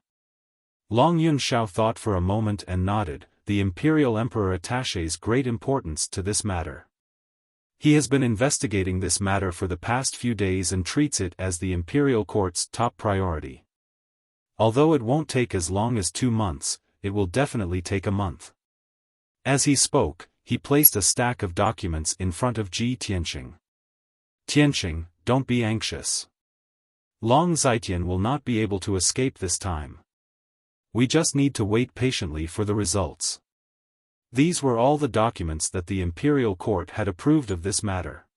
Long Yunshao thought for a moment and nodded. The imperial emperor attaches great importance to this matter. He has been investigating this matter for the past few days and treats it as the imperial court's top priority. Although it won't take as long as 2 months, it will definitely take a month. As he spoke, he placed a stack of documents in front of Ji Tianqing. Tianqing, don't be anxious. Long Zitian will not be able to escape this time. We just need to wait patiently for the results. These were all the documents that the imperial court had approved of this matter.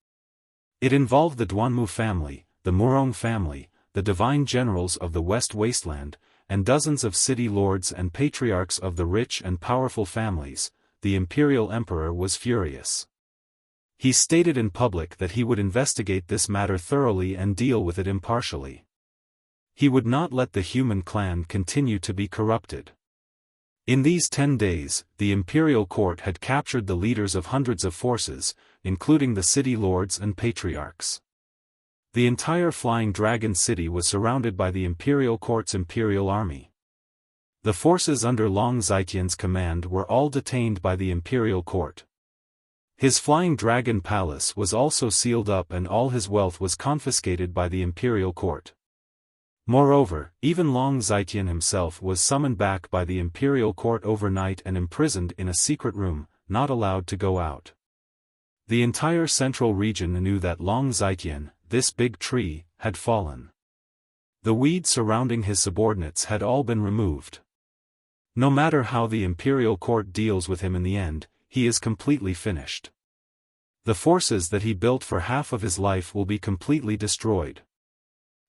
It involved the Duanmu family, the Murong family, the divine generals of the West Wasteland, and dozens of city lords and patriarchs of the rich and powerful families. The imperial emperor was furious. He stated in public that he would investigate this matter thoroughly and deal with it impartially. He would not let the human clan continue to be corrupted. In these 10 days, the imperial court had captured the leaders of hundreds of forces, including the city lords and patriarchs. The entire Flying Dragon City was surrounded by the imperial court's imperial army. The forces under Long Zitian's command were all detained by the imperial court. His Flying Dragon Palace was also sealed up and all his wealth was confiscated by the imperial court. Moreover, even Long Zitian himself was summoned back by the imperial court overnight and imprisoned in a secret room, not allowed to go out. The entire central region knew that Long Zitian, this big tree, had fallen. The weeds surrounding his subordinates had all been removed. No matter how the imperial court deals with him in the end, he is completely finished. The forces that he built for half of his life will be completely destroyed.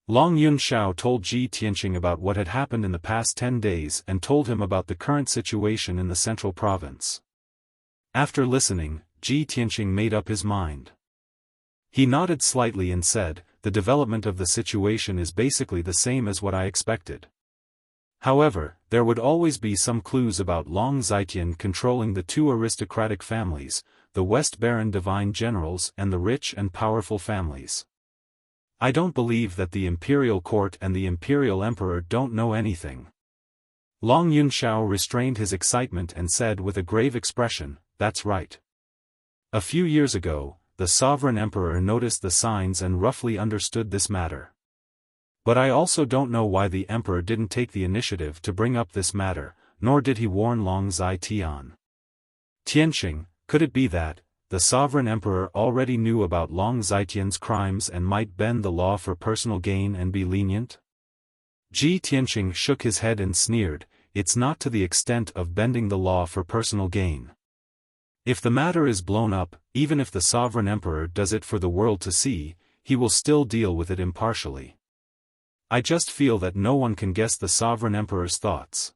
Long Yunshao told Ji Tianqing about what had happened in the past 10 days and told him about the current situation in the central province. After listening, Ji Tianqing made up his mind. He nodded slightly and said, the development of the situation is basically the same as what I expected. However, there would always be some clues about Long Zitian controlling the 2 aristocratic families, the West Baron divine generals and the rich and powerful families. I don't believe that the imperial court and the imperial emperor don't know anything. Long Yunxiao restrained his excitement and said with a grave expression, "That's right. A few years ago, the sovereign emperor noticed the signs and roughly understood this matter. But I also don't know why the emperor didn't take the initiative to bring up this matter, nor did he warn Long Zitian. Tianxing, could it be that the sovereign emperor already knew about Long Zitian's crimes and might bend the law for personal gain and be lenient?" Ji Tianxing shook his head and sneered, "It's not to the extent of bending the law for personal gain. If the matter is blown up, even if the sovereign emperor does it for the world to see, he will still deal with it impartially. I just feel that no one can guess the sovereign emperor's thoughts.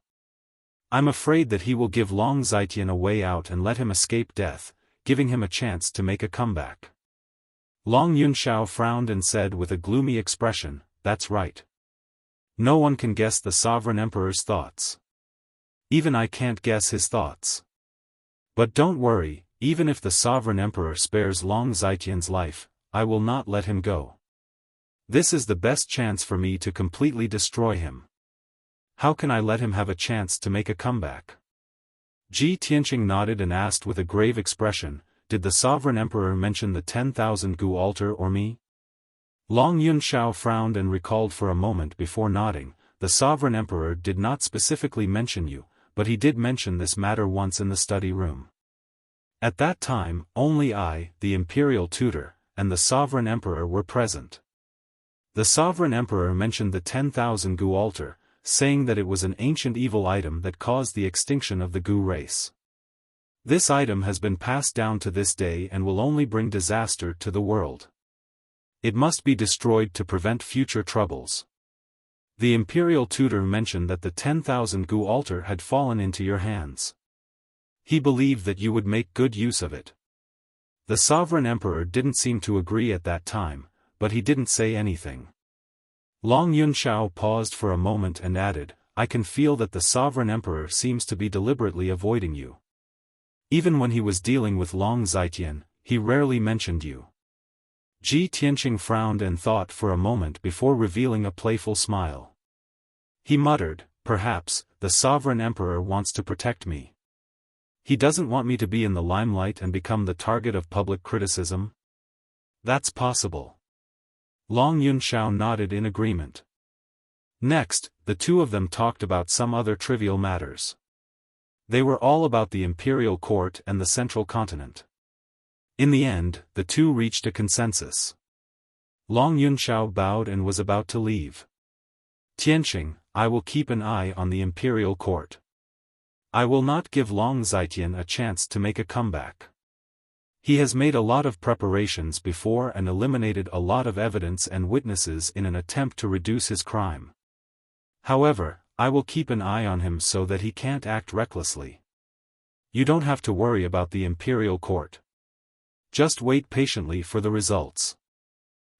I'm afraid that he will give Long Zitian a way out and let him escape death, giving him a chance to make a comeback." Long Yunxiao frowned and said with a gloomy expression, "That's right. No one can guess the sovereign emperor's thoughts. Even I can't guess his thoughts. But don't worry, even if the sovereign emperor spares Long Zitian's life, I will not let him go. This is the best chance for me to completely destroy him. How can I let him have a chance to make a comeback?" Ji Tianxing nodded and asked with a grave expression, "Did the sovereign emperor mention the 10,000 gu altar or me?" Long Yunxiao frowned and recalled for a moment before nodding, "The sovereign emperor did not specifically mention you, but he did mention this matter once in the study room. At that time, only I, the imperial tutor, and the sovereign emperor were present. The sovereign emperor mentioned the 10,000 gu altar, saying that it was an ancient evil item that caused the extinction of the gu race. This item has been passed down to this day and will only bring disaster to the world. It must be destroyed to prevent future troubles. The imperial tutor mentioned that the 10,000 gu altar had fallen into your hands. He believed that you would make good use of it. The sovereign emperor didn't seem to agree at that time, but he didn't say anything." Long Yunxiao paused for a moment and added, "I can feel that the sovereign emperor seems to be deliberately avoiding you. Even when he was dealing with Long Zitian, he rarely mentioned you." Ji Tianxing frowned and thought for a moment before revealing a playful smile. He muttered, "Perhaps, the sovereign emperor wants to protect me. He doesn't want me to be in the limelight and become the target of public criticism." "That's possible." Long Yunxiao nodded in agreement. Next, the two of them talked about some other trivial matters. They were all about the imperial court and the central continent. In the end, the two reached a consensus. Long Yunxiao bowed and was about to leave. "Tianxing, I will keep an eye on the imperial court. I will not give Long Zitian a chance to make a comeback. He has made a lot of preparations before and eliminated a lot of evidence and witnesses in an attempt to reduce his crime. However, I will keep an eye on him so that he can't act recklessly. You don't have to worry about the imperial court. Just wait patiently for the results."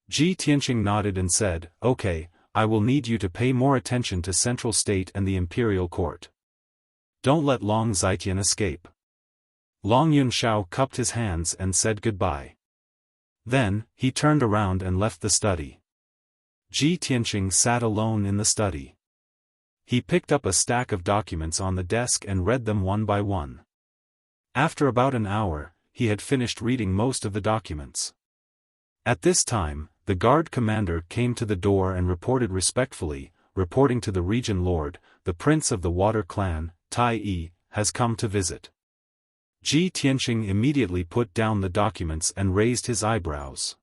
Ji Tianxing nodded and said, "Okay, I will need you to pay more attention to Central State and the imperial court. Don't let Long Zitian escape." Long Yunxiao cupped his hands and said goodbye. Then, he turned around and left the study. Ji Tianxing sat alone in the study. He picked up a stack of documents on the desk and read them one by one. After about an hour, he had finished reading most of the documents. At this time, the guard commander came to the door and reported respectfully, reporting to the region lord, "The prince of the water clan, Tai Yi, has come to visit." Ji Tianxing immediately put down the documents and raised his eyebrows.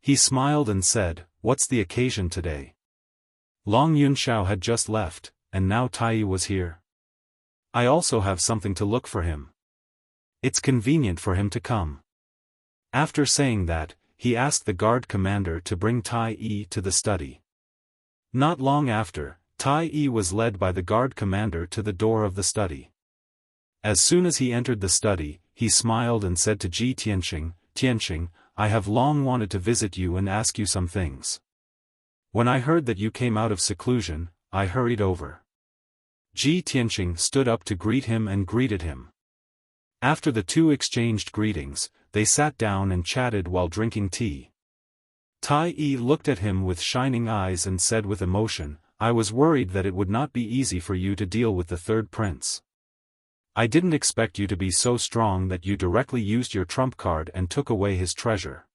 He smiled and said, "What's the occasion today?" Long Yunxiao had just left, and now Tai Yi was here. "I also have something to look for him. It's convenient for him to come." After saying that, he asked the guard commander to bring Tai Yi to the study. Not long after, Tai Yi was led by the guard commander to the door of the study. As soon as he entered the study, he smiled and said to Ji Tianxing, "Tianxing, I have long wanted to visit you and ask you some things. When I heard that you came out of seclusion, I hurried over." Ji Tianxing stood up to greet him and greeted him. After the two exchanged greetings, they sat down and chatted while drinking tea. Tai Yi looked at him with shining eyes and said with emotion, "I was worried that it would not be easy for you to deal with the third prince. I didn't expect you to be so strong that you directly used your trump card and took away his treasure."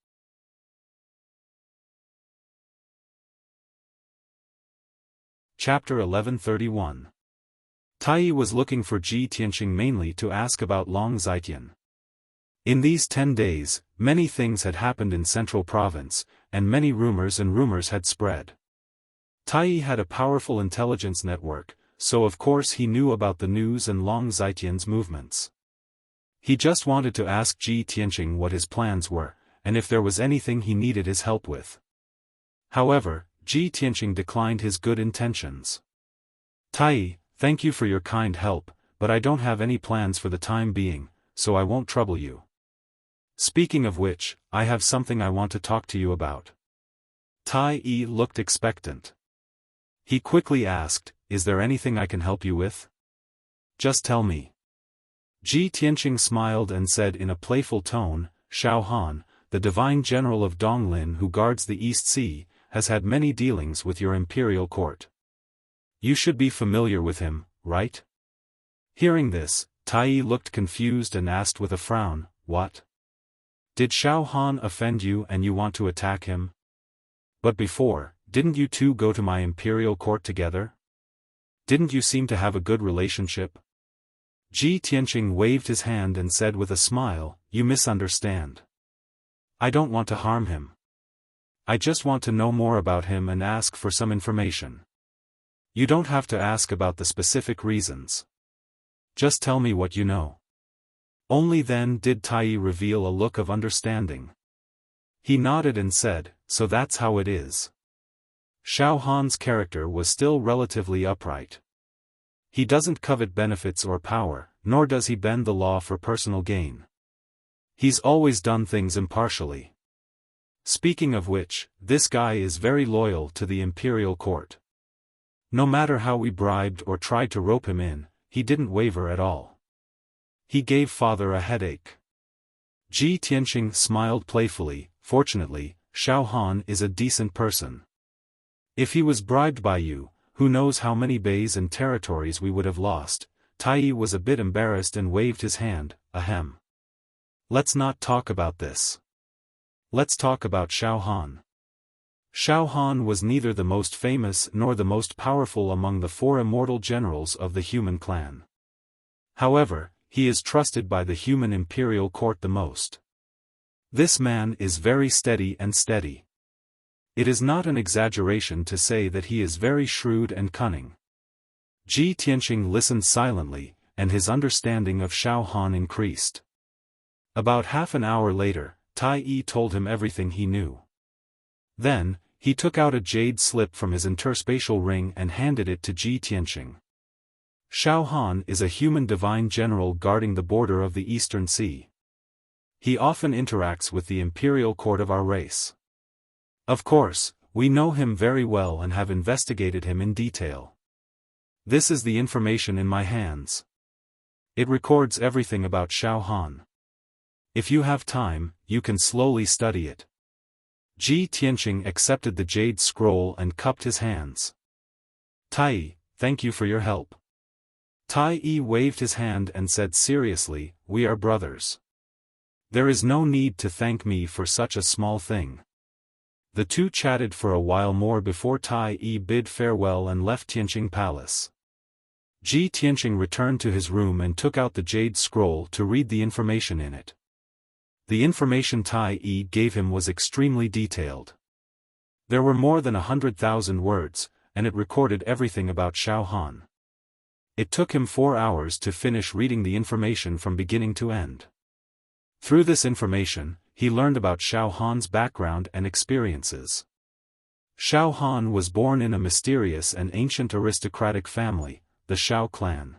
Chapter 1131. Tai Yi was looking for Ji Tianqing mainly to ask about Long Zitian. In these 10 days, many things had happened in Central Province, and many rumors had spread. Tai Yi had a powerful intelligence network, so of course he knew about the news and Long Zitian's movements. He just wanted to ask Ji Tianqing what his plans were, and if there was anything he needed his help with. However, Ji Tianqing declined his good intentions. "Tai Yi, thank you for your kind help, but I don't have any plans for the time being, so I won't trouble you. Speaking of which, I have something I want to talk to you about." Tai Yi looked expectant. He quickly asked, "Is there anything I can help you with? Just tell me." Ji Tianqing smiled and said in a playful tone, "Xiaofan, the divine general of Donglin who guards the East Sea, has had many dealings with your imperial court. You should be familiar with him, right?" Hearing this, Tai Yi looked confused and asked with a frown, "What? Did Xiaofan offend you and you want to attack him? But before, didn't you two go to my imperial court together? Didn't you seem to have a good relationship?" Ji Tianqing waved his hand and said with a smile, "You misunderstand. I don't want to harm him. I just want to know more about him and ask for some information. You don't have to ask about the specific reasons. Just tell me what you know." Only then did Tai Yi reveal a look of understanding. He nodded and said, "So that's how it is." Xiaohan's character was still relatively upright. He doesn't covet benefits or power, nor does he bend the law for personal gain. He's always done things impartially. Speaking of which, this guy is very loyal to the imperial court. No matter how we bribed or tried to rope him in, he didn't waver at all. He gave father a headache. Ji Tianqing smiled playfully. "Fortunately, Xiaofan is a decent person. If he was bribed by you, who knows how many bays and territories we would have lost." Tai Yi was a bit embarrassed and waved his hand, "Ahem. Let's not talk about this. Let's talk about Xiaofan." Xiaofan was neither the most famous nor the most powerful among the 4 immortal generals of the human clan. However, he is trusted by the human imperial court the most. This man is very steady. It is not an exaggeration to say that he is very shrewd and cunning. Ji Tianqing listened silently, and his understanding of Xiaofan increased. About half an hour later, Tai Yi told him everything he knew. Then, he took out a jade slip from his interspatial ring and handed it to Ji Tianqing. "Xiaofan is a human divine general guarding the border of the Eastern Sea. He often interacts with the imperial court of our race. Of course, we know him very well and have investigated him in detail. This is the information in my hands. It records everything about Xiaofan. If you have time, you can slowly study it." Ji Tianqing accepted the jade scroll and cupped his hands. "Tai Yi, thank you for your help." Tai Yi waved his hand and said seriously, "We are brothers. There is no need to thank me for such a small thing." The two chatted for a while more before Tai Yi bid farewell and left Tianqing Palace. Ji Tianqing returned to his room and took out the jade scroll to read the information in it. The information Tai Yi gave him was extremely detailed. There were more than 100,000 words, and it recorded everything about Xiaofan. It took him 4 hours to finish reading the information from beginning to end. Through this information, he learned about Xiaohan's background and experiences. Xiaofan was born in a mysterious and ancient aristocratic family, the Xiao clan.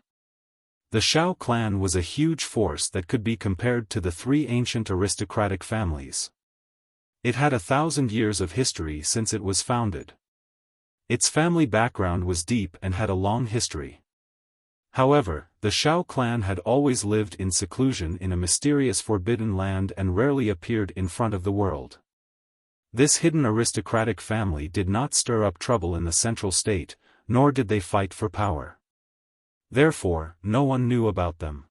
The Xiao clan was a huge force that could be compared to the 3 ancient aristocratic families. It had 1,000 years of history since it was founded. Its family background was deep and had a long history. However, the Xiao clan had always lived in seclusion in a mysterious forbidden land and rarely appeared in front of the world. This hidden aristocratic family did not stir up trouble in the central state, nor did they fight for power. Therefore, no one knew about them.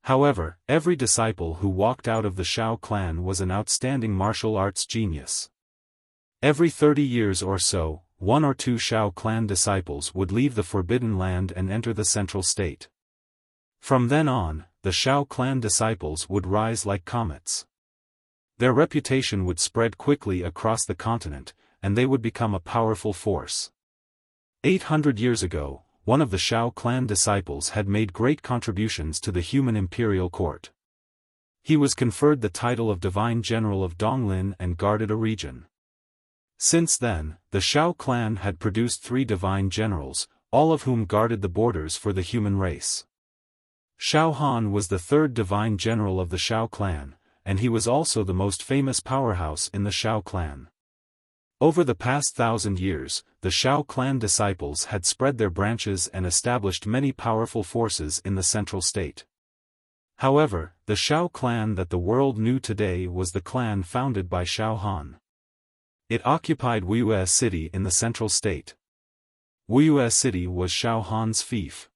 However, every disciple who walked out of the Xiao clan was an outstanding martial arts genius. Every 30 years or so, one or two Xiao clan disciples would leave the Forbidden Land and enter the central state. From then on, the Xiao clan disciples would rise like comets. Their reputation would spread quickly across the continent, and they would become a powerful force. 800 years ago, one of the Xiao clan disciples had made great contributions to the human imperial court. He was conferred the title of Divine General of Donglin and guarded a region. Since then, the Xiao clan had produced 3 divine generals, all of whom guarded the borders for the human race. Xiaofan was the 3rd divine general of the Xiao clan, and he was also the most famous powerhouse in the Xiao clan. Over the past 1,000 years, the Xiao clan disciples had spread their branches and established many powerful forces in the central state. However, the Xiao clan that the world knew today was the clan founded by Xiaofan. It occupied Wuxia city in the central state. Wuxia city was Xiaofan's fief.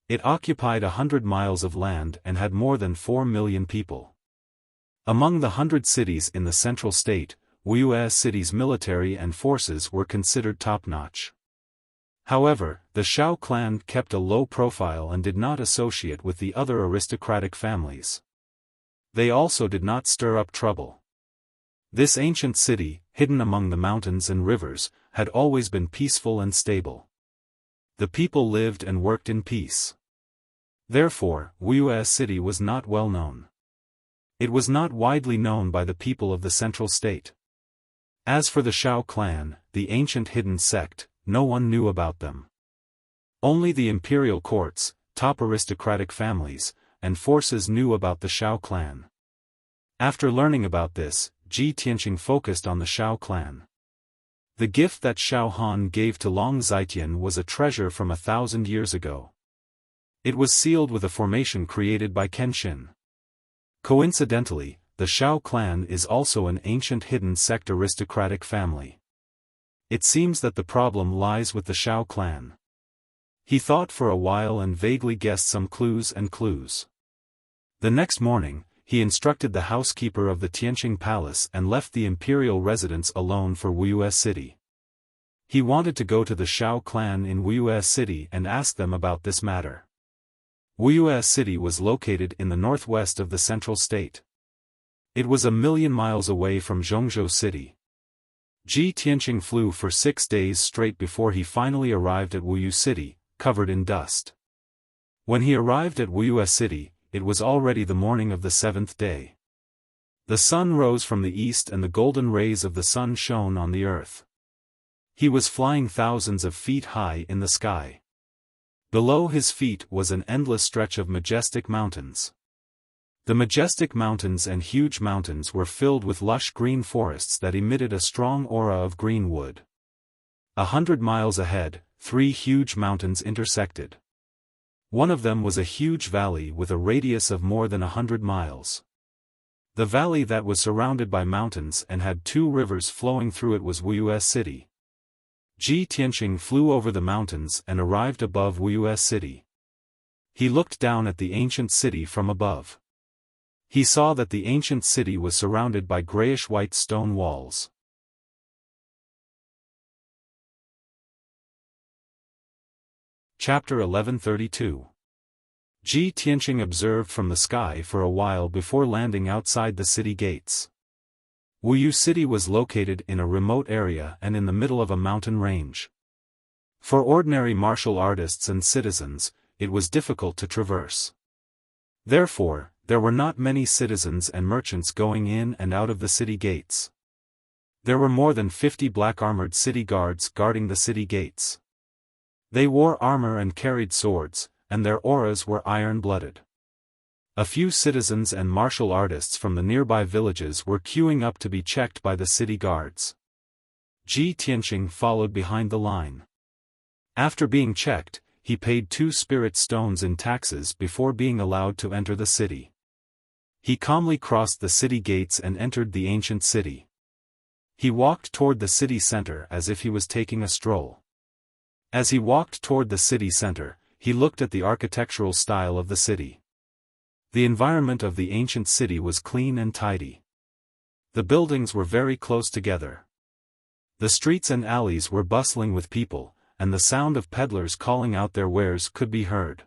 It occupied 100 miles of land and had more than 4 million people. Among the 100 cities in the central state, Wuxia city's military and forces were considered top-notch. However, the Xiao clan kept a low profile and did not associate with the other aristocratic families. They also did not stir up trouble. This ancient city, hidden among the mountains and rivers, had always been peaceful and stable. The people lived and worked in peace. Therefore, Wuxia city was not well known. It was not widely known by the people of the central state. As for the Xiao clan, the ancient hidden sect, no one knew about them. Only the imperial courts, top aristocratic families, and forces knew about the Xiao clan. After learning about this, Ji Tianqing focused on the Xiao clan. The gift that Xiaofan gave to Long Zitian was a treasure from 1,000 years ago. It was sealed with a formation created by Kenshin. Coincidentally, the Xiao clan is also an ancient hidden sect aristocratic family. It seems that the problem lies with the Xiao clan. He thought for a while and vaguely guessed some clues. The next morning, he instructed the housekeeper of the Tianqing Palace and left the imperial residence alone for Wuxia city. He wanted to go to the Xiao clan in Wuxia city and ask them about this matter. Wuxia city was located in the northwest of the central state. It was 1,000,000 miles away from Zhongzhou city. Ji Tianqing flew for 6 days straight before he finally arrived at Wuxia city, covered in dust. When he arrived at Wuxia city, it was already the morning of the 7th day. The sun rose from the east and the golden rays of the sun shone on the earth. He was flying thousands of feet high in the sky. Below his feet was an endless stretch of majestic mountains. The majestic mountains and huge mountains were filled with lush green forests that emitted a strong aura of green wood. 100 miles ahead, 3 huge mountains intersected. One of them was a huge valley with a radius of more than 100 miles. The valley that was surrounded by mountains and had 2 rivers flowing through it was Wuxia city. Ji Tianqing flew over the mountains and arrived above Wuxia city. He looked down at the ancient city from above. He saw that the ancient city was surrounded by grayish-white stone walls. Chapter 1132. Ji Tianqing observed from the sky for a while before landing outside the city gates. Wuxia city was located in a remote area and in the middle of a mountain range. For ordinary martial artists and citizens, it was difficult to traverse. Therefore, there were not many citizens and merchants going in and out of the city gates. There were more than 50 black-armored city guards guarding the city gates. They wore armor and carried swords, and their auras were iron-blooded. A few citizens and martial artists from the nearby villages were queuing up to be checked by the city guards. Ji Tianqing followed behind the line. After being checked, he paid 2 spirit stones in taxes before being allowed to enter the city. He calmly crossed the city gates and entered the ancient city. He walked toward the city center as if he was taking a stroll. As he walked toward the city center, he looked at the architectural style of the city. The environment of the ancient city was clean and tidy. The buildings were very close together. The streets and alleys were bustling with people, and the sound of peddlers calling out their wares could be heard.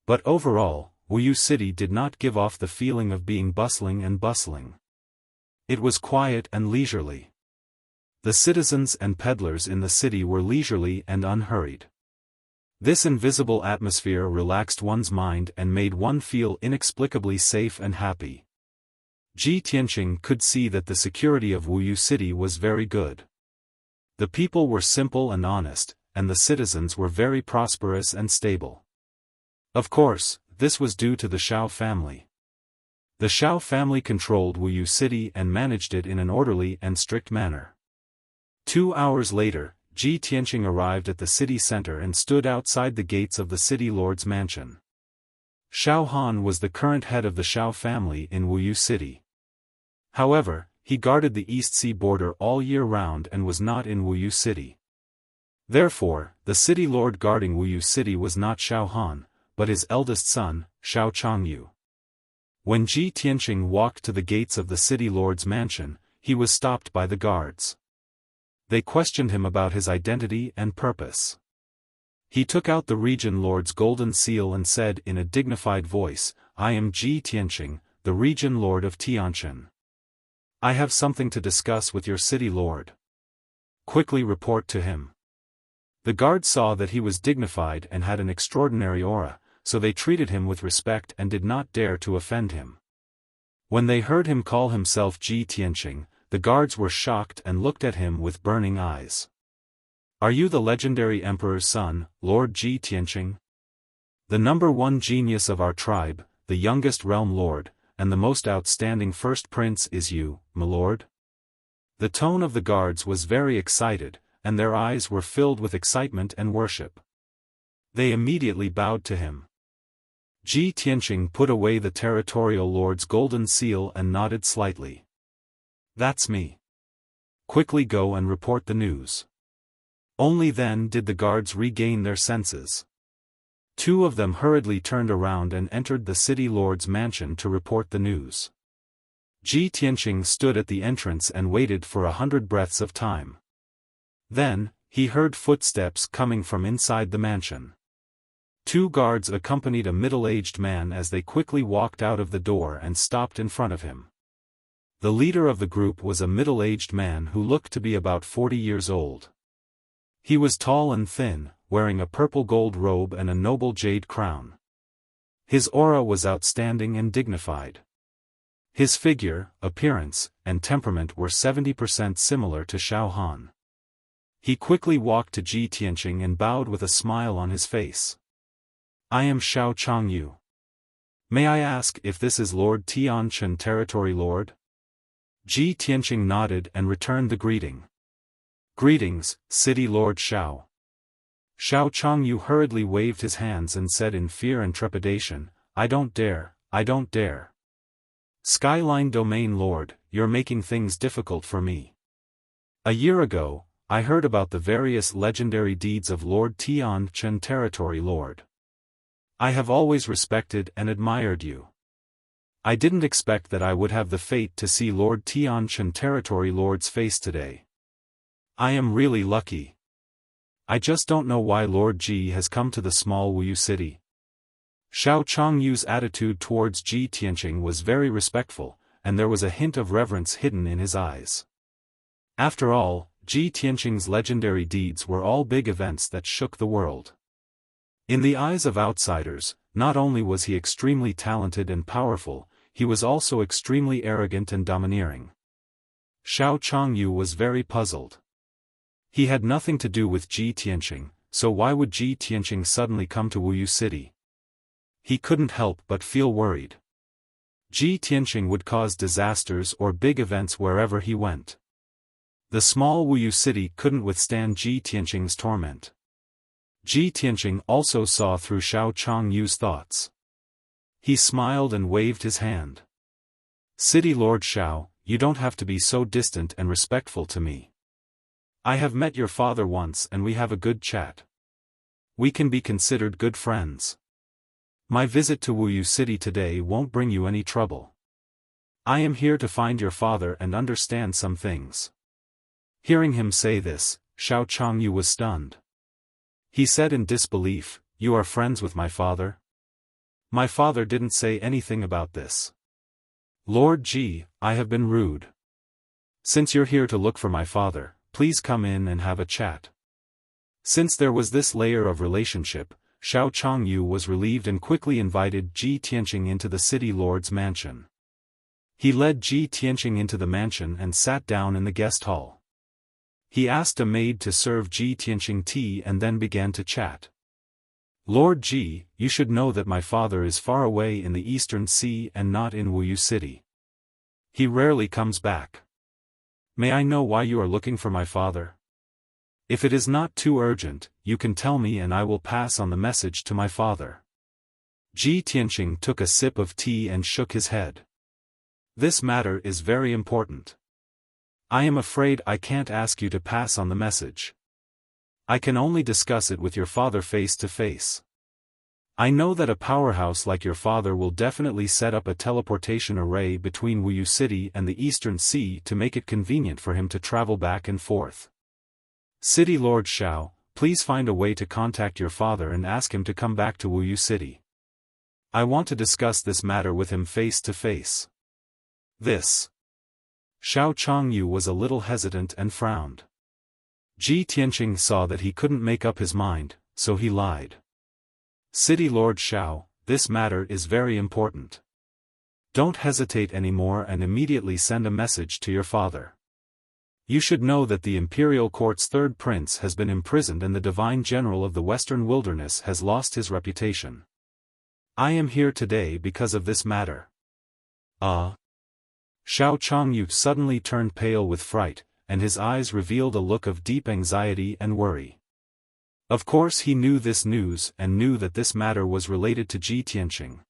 But overall, Wuyu City did not give off the feeling of being bustling and bustling. It was quiet and leisurely. The citizens and peddlers in the city were leisurely and unhurried. This invisible atmosphere relaxed one's mind and made one feel inexplicably safe and happy. Ji Tianqing could see that the security of Wuyu City was very good. The people were simple and honest, and the citizens were very prosperous and stable. Of course, this was due to the Xiao family. The Xiao family controlled Wuyu City and managed it in an orderly and strict manner. 2 hours later, Ji Tianqing arrived at the city center and stood outside the gates of the city lord's mansion. Xiaofan was the current head of the Xiao family in Wuyu City. However, he guarded the East Sea border all year round and was not in Wuyu City. Therefore, the city lord guarding Wuyu City was not Xiaofan, but his eldest son, Xiao Changyu. When Ji Tianqing walked to the gates of the city lord's mansion, he was stopped by the guards. They questioned him about his identity and purpose. He took out the region lord's golden seal and said in a dignified voice, "I am Ji Tianqing, the region lord of Tianquan. I have something to discuss with your city lord. Quickly report to him." The guards saw that he was dignified and had an extraordinary aura, so they treated him with respect and did not dare to offend him. When they heard him call himself Ji Tianqing, the guards were shocked and looked at him with burning eyes. "Are you the legendary emperor's son, Lord Ji Tianqing? The #1 genius of our tribe, the youngest realm lord, and the most outstanding first prince is you, my lord?" The tone of the guards was very excited, and their eyes were filled with excitement and worship. They immediately bowed to him. Ji Tianqing put away the territorial lord's golden seal and nodded slightly. "That's me. Quickly go and report the news." Only then did the guards regain their senses. 2 of them hurriedly turned around and entered the city lord's mansion to report the news. Ji Tianqing stood at the entrance and waited for 100 breaths of time. Then, he heard footsteps coming from inside the mansion. 2 guards accompanied a middle-aged man as they quickly walked out of the door and stopped in front of him. The leader of the group was a middle-aged man who looked to be about 40 years old. He was tall and thin, wearing a purple gold robe and a noble jade crown. His aura was outstanding and dignified. His figure, appearance, and temperament were 70% similar to Xiaofan. He quickly walked to Ji Tianqing and bowed with a smile on his face. "I am Xiao Changyu. May I ask if this is Lord Tianquan Territory Lord?" Ji Tianqing nodded and returned the greeting. "Greetings, City Lord Xiao." Xiao Changyu hurriedly waved his hands and said in fear and trepidation, I don't dare. Skyline Domain Lord, you're making things difficult for me. A year ago, I heard about the various legendary deeds of Lord Tianquan Territory Lord. I have always respected and admired you. I didn't expect that I would have the fate to see Lord Tianquan Territory Lord's face today. I am really lucky. I just don't know why Lord Ji has come to the small Wuyu city. Xiao Changyu's attitude towards Ji Tianqing was very respectful, and there was a hint of reverence hidden in his eyes. After all, Ji Tianqing's legendary deeds were all big events that shook the world. In the eyes of outsiders, not only was he extremely talented and powerful, he was also extremely arrogant and domineering. Xiao Changyu was very puzzled. He had nothing to do with Ji Tianqing, so why would Ji Tianqing suddenly come to Wuyu City? He couldn't help but feel worried. Ji Tianqing would cause disasters or big events wherever he went. The small Wuyu city couldn't withstand Ji Tianqing's torment. Ji Tianqing also saw through Xiao Changyu's thoughts. He smiled and waved his hand. City Lord Xiao, you don't have to be so distant and respectful to me. I have met your father once and we have a good chat. We can be considered good friends. My visit to Wuyu City today won't bring you any trouble. I am here to find your father and understand some things." Hearing him say this, Xiao Changyu was stunned. He said in disbelief, "You are friends with my father? My father didn't say anything about this. Lord Ji, I have been rude. Since you're here to look for my father, please come in and have a chat." Since there was this layer of relationship, Xiao Changyu was relieved and quickly invited Ji Tianqing into the city lord's mansion. He led Ji Tianqing into the mansion and sat down in the guest hall. He asked a maid to serve Ji Tianqing tea and then began to chat. "Lord Ji, you should know that my father is far away in the Eastern Sea and not in Wuyu City. He rarely comes back. May I know why you are looking for my father? If it is not too urgent, you can tell me and I will pass on the message to my father." Ji Tianqing took a sip of tea and shook his head. "This matter is very important. I am afraid I can't ask you to pass on the message. I can only discuss it with your father face to face. I know that a powerhouse like your father will definitely set up a teleportation array between Wuyu City and the Eastern Sea to make it convenient for him to travel back and forth. City Lord Xiao, please find a way to contact your father and ask him to come back to Wuyu City. I want to discuss this matter with him face to face." This. Xiao Changyu was a little hesitant and frowned. Ji Tianqing saw that he couldn't make up his mind, so he lied. "City Lord Xiao, this matter is very important. Don't hesitate anymore and immediately send a message to your father. You should know that the imperial court's third prince has been imprisoned and the divine general of the western wilderness has lost his reputation. I am here today because of this matter." Xiao Changyu suddenly turned pale with fright, and his eyes revealed a look of deep anxiety and worry. Of course he knew this news and knew that this matter was related to Ji Tianqing.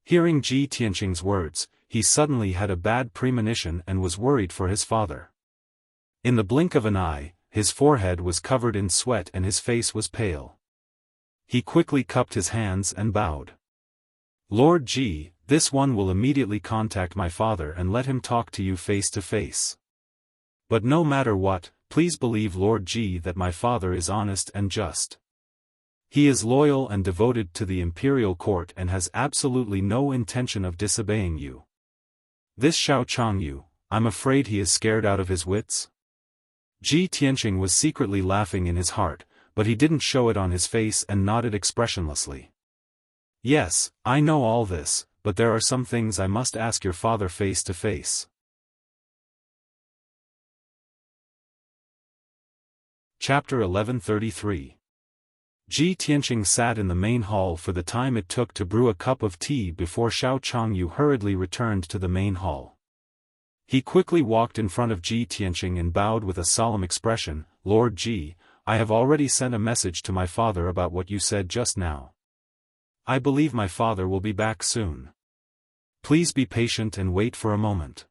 Hearing Ji Tianqing's words, he suddenly had a bad premonition and was worried for his father. In the blink of an eye, his forehead was covered in sweat and his face was pale. He quickly cupped his hands and bowed. "Lord Ji, this one will immediately contact my father and let him talk to you face to face. But no matter what, please believe Lord Ji that my father is honest and just. He is loyal and devoted to the imperial court and has absolutely no intention of disobeying you. This Xiao Changyu, I'm afraid he is scared out of his wits." Ji Tianqing was secretly laughing in his heart, but he didn't show it on his face and nodded expressionlessly. "Yes, I know all this, but there are some things I must ask your father face to face." Chapter 1133. Ji Tianqing sat in the main hall for the time it took to brew a cup of tea before Xiao Changyu hurriedly returned to the main hall. He quickly walked in front of Ji Tianqing and bowed with a solemn expression. "Lord Ji, I have already sent a message to my father about what you said just now. I believe my father will be back soon. Please be patient and wait for a moment."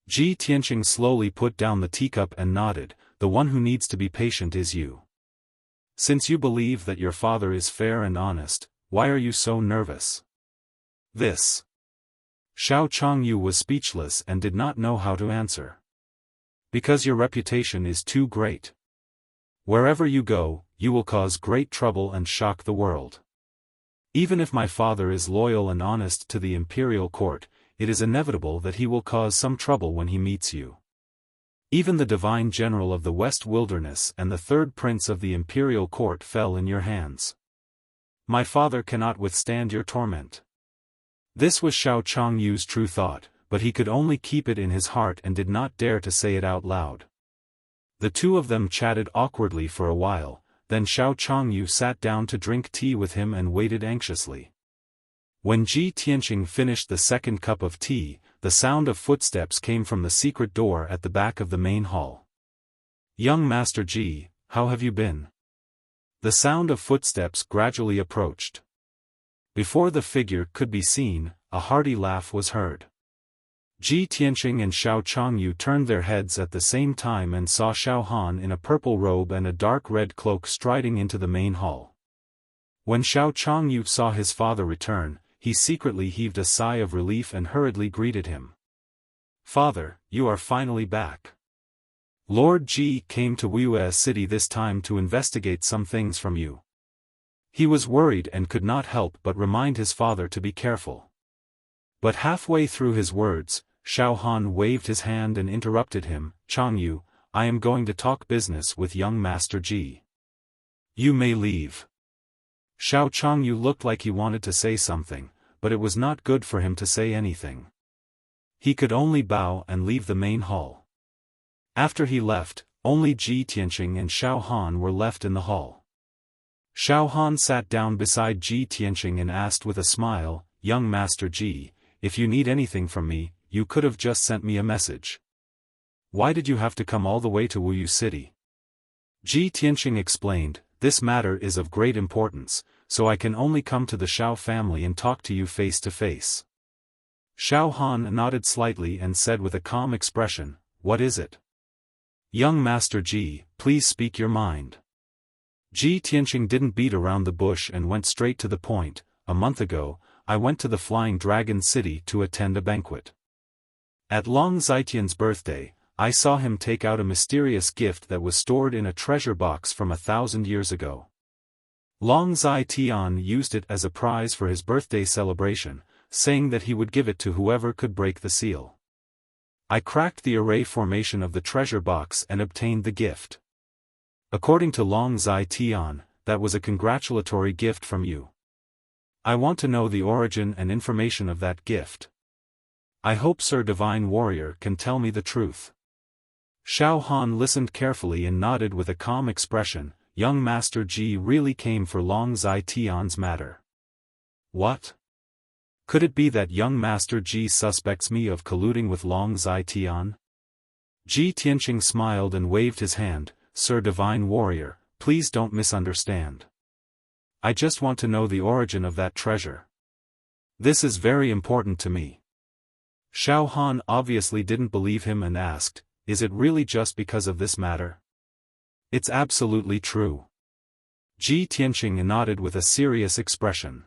Ji Tianqing slowly put down the teacup and nodded. "The one who needs to be patient is you. Since you believe that your father is fair and honest, why are you so nervous?" This. Xiao Changyu was speechless and did not know how to answer. "Because your reputation is too great. Wherever you go, you will cause great trouble and shock the world. Even if my father is loyal and honest to the imperial court, it is inevitable that he will cause some trouble when he meets you. Even the divine general of the West Wilderness and the third prince of the imperial court fell in your hands. My father cannot withstand your torment." This was Xiao Changyu's true thought, but he could only keep it in his heart and did not dare to say it out loud. The two of them chatted awkwardly for a while, then Xiao Changyu sat down to drink tea with him and waited anxiously. When Ji Tianqing finished the second cup of tea, the sound of footsteps came from the secret door at the back of the main hall. "Young Master Ji, how have you been?" The sound of footsteps gradually approached. Before the figure could be seen, a hearty laugh was heard. Ji Tianqing and Xiao Changyu turned their heads at the same time and saw Xiaofan in a purple robe and a dark red cloak striding into the main hall. When Xiao Changyu saw his father return, he secretly heaved a sigh of relief and hurriedly greeted him. "Father, you are finally back. Lord Ji came to Wuxia city this time to investigate some things from you." He was worried and could not help but remind his father to be careful. But halfway through his words, Xiaofan waved his hand and interrupted him. "Changyu, I am going to talk business with young Master Ji. You may leave." Xiao Changyu looked like he wanted to say something, but it was not good for him to say anything. He could only bow and leave the main hall. After he left, only Ji Tianqing and Xiaofan were left in the hall. Xiaofan sat down beside Ji Tianqing and asked with a smile, "Young Master Ji, if you need anything from me, you could have just sent me a message. Why did you have to come all the way to Wuxia city?" Ji Tianqing explained, "This matter is of great importance, so I can only come to the Xiao family and talk to you face to face." Xiaofan nodded slightly and said with a calm expression, "What is it?" "Young Master Ji, please speak your mind." Ji Tianqing didn't beat around the bush and went straight to the point. "A month ago, I went to the Flying Dragon City to attend a banquet. At Long Zitian's birthday, I saw him take out a mysterious gift that was stored in a treasure box from 1,000 years ago. Long Zitian used it as a prize for his birthday celebration, saying that he would give it to whoever could break the seal. I cracked the array formation of the treasure box and obtained the gift. According to Long Zitian, that was a congratulatory gift from you. I want to know the origin and information of that gift. I hope Sir Divine Warrior can tell me the truth." Xiaofan listened carefully and nodded with a calm expression. "Young Master Ji really came for Long Zitian's matter." "What? Could it be that young Master Ji suspects me of colluding with Long Zitian?" Ji Tianqing smiled and waved his hand. "Sir Divine Warrior, please don't misunderstand. I just want to know the origin of that treasure. This is very important to me." Xiaofan obviously didn't believe him and asked, "Is it really just because of this matter?" "It's absolutely true." Ji Tianqing nodded with a serious expression.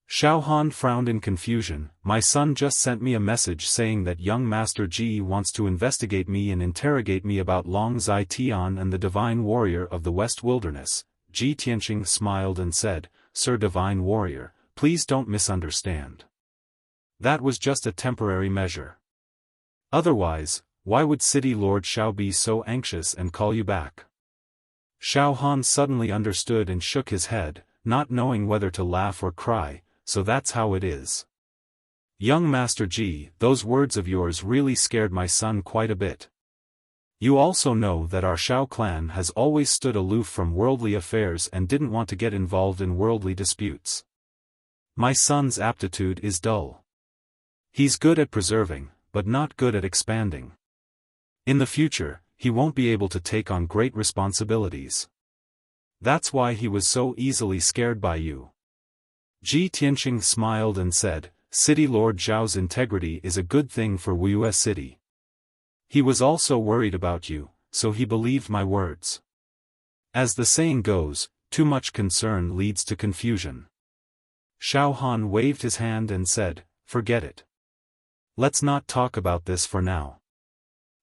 Xiaofan frowned in confusion. "My son just sent me a message saying that young Master Ji wants to investigate me and interrogate me about Long Zitian and the Divine Warrior of the West Wilderness." Ji Tianqing smiled and said, "Sir Divine Warrior, please don't misunderstand. That was just a temporary measure. Otherwise, why would City Lord Xiao be so anxious and call you back?" Xiaofan suddenly understood and shook his head, not knowing whether to laugh or cry. "So that's how it is. Young Master Ji, those words of yours really scared my son quite a bit. You also know that our Xiao clan has always stood aloof from worldly affairs and didn't want to get involved in worldly disputes. My son's aptitude is dull. He's good at preserving, but not good at expanding. In the future, he won't be able to take on great responsibilities. That's why he was so easily scared by you." Ji Tianqing smiled and said, "City Lord Zhao's integrity is a good thing for Wuxia City. He was also worried about you, so he believed my words. As the saying goes, too much concern leads to confusion." Xiaofan waved his hand and said, "Forget it. Let's not talk about this for now.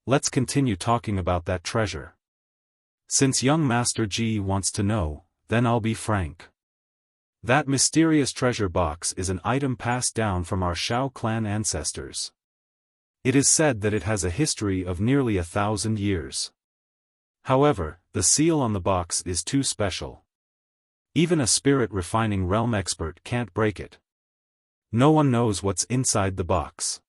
Let's continue talking about that treasure. Since young Master Ji wants to know, then I'll be frank. That mysterious treasure box is an item passed down from our Xiao clan ancestors. It is said that it has a history of nearly 1,000 years. However, the seal on the box is too special. Even a spirit refining realm expert can't break it. No one knows what's inside the box.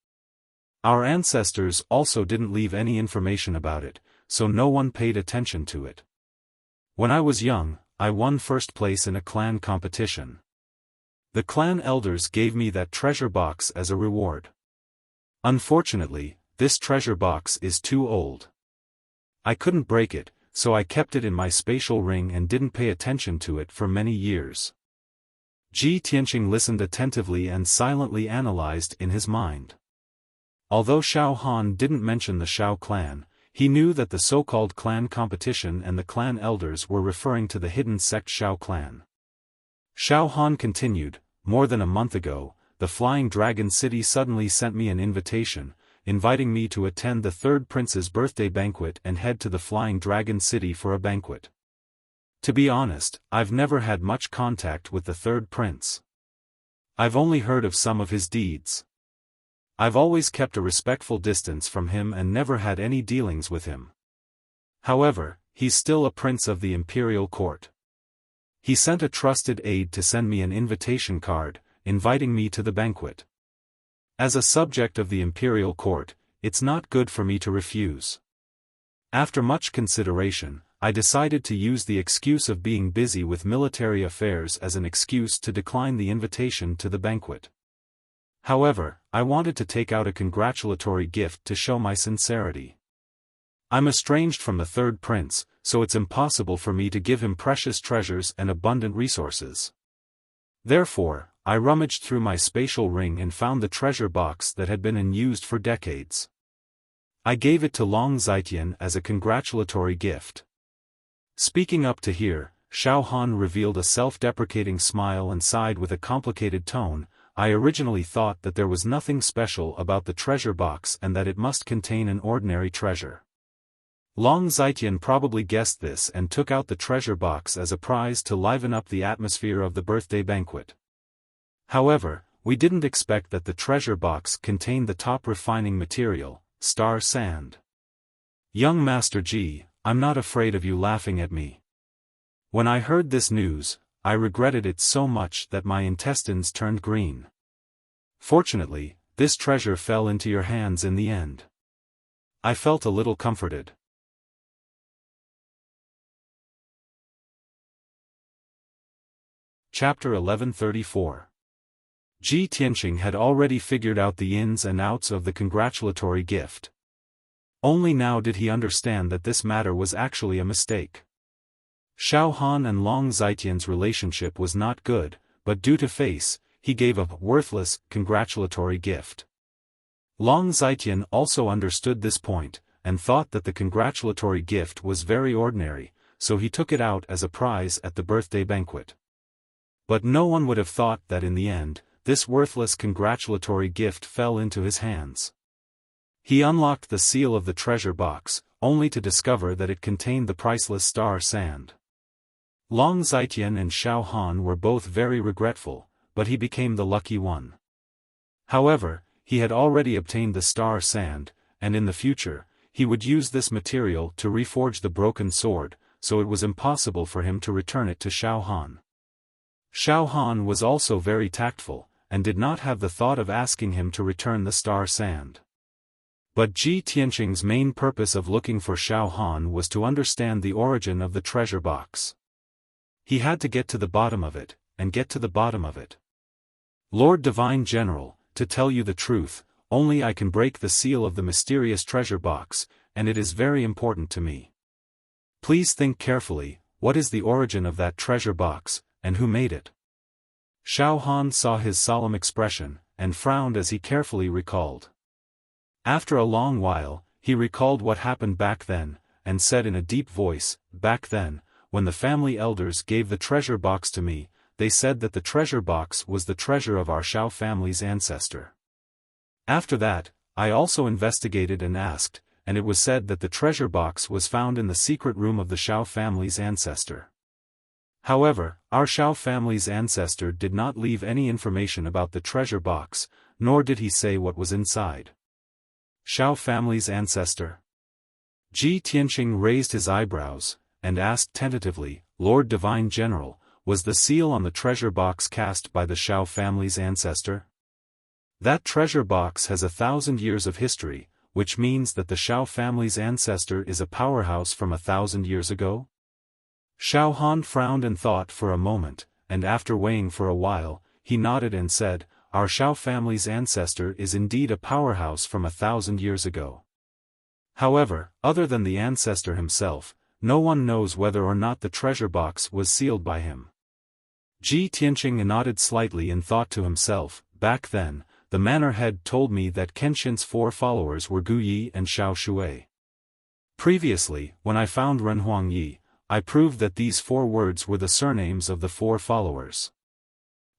Our ancestors also didn't leave any information about it, so no one paid attention to it. When I was young, I won first place in a clan competition. The clan elders gave me that treasure box as a reward. Unfortunately, this treasure box is too old. I couldn't break it, so I kept it in my spatial ring and didn't pay attention to it for many years." Ji Tianqing listened attentively and silently analyzed in his mind. Although Xiaofan didn't mention the Xiao clan, he knew that the so-called clan competition and the clan elders were referring to the hidden sect Xiao clan. Xiaofan continued, more than a month ago, the Flying Dragon City suddenly sent me an invitation, inviting me to attend the third prince's birthday banquet and head to the Flying Dragon City for a banquet. To be honest, I've never had much contact with the third prince. I've only heard of some of his deeds. I've always kept a respectful distance from him and never had any dealings with him. However, he's still a prince of the imperial court. He sent a trusted aide to send me an invitation card, inviting me to the banquet. As a subject of the imperial court, it's not good for me to refuse. After much consideration, I decided to use the excuse of being busy with military affairs as an excuse to decline the invitation to the banquet. However, I wanted to take out a congratulatory gift to show my sincerity. I'm estranged from the third prince, so it's impossible for me to give him precious treasures and abundant resources. Therefore, I rummaged through my spatial ring and found the treasure box that had been unused for decades. I gave it to Long Zitian as a congratulatory gift. Speaking up to here, Xiaofan revealed a self-deprecating smile and sighed with a complicated tone. I originally thought that there was nothing special about the treasure box and that it must contain an ordinary treasure. Long Zitian probably guessed this and took out the treasure box as a prize to liven up the atmosphere of the birthday banquet. However, we didn't expect that the treasure box contained the top refining material, star sand. Young Master Ji, I'm not afraid of you laughing at me. When I heard this news, I regretted it so much that my intestines turned green. Fortunately, this treasure fell into your hands in the end. I felt a little comforted. Chapter 1134. Ji Tianqing had already figured out the ins and outs of the congratulatory gift. Only now did he understand that this matter was actually a mistake. Xiaofan and Long Zitian's relationship was not good, but due to face, he gave a worthless, congratulatory gift. Long Zitian also understood this point, and thought that the congratulatory gift was very ordinary, so he took it out as a prize at the birthday banquet. But no one would have thought that in the end, this worthless congratulatory gift fell into his hands. He unlocked the seal of the treasure box, only to discover that it contained the priceless star sand. Long Zitian and Xiaofan were both very regretful, but he became the lucky one. However, he had already obtained the star sand, and in the future, he would use this material to reforge the broken sword, so it was impossible for him to return it to Xiaofan. Xiaofan was also very tactful, and did not have the thought of asking him to return the star sand. But Ji Tianqing's main purpose of looking for Xiaofan was to understand the origin of the treasure box. He had to get to the bottom of it, and get to the bottom of it. Lord Divine General, to tell you the truth, only I can break the seal of the mysterious treasure box, and it is very important to me. Please think carefully, what is the origin of that treasure box, and who made it? Xiaofan saw his solemn expression, and frowned as he carefully recalled. After a long while, he recalled what happened back then, and said in a deep voice, back then, when the family elders gave the treasure box to me, they said that the treasure box was the treasure of our Xiao family's ancestor. After that, I also investigated and asked, and it was said that the treasure box was found in the secret room of the Xiao family's ancestor. However, our Xiao family's ancestor did not leave any information about the treasure box, nor did he say what was inside. Xiao family's ancestor? Ji Tianqing raised his eyebrows, and asked tentatively, Lord Divine General, was the seal on the treasure box cast by the Xiao family's ancestor? That treasure box has 1,000 years of history, which means that the Xiao family's ancestor is a powerhouse from 1,000 years ago? Xiaofan frowned and thought for a moment, and after weighing for a while, he nodded and said, our Xiao family's ancestor is indeed a powerhouse from 1,000 years ago. However, other than the ancestor himself, no one knows whether or not the treasure box was sealed by him. Ji Tianqing nodded slightly and thought to himself, back then, the manor head told me that Kenshin's 4 followers were Gu Yi and Xiao Shui. Previously, when I found Ren Huangyi, I proved that these 4 words were the surnames of the 4 followers.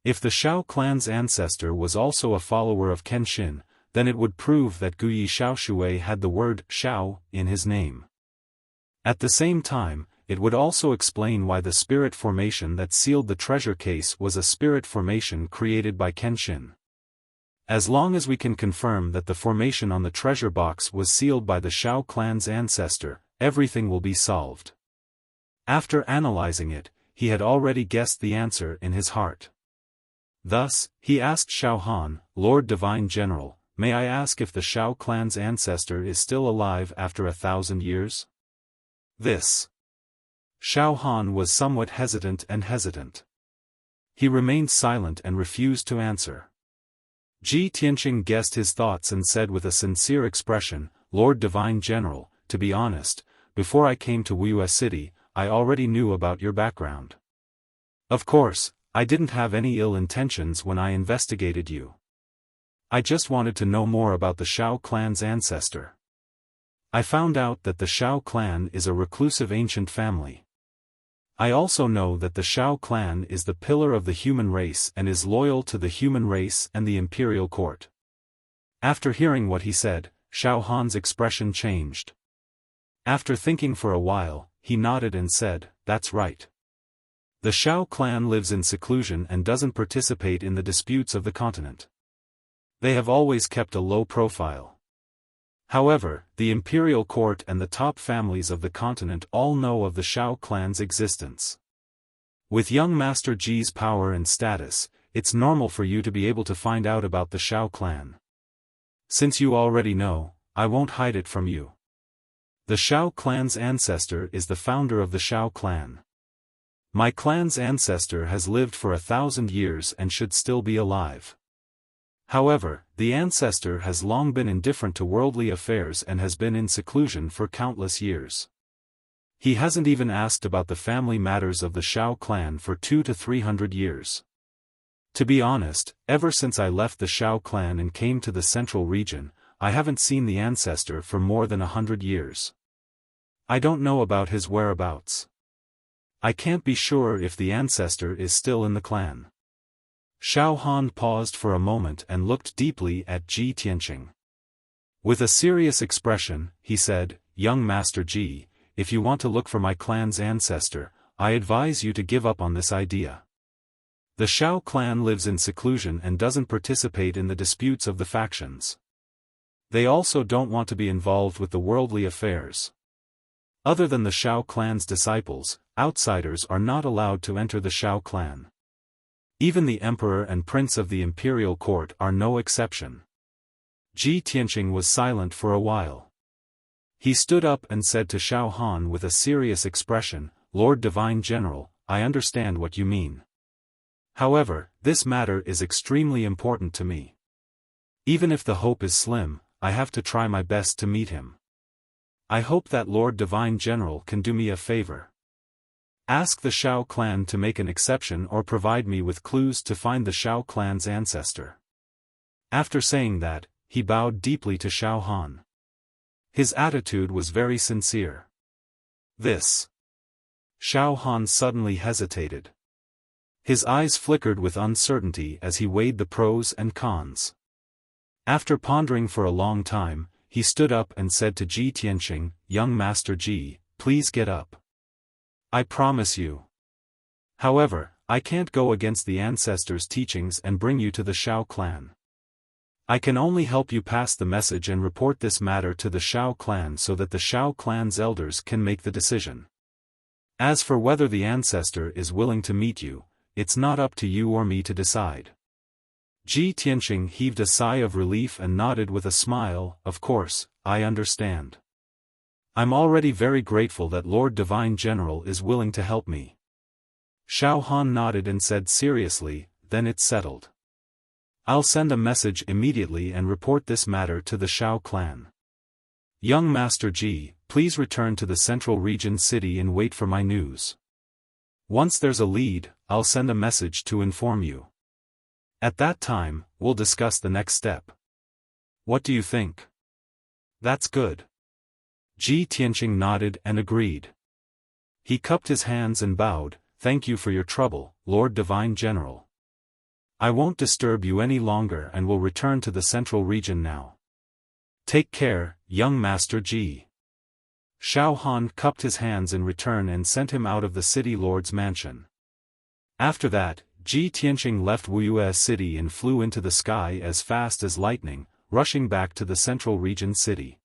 If the Xiao clan's ancestor was also a follower of Kenshin, then it would prove that Gu Yi Xiao Shui had the word Xiao in his name. At the same time, it would also explain why the spirit formation that sealed the treasure case was a spirit formation created by Kenshin. As long as we can confirm that the formation on the treasure box was sealed by the Xiao clan's ancestor, everything will be solved. After analyzing it, he had already guessed the answer in his heart. Thus, he asked Xiaofan, Lord Divine General, may I ask if the Xiao clan's ancestor is still alive after 1,000 years? This. Xiaofan was somewhat hesitant. He remained silent and refused to answer. Ji Tianqing guessed his thoughts and said with a sincere expression, Lord Divine General, to be honest, before I came to Wuxia City, I already knew about your background. Of course, I didn't have any ill intentions when I investigated you. I just wanted to know more about the Xiao clan's ancestor. I found out that the Xiao clan is a reclusive ancient family. I also know that the Xiao clan is the pillar of the human race and is loyal to the human race and the imperial court. After hearing what he said, Xiaohan's expression changed. After thinking for a while, he nodded and said, that's right. The Xiao clan lives in seclusion and doesn't participate in the disputes of the continent. They have always kept a low profile. However, the imperial court and the top families of the continent all know of the Xiao clan's existence. With young Master Ji's power and status, it's normal for you to be able to find out about the Xiao clan. Since you already know, I won't hide it from you. The Xiao clan's ancestor is the founder of the Xiao clan. My clan's ancestor has lived for 1,000 years and should still be alive. However, the ancestor has long been indifferent to worldly affairs and has been in seclusion for countless years. He hasn't even asked about the family matters of the Xiao clan for 200 to 300 years. To be honest, ever since I left the Xiao clan and came to the central region, I haven't seen the ancestor for more than 100 years. I don't know about his whereabouts. I can't be sure if the ancestor is still in the clan. Xiaohan paused for a moment and looked deeply at Ji Tianqing. With a serious expression, he said, Young Master Ji, if you want to look for my clan's ancestor, I advise you to give up on this idea. The Xiao clan lives in seclusion and doesn't participate in the disputes of the factions. They also don't want to be involved with the worldly affairs. Other than the Xiao clan's disciples, outsiders are not allowed to enter the Xiao clan. Even the emperor and prince of the imperial court are no exception. Ji Tianqing was silent for a while. He stood up and said to Xiaohan with a serious expression, Lord Divine General, I understand what you mean. However, this matter is extremely important to me. Even if the hope is slim, I have to try my best to meet him. I hope that Lord Divine General can do me a favor. Ask the Xiao clan to make an exception or provide me with clues to find the Xiao clan's ancestor. After saying that, he bowed deeply to Xiaohan. His attitude was very sincere. This. Xiaohan suddenly hesitated. His eyes flickered with uncertainty as he weighed the pros and cons. After pondering for a long time, he stood up and said to Ji Tianqing, Young Master Ji, please get up. I promise you. However, I can't go against the ancestors' teachings and bring you to the Xiao clan. I can only help you pass the message and report this matter to the Xiao clan so that the Xiao clan's elders can make the decision. As for whether the ancestor is willing to meet you, it's not up to you or me to decide. Ji Tianqing heaved a sigh of relief and nodded with a smile, of course, I understand. I'm already very grateful that Lord Divine General is willing to help me. Xiaohan nodded and said seriously, then it's settled. I'll send a message immediately and report this matter to the Xiao clan. Young Master Ji, please return to the central region city and wait for my news. Once there's a lead, I'll send a message to inform you. At that time, we'll discuss the next step. What do you think? That's good. Ji Tianqing nodded and agreed. He cupped his hands and bowed, "Thank you for your trouble, Lord Divine General. I won't disturb you any longer and will return to the central region now. Take care, young Master Ji." Xiaofan cupped his hands in return and sent him out of the city lord's mansion. After that, Ji Tianqing left Wuxia city and flew into the sky as fast as lightning, rushing back to the central region city.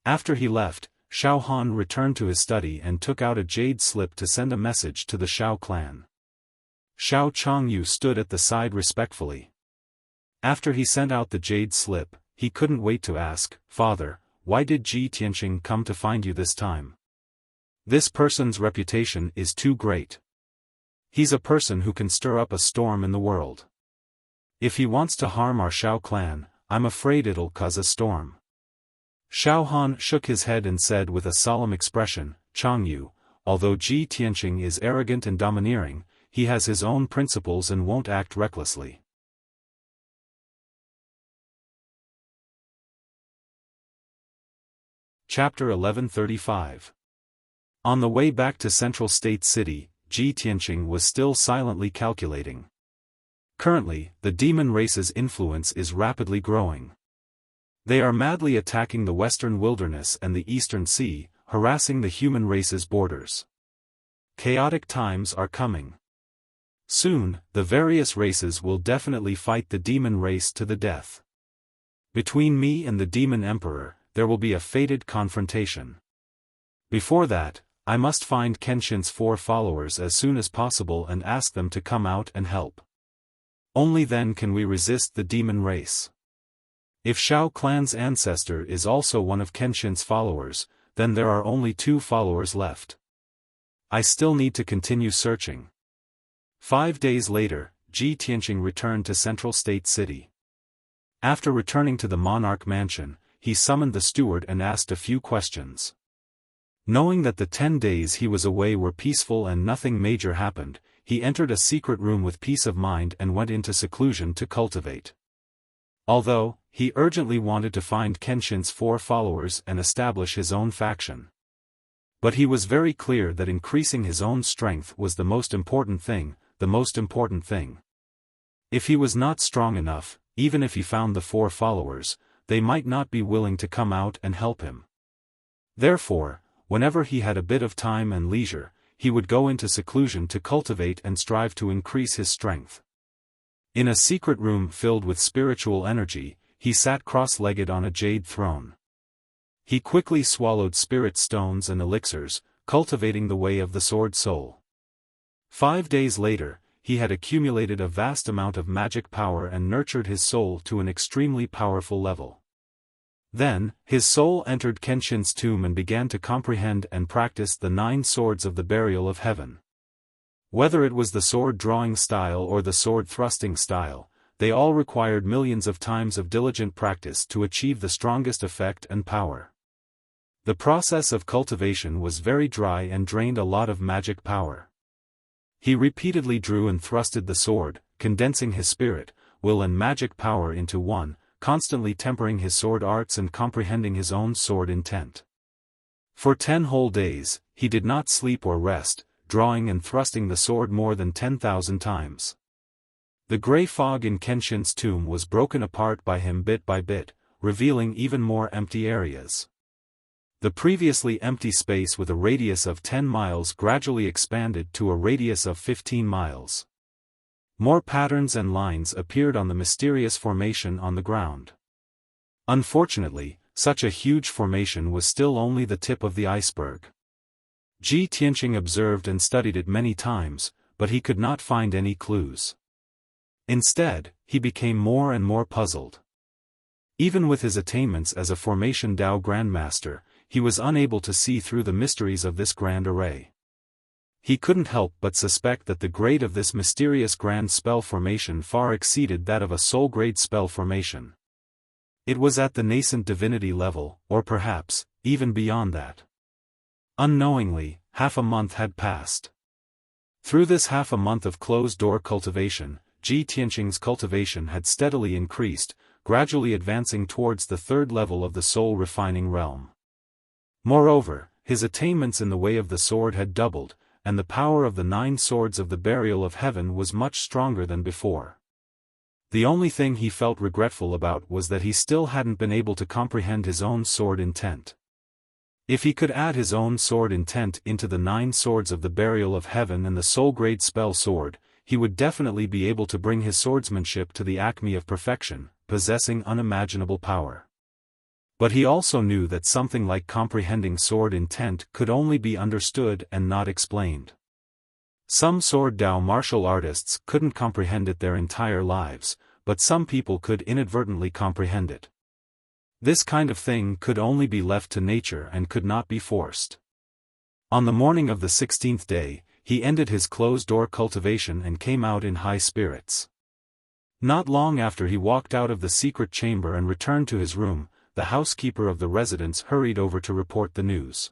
After he left, Xiaofan returned to his study and took out a jade slip to send a message to the Xiao clan. Xiao Changyu stood at the side respectfully. After he sent out the jade slip, he couldn't wait to ask, "Father, why did Ji Tianqing come to find you this time? This person's reputation is too great. He's a person who can stir up a storm in the world. If he wants to harm our Xiao clan, I'm afraid it'll cause a storm." Xiaohan shook his head and said with a solemn expression, "Changyu, although Ji Tianqing is arrogant and domineering, he has his own principles and won't act recklessly." Chapter 1135. On the way back to Central State City, Ji Tianqing was still silently calculating. Currently, the demon race's influence is rapidly growing. They are madly attacking the western wilderness and the eastern sea, harassing the human race's borders. Chaotic times are coming. Soon, the various races will definitely fight the demon race to the death. Between me and the demon emperor, there will be a fated confrontation. Before that, I must find Kenshin's 4 followers as soon as possible and ask them to come out and help. Only then can we resist the demon race. If Xiao clan's ancestor is also one of Kenshin's followers, then there are only 2 followers left. I still need to continue searching. 5 days later, Ji Tianqing returned to Central State City. After returning to the monarch mansion, he summoned the steward and asked a few questions. Knowing that the 10 days he was away were peaceful and nothing major happened, he entered a secret room with peace of mind and went into seclusion to cultivate. Although, he urgently wanted to find Kenshin's 4 followers and establish his own faction. But he was very clear that increasing his own strength was the most important thing. If he was not strong enough, even if he found the 4 followers, they might not be willing to come out and help him. Therefore, whenever he had a bit of time and leisure, he would go into seclusion to cultivate and strive to increase his strength. In a secret room filled with spiritual energy, he sat cross-legged on a jade throne. He quickly swallowed spirit stones and elixirs, cultivating the way of the sword soul. 5 days later, he had accumulated a vast amount of magic power and nurtured his soul to an extremely powerful level. Then, his soul entered Kenshin's tomb and began to comprehend and practice the 9 swords of the burial of heaven. Whether it was the sword-drawing style or the sword-thrusting style, they all required millions of times of diligent practice to achieve the strongest effect and power. The process of cultivation was very dry and drained a lot of magic power. He repeatedly drew and thrusted the sword, condensing his spirit, will and magic power into one, constantly tempering his sword arts and comprehending his own sword intent. For 10 whole days, he did not sleep or rest, drawing and thrusting the sword more than 10,000 times. The grey fog in Kenshin's tomb was broken apart by him bit by bit, revealing even more empty areas. The previously empty space with a radius of 10 miles gradually expanded to a radius of 15 miles. More patterns and lines appeared on the mysterious formation on the ground. Unfortunately, such a huge formation was still only the tip of the iceberg. Ji Tianqing observed and studied it many times, but he could not find any clues. Instead, he became more and more puzzled. Even with his attainments as a Formation Dao Grandmaster, he was unable to see through the mysteries of this grand array. He couldn't help but suspect that the grade of this mysterious grand spell formation far exceeded that of a soul-grade spell formation. It was at the nascent divinity level, or perhaps, even beyond that. Unknowingly, half a month had passed. Through this half a month of closed-door cultivation, Ji Tianqing's cultivation had steadily increased, gradually advancing towards the third level of the soul-refining realm. Moreover, his attainments in the way of the sword had doubled, and the power of the 9 swords of the burial of heaven was much stronger than before. The only thing he felt regretful about was that he still hadn't been able to comprehend his own sword intent. If he could add his own sword intent into the 9 swords of the burial of heaven and the soul-grade spell sword, he would definitely be able to bring his swordsmanship to the acme of perfection, possessing unimaginable power. But he also knew that something like comprehending sword intent could only be understood and not explained. Some sword Dao martial artists couldn't comprehend it their entire lives, but some people could inadvertently comprehend it. This kind of thing could only be left to nature and could not be forced. On the morning of the 16th day, he ended his closed-door cultivation and came out in high spirits. Not long after he walked out of the secret chamber and returned to his room, the housekeeper of the residence hurried over to report the news.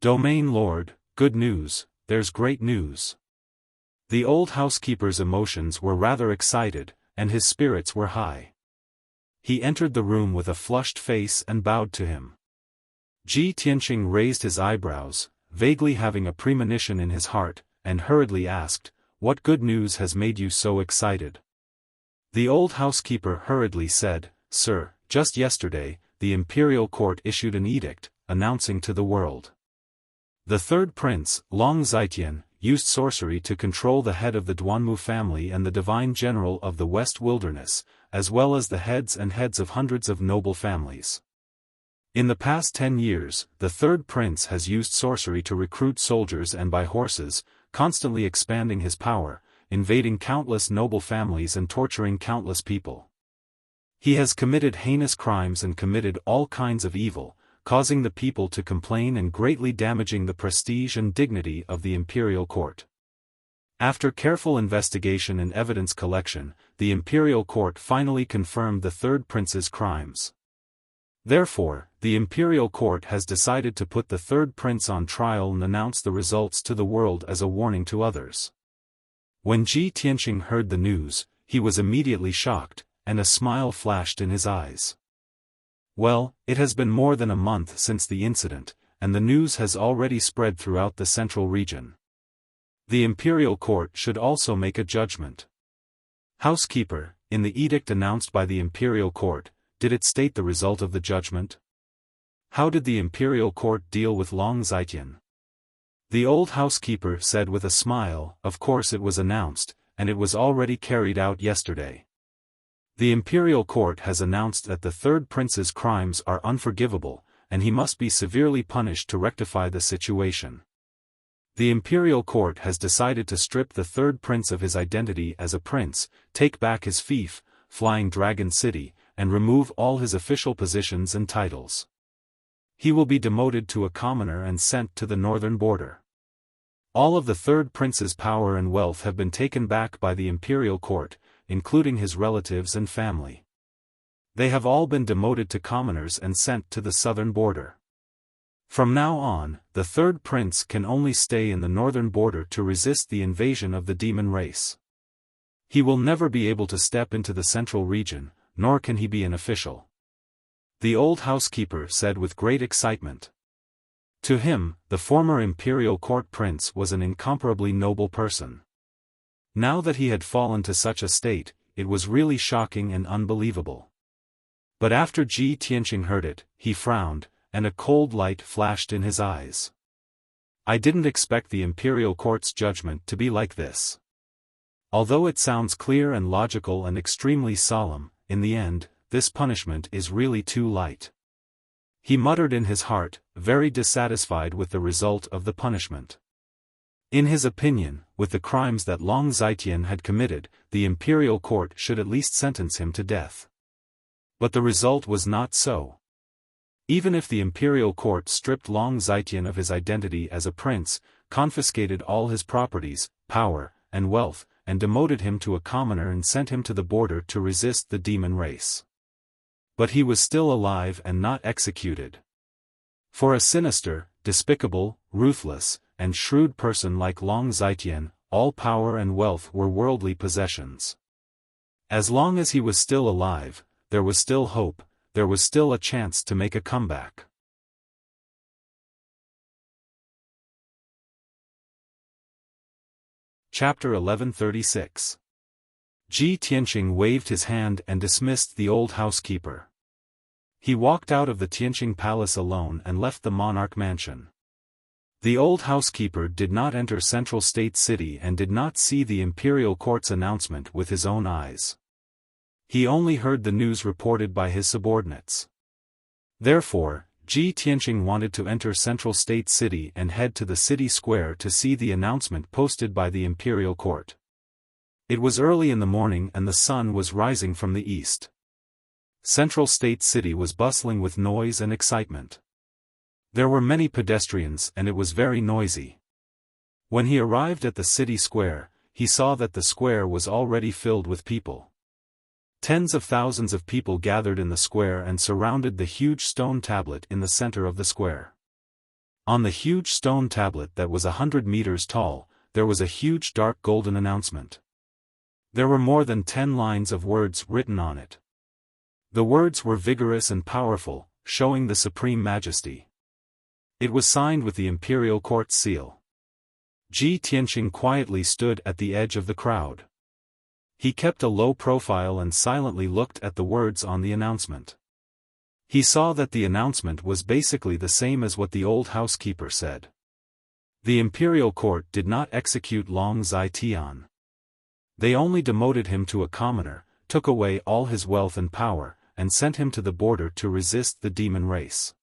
"Domain Lord, good news, there's great news." The old housekeeper's emotions were rather excited, and his spirits were high. He entered the room with a flushed face and bowed to him. Ji Tianqing raised his eyebrows, vaguely having a premonition in his heart, and hurriedly asked, "What good news has made you so excited?" The old housekeeper hurriedly said, "Sir, just yesterday, the imperial court issued an edict, announcing to the world. The third prince, Long Zitian, used sorcery to control the head of the Duanmu family and the divine general of the West Wilderness, as well as the heads of hundreds of noble families. In the past 10 years, the third prince has used sorcery to recruit soldiers and buy horses, constantly expanding his power, invading countless noble families and torturing countless people. He has committed heinous crimes and committed all kinds of evil, causing the people to complain and greatly damaging the prestige and dignity of the imperial court. After careful investigation and evidence collection, the imperial court finally confirmed the third prince's crimes. Therefore, the imperial court has decided to put the third prince on trial and announce the results to the world as a warning to others." When Ji Tianqing heard the news, he was immediately shocked, and a smile flashed in his eyes. "Well, it has been more than a month since the incident, and the news has already spread throughout the central region. The imperial court should also make a judgment." "Housekeeper, in the edict announced by the imperial court, did it state the result of the judgment? How did the imperial court deal with Long Zitian?" The old housekeeper said with a smile, "Of course it was announced, and it was already carried out yesterday. The imperial court has announced that the third prince's crimes are unforgivable, and he must be severely punished to rectify the situation. The imperial court has decided to strip the third prince of his identity as a prince, take back his fief, Flying Dragon City, and remove all his official positions and titles. He will be demoted to a commoner and sent to the northern border. All of the third prince's power and wealth have been taken back by the imperial court, including his relatives and family. They have all been demoted to commoners and sent to the southern border. From now on, the third prince can only stay in the northern border to resist the invasion of the demon race. He will never be able to step into the central region, nor can he be an official." The old housekeeper said with great excitement. To him, the former imperial court prince was an incomparably noble person. Now that he had fallen to such a state, it was really shocking and unbelievable. But after Ji Tianqing heard it, he frowned, and a cold light flashed in his eyes. "I didn't expect the imperial court's judgment to be like this. Although it sounds clear and logical and extremely solemn, in the end, this punishment is really too light." He muttered in his heart, very dissatisfied with the result of the punishment. In his opinion, with the crimes that Long Zitian had committed, the imperial court should at least sentence him to death. But the result was not so. Even if the imperial court stripped Long Zitian of his identity as a prince, confiscated all his properties, power, and wealth, and demoted him to a commoner and sent him to the border to resist the demon race. But he was still alive and not executed. For a sinister, despicable, ruthless, and shrewd person like Long Zitian, all power and wealth were worldly possessions. As long as he was still alive, there was still hope, there was still a chance to make a comeback. Chapter 1136. Ji Tianqing waved his hand and dismissed the old housekeeper. He walked out of the Tianqing palace alone and left the monarch mansion. The old housekeeper did not enter Central State City and did not see the imperial court's announcement with his own eyes. He only heard the news reported by his subordinates. Therefore, Ji Tianqing wanted to enter Central State City and head to the city square to see the announcement posted by the imperial court. It was early in the morning and the sun was rising from the east. Central State City was bustling with noise and excitement. There were many pedestrians and it was very noisy. When he arrived at the city square, he saw that the square was already filled with people. Tens of thousands of people gathered in the square and surrounded the huge stone tablet in the center of the square. On the huge stone tablet that was 100 meters tall, there was a huge dark golden announcement. There were more than 10 lines of words written on it. The words were vigorous and powerful, showing the supreme majesty. It was signed with the imperial court seal. Ji Tianqing quietly stood at the edge of the crowd. He kept a low profile and silently looked at the words on the announcement. He saw that the announcement was basically the same as what the old housekeeper said. The imperial court did not execute Long Zai-Tian. They only demoted him to a commoner, took away all his wealth and power, and sent him to the border to resist the demon race.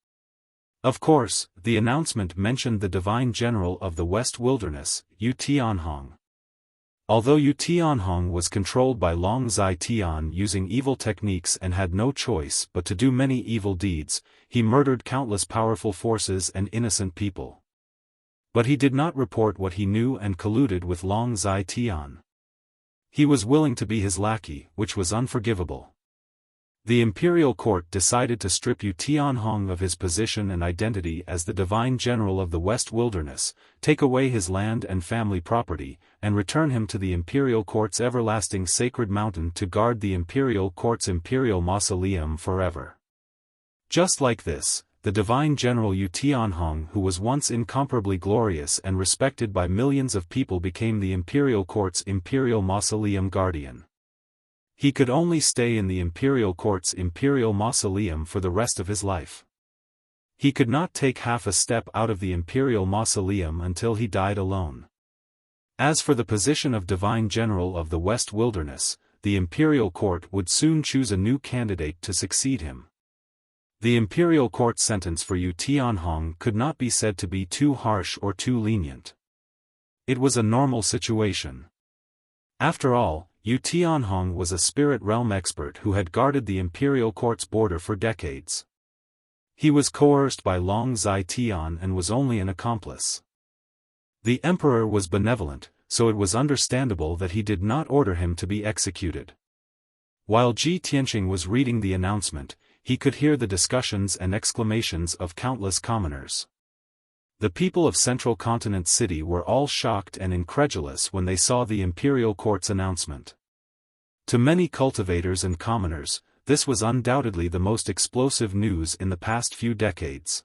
Of course, the announcement mentioned the divine general of the West Wilderness, Yu Tianhong. Although Yu Tianhong was controlled by Long Zai-Tian using evil techniques and had no choice but to do many evil deeds, he murdered countless powerful forces and innocent people. But he did not report what he knew and colluded with Long Zai-Tian. He was willing to be his lackey, which was unforgivable. The imperial court decided to strip Yu Tianhong of his position and identity as the divine general of the West Wilderness, take away his land and family property, and return him to the imperial court's everlasting sacred mountain to guard the imperial court's imperial mausoleum forever. Just like this, the divine general Yu Tianhong, who was once incomparably glorious and respected by millions of people, became the imperial court's imperial mausoleum guardian. He could only stay in the imperial court's imperial mausoleum for the rest of his life. He could not take half a step out of the imperial mausoleum until he died alone. As for the position of divine general of the West Wilderness, the imperial court would soon choose a new candidate to succeed him. The imperial court sentence for Yu Tianhong could not be said to be too harsh or too lenient. It was a normal situation. After all, Yu Tianhong was a spirit realm expert who had guarded the imperial court's border for decades. He was coerced by Long Zai-Tian and was only an accomplice. The emperor was benevolent, so it was understandable that he did not order him to be executed. While Ji Tianqing was reading the announcement, he could hear the discussions and exclamations of countless commoners. The people of Central Continent City were all shocked and incredulous when they saw the imperial court's announcement. To many cultivators and commoners, this was undoubtedly the most explosive news in the past few decades.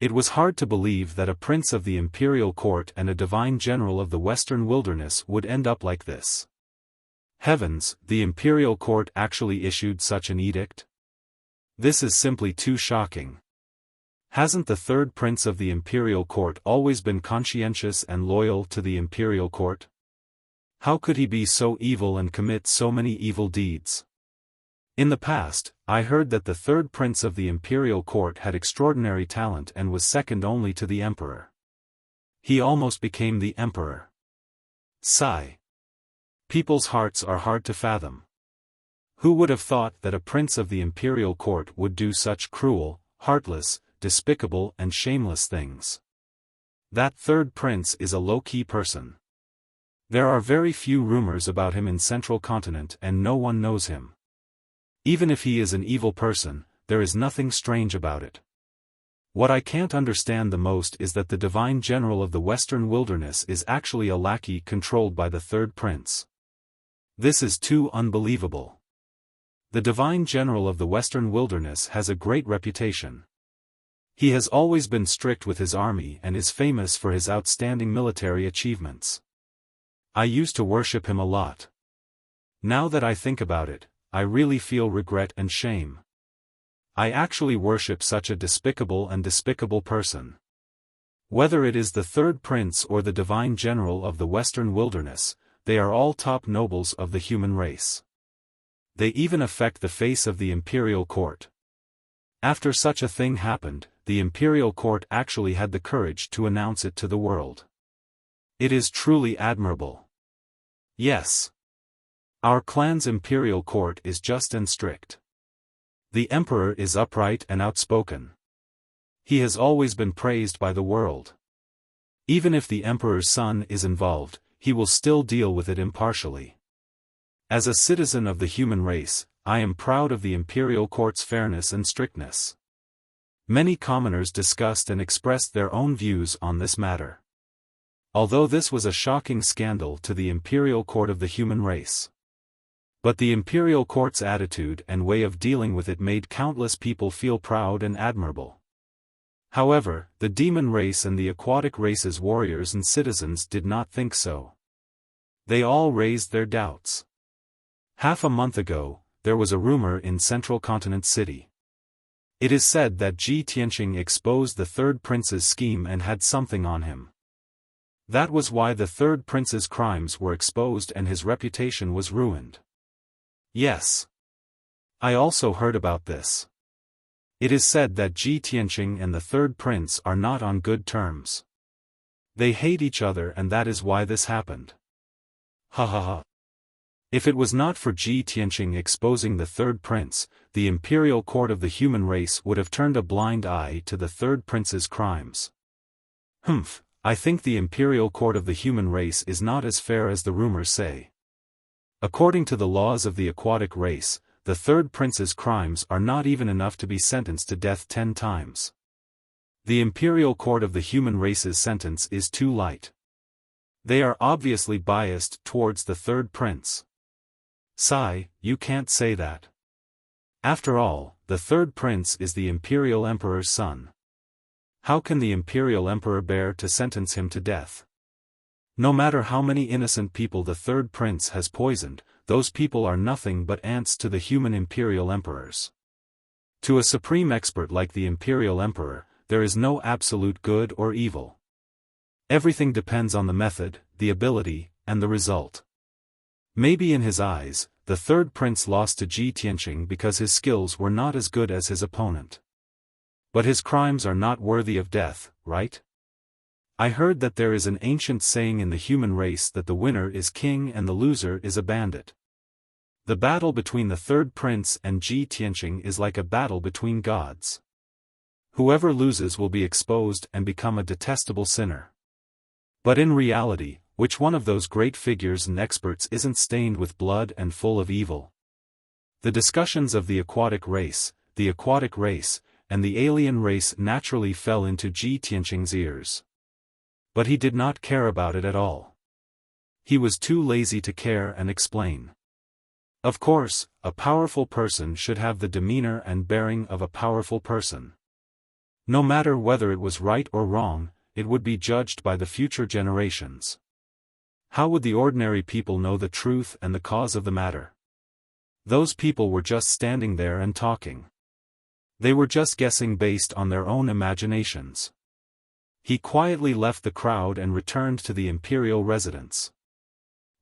It was hard to believe that a prince of the imperial court and a divine general of the Western Wilderness would end up like this. Heavens, the imperial court actually issued such an edict? This is simply too shocking. Hasn't the third prince of the imperial court always been conscientious and loyal to the imperial court? How could he be so evil and commit so many evil deeds? In the past, I heard that the third prince of the imperial court had extraordinary talent and was second only to the emperor. He almost became the emperor. Sigh. People's hearts are hard to fathom. Who would have thought that a prince of the imperial court would do such cruel, heartless, despicable and shameless things? That third prince is a low-key person. There are very few rumors about him in Central Continent and no one knows him. Even if he is an evil person, there is nothing strange about it. What I can't understand the most is that the divine general of the Western wilderness is actually a lackey controlled by the third prince. This is too unbelievable. The divine general of the Western wilderness has a great reputation. He has always been strict with his army and is famous for his outstanding military achievements. I used to worship him a lot. Now that I think about it, I really feel regret and shame. I actually worship such a despicable person. Whether it is the third prince or the divine general of the Western wilderness, they are all top nobles of the human race. They even affect the face of the imperial court. After such a thing happened, the imperial court actually had the courage to announce it to the world. It is truly admirable. Yes. Our clan's imperial court is just and strict. The emperor is upright and outspoken. He has always been praised by the world. Even if the emperor's son is involved, he will still deal with it impartially. As a citizen of the human race, I am proud of the imperial court's fairness and strictness. Many commoners discussed and expressed their own views on this matter. Although this was a shocking scandal to the imperial court of the human race. But the imperial court's attitude and way of dealing with it made countless people feel proud and admirable. However, the demon race and the aquatic race's warriors and citizens did not think so. They all raised their doubts. Half a month ago, there was a rumor in Central Continent City. It is said that Ji Tianqing exposed the third prince's scheme and had something on him. That was why the third prince's crimes were exposed and his reputation was ruined. Yes. I also heard about this. It is said that Ji Tianqing and the third prince are not on good terms. They hate each other and that is why this happened. Ha ha ha. If it was not for Ji Tianqing exposing the third prince, the imperial court of the human race would have turned a blind eye to the third prince's crimes. I think the imperial court of the human race is not as fair as the rumors say. According to the laws of the aquatic race, the third prince's crimes are not even enough to be sentenced to death 10 times. The imperial court of the human race's sentence is too light. They are obviously biased towards the third prince. Sigh, you can't say that. After all, the third prince is the imperial emperor's son. How can the imperial emperor bear to sentence him to death? No matter how many innocent people the third prince has poisoned, those people are nothing but ants to the human imperial emperors. To a supreme expert like the imperial emperor, there is no absolute good or evil. Everything depends on the method, the ability, and the result. Maybe in his eyes, the third prince lost to Ji Tianqing because his skills were not as good as his opponent. But his crimes are not worthy of death, right? I heard that there is an ancient saying in the human race that the winner is king and the loser is a bandit. The battle between the third prince and Ji Tianqing is like a battle between gods. Whoever loses will be exposed and become a detestable sinner. But in reality, which one of those great figures and experts isn't stained with blood and full of evil? The discussions of the aquatic race, and the alien race naturally fell into Ji Tianqing's ears. But he did not care about it at all. He was too lazy to care and explain. Of course, a powerful person should have the demeanor and bearing of a powerful person. No matter whether it was right or wrong, it would be judged by the future generations. How would the ordinary people know the truth and the cause of the matter? Those people were just standing there and talking. They were just guessing based on their own imaginations. He quietly left the crowd and returned to the imperial residence.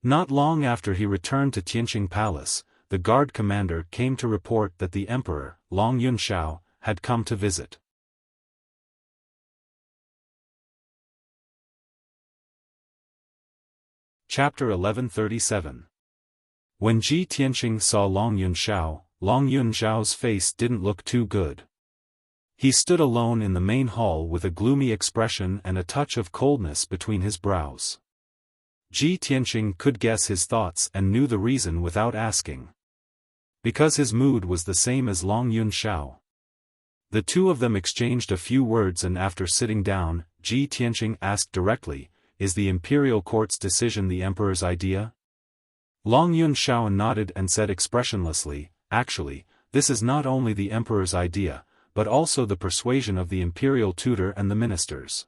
Not long after he returned to Tianqing Palace, the guard commander came to report that the emperor, Long Yunxiao, had come to visit. Chapter 1137. When Ji Tianqing saw Long Yunxiao's face didn't look too good. He stood alone in the main hall with a gloomy expression and a touch of coldness between his brows. Ji Tianqing could guess his thoughts and knew the reason without asking. Because his mood was the same as Long Yunxiao. The two of them exchanged a few words, and after sitting down, Ji Tianqing asked directly, "Is the imperial court's decision the emperor's idea?" Long Yunxiao nodded and said expressionlessly, "Actually, this is not only the emperor's idea, but also the persuasion of the imperial tutor and the ministers.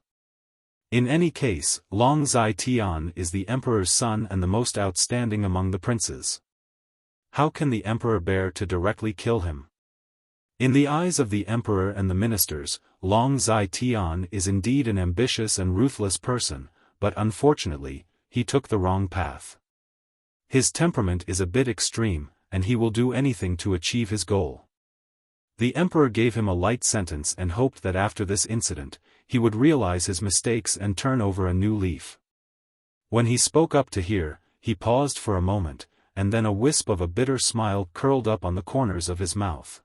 In any case, Long Zai-Tian is the emperor's son and the most outstanding among the princes. How can the emperor bear to directly kill him?" In the eyes of the emperor and the ministers, Long Zai-Tian is indeed an ambitious and ruthless person, but unfortunately, he took the wrong path. His temperament is a bit extreme, and he will do anything to achieve his goal. The emperor gave him a light sentence and hoped that after this incident, he would realize his mistakes and turn over a new leaf. When he spoke up to hear, he paused for a moment, and then a wisp of a bitter smile curled up on the corners of his mouth.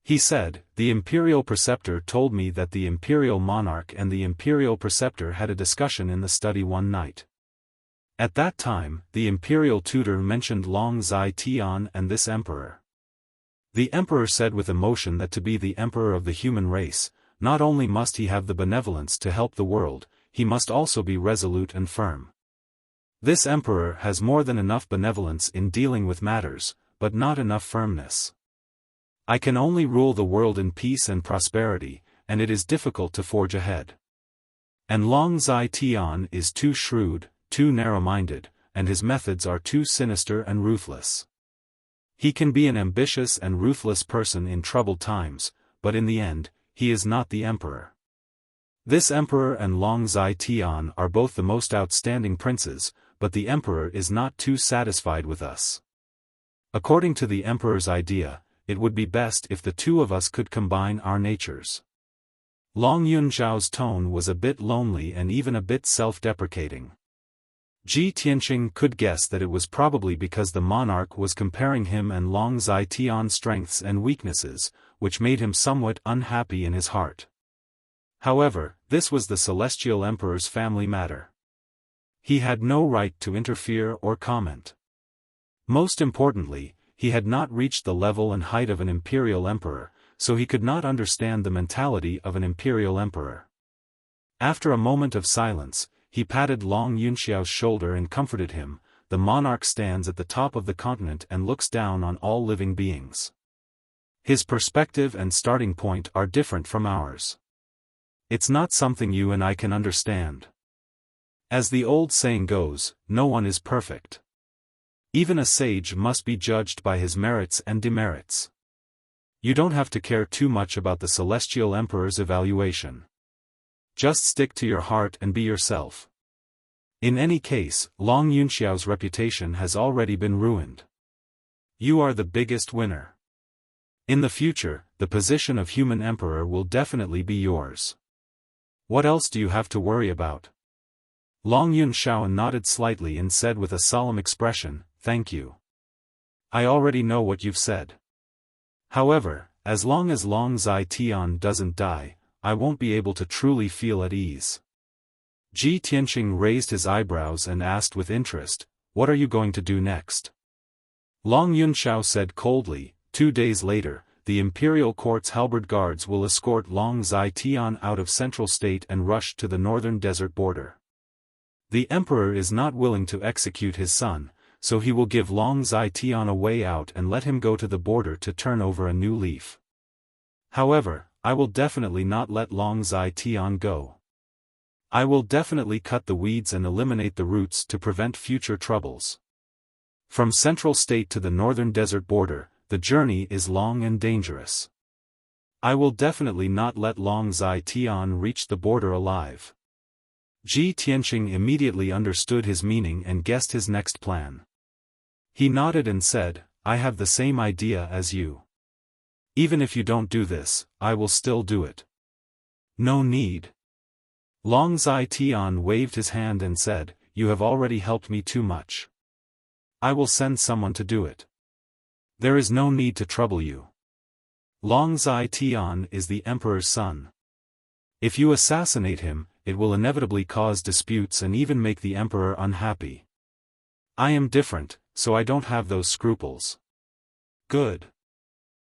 He said, "The imperial preceptor told me that the imperial monarch and the imperial preceptor had a discussion in the study one night. At that time, the imperial tutor mentioned Long Zai-Tian and this emperor. The emperor said with emotion that to be the emperor of the human race, not only must he have the benevolence to help the world, he must also be resolute and firm. This emperor has more than enough benevolence in dealing with matters, but not enough firmness. I can only rule the world in peace and prosperity, and it is difficult to forge ahead. And Long Zai-Tian is too shrewd, too narrow-minded, and his methods are too sinister and ruthless. He can be an ambitious and ruthless person in troubled times, but in the end, he is not the emperor. This emperor and Long Zai-Tian are both the most outstanding princes, but the emperor is not too satisfied with us. According to the emperor's idea, it would be best if the two of us could combine our natures." Long Yunxiao's tone was a bit lonely and even a bit self-deprecating. Ji Tianqing could guess that it was probably because the monarch was comparing him and Long Zai-Tian's strengths and weaknesses, which made him somewhat unhappy in his heart. However, this was the celestial emperor's family matter. He had no right to interfere or comment. Most importantly, he had not reached the level and height of an imperial emperor, so he could not understand the mentality of an imperial emperor. After a moment of silence, he patted Long Yunxiao's shoulder and comforted him. "The monarch stands at the top of the continent and looks down on all living beings. His perspective and starting point are different from ours. It's not something you and I can understand. As the old saying goes, no one is perfect. Even a sage must be judged by his merits and demerits. You don't have to care too much about the celestial emperor's evaluation. Just stick to your heart and be yourself." In any case, Long Yunxiao's reputation has already been ruined. You are the biggest winner. In the future, the position of human emperor will definitely be yours. What else do you have to worry about? Long Yunxiao nodded slightly and said with a solemn expression, "Thank you. I already know what you've said. However, as long as Long Zai-Tian doesn't die, I won't be able to truly feel at ease." Ji Tianqing raised his eyebrows and asked with interest, "What are you going to do next?" Long Yunxiao said coldly, 2 days later, the imperial court's halberd guards will escort Long Zai-Tian out of central state and rush to the northern desert border. The emperor is not willing to execute his son, so he will give Long Zai-Tian a way out and let him go to the border to turn over a new leaf. However, I will definitely not let Long Zai-Tian go. I will definitely cut the weeds and eliminate the roots to prevent future troubles. From central state to the northern desert border, the journey is long and dangerous. I will definitely not let Long Zai-Tian reach the border alive." Ji Tianqing immediately understood his meaning and guessed his next plan. He nodded and said, "I have the same idea as you. Even if you don't do this, I will still do it." "No need." Long Zai-Tian waved his hand and said, "You have already helped me too much. I will send someone to do it. There is no need to trouble you. Long Zai-Tian is the emperor's son. If you assassinate him, it will inevitably cause disputes and even make the emperor unhappy. I am different, so I don't have those scruples." "Good.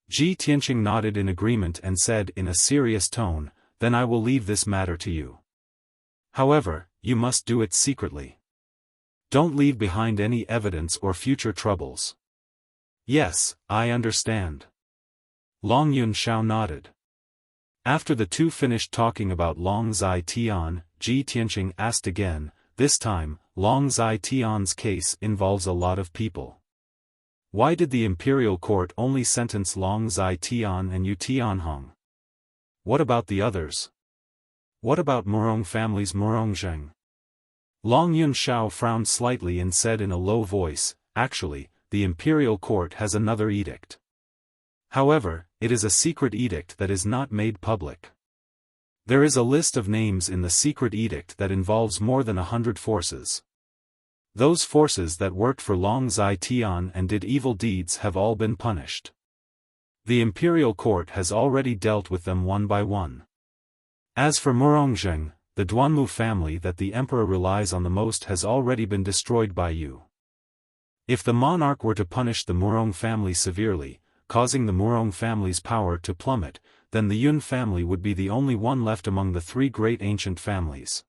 Ji Tianqing nodded in agreement and said in a serious tone, "Then I will leave this matter to you. However, you must do it secretly. Don't leave behind any evidence or future troubles." "Yes, I understand." Long Yunxiao nodded. After the two finished talking about Long Zai Tian, Ji Tianqing asked again, this time, Long Zai Tian's case involves a lot of people. Why did the imperial court only sentence Long Zai Tian and Yu Tianhong? What about the others? What about Murong family's Murongzheng? Long Yunxiao frowned slightly and said in a low voice, "Actually, the imperial court has another edict. However, it is a secret edict that is not made public. There is a list of names in the secret edict that involves more than 100 forces. Those forces that worked for Long Zai Tian and did evil deeds have all been punished. The imperial court has already dealt with them one by one. As for Murongzheng, the Duanmu family that the emperor relies on the most has already been destroyed by you. If the monarch were to punish the Murong family severely, causing the Murong family's power to plummet, then the Yun family would be the only one left among the three great ancient families.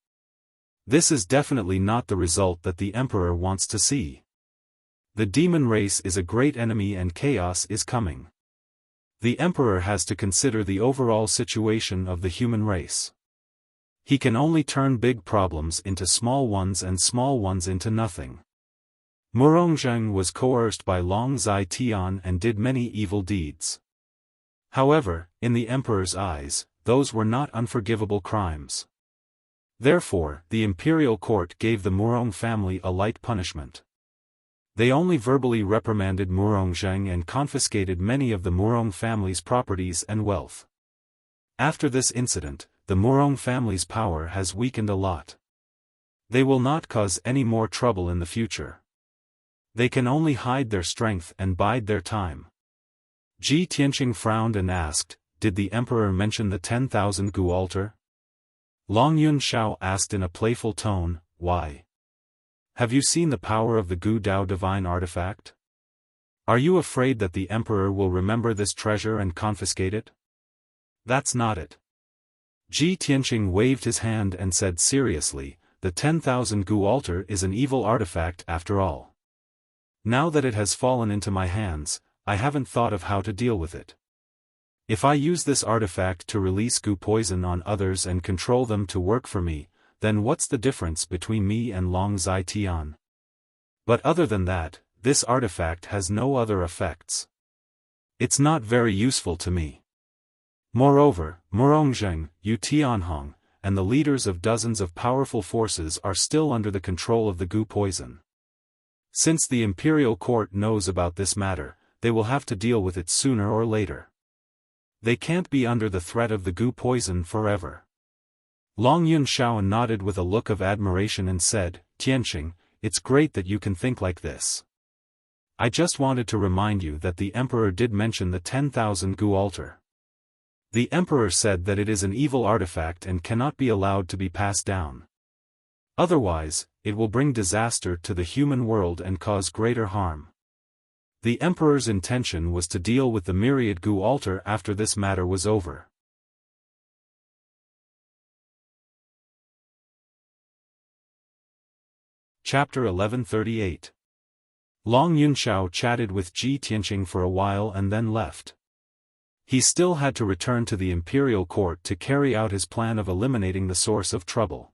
This is definitely not the result that the emperor wants to see. The demon race is a great enemy and chaos is coming. The emperor has to consider the overall situation of the human race. He can only turn big problems into small ones and small ones into nothing. Murongzheng was coerced by Long Zai Tian and did many evil deeds. However, in the emperor's eyes, those were not unforgivable crimes. Therefore, the imperial court gave the Murong family a light punishment. They only verbally reprimanded Murongzheng and confiscated many of the Murong family's properties and wealth. After this incident, the Murong family's power has weakened a lot. They will not cause any more trouble in the future. They can only hide their strength and bide their time. Ji Tianqing frowned and asked, "Did the emperor mention the 10,000 gu altar?" Long Yunxiao asked in a playful tone, "Why? Have you seen the power of the Gu Dao divine artifact? Are you afraid that the emperor will remember this treasure and confiscate it?" "That's not it." Ji Tianqing waved his hand and said seriously, "The 10,000 gu altar is an evil artifact after all. Now that it has fallen into my hands, I haven't thought of how to deal with it. If I use this artifact to release gu poison on others and control them to work for me, then what's the difference between me and Long Zai Tian? But other than that, this artifact has no other effects. It's not very useful to me. Moreover, Murongzheng, Yu Tianhong, and the leaders of dozens of powerful forces are still under the control of the gu poison. Since the imperial court knows about this matter, they will have to deal with it sooner or later. They can't be under the threat of the gu poison forever." Long Yunxiao nodded with a look of admiration and said, "Tianqing, it's great that you can think like this. I just wanted to remind you that the emperor did mention the 10,000 gu altar. The emperor said that it is an evil artifact and cannot be allowed to be passed down. Otherwise, it will bring disaster to the human world and cause greater harm. The emperor's intention was to deal with the myriad gu altar after this matter was over." Chapter 1138. Long Yunxiao chatted with Ji Tianqing for a while and then left. He still had to return to the imperial court to carry out his plan of eliminating the source of trouble.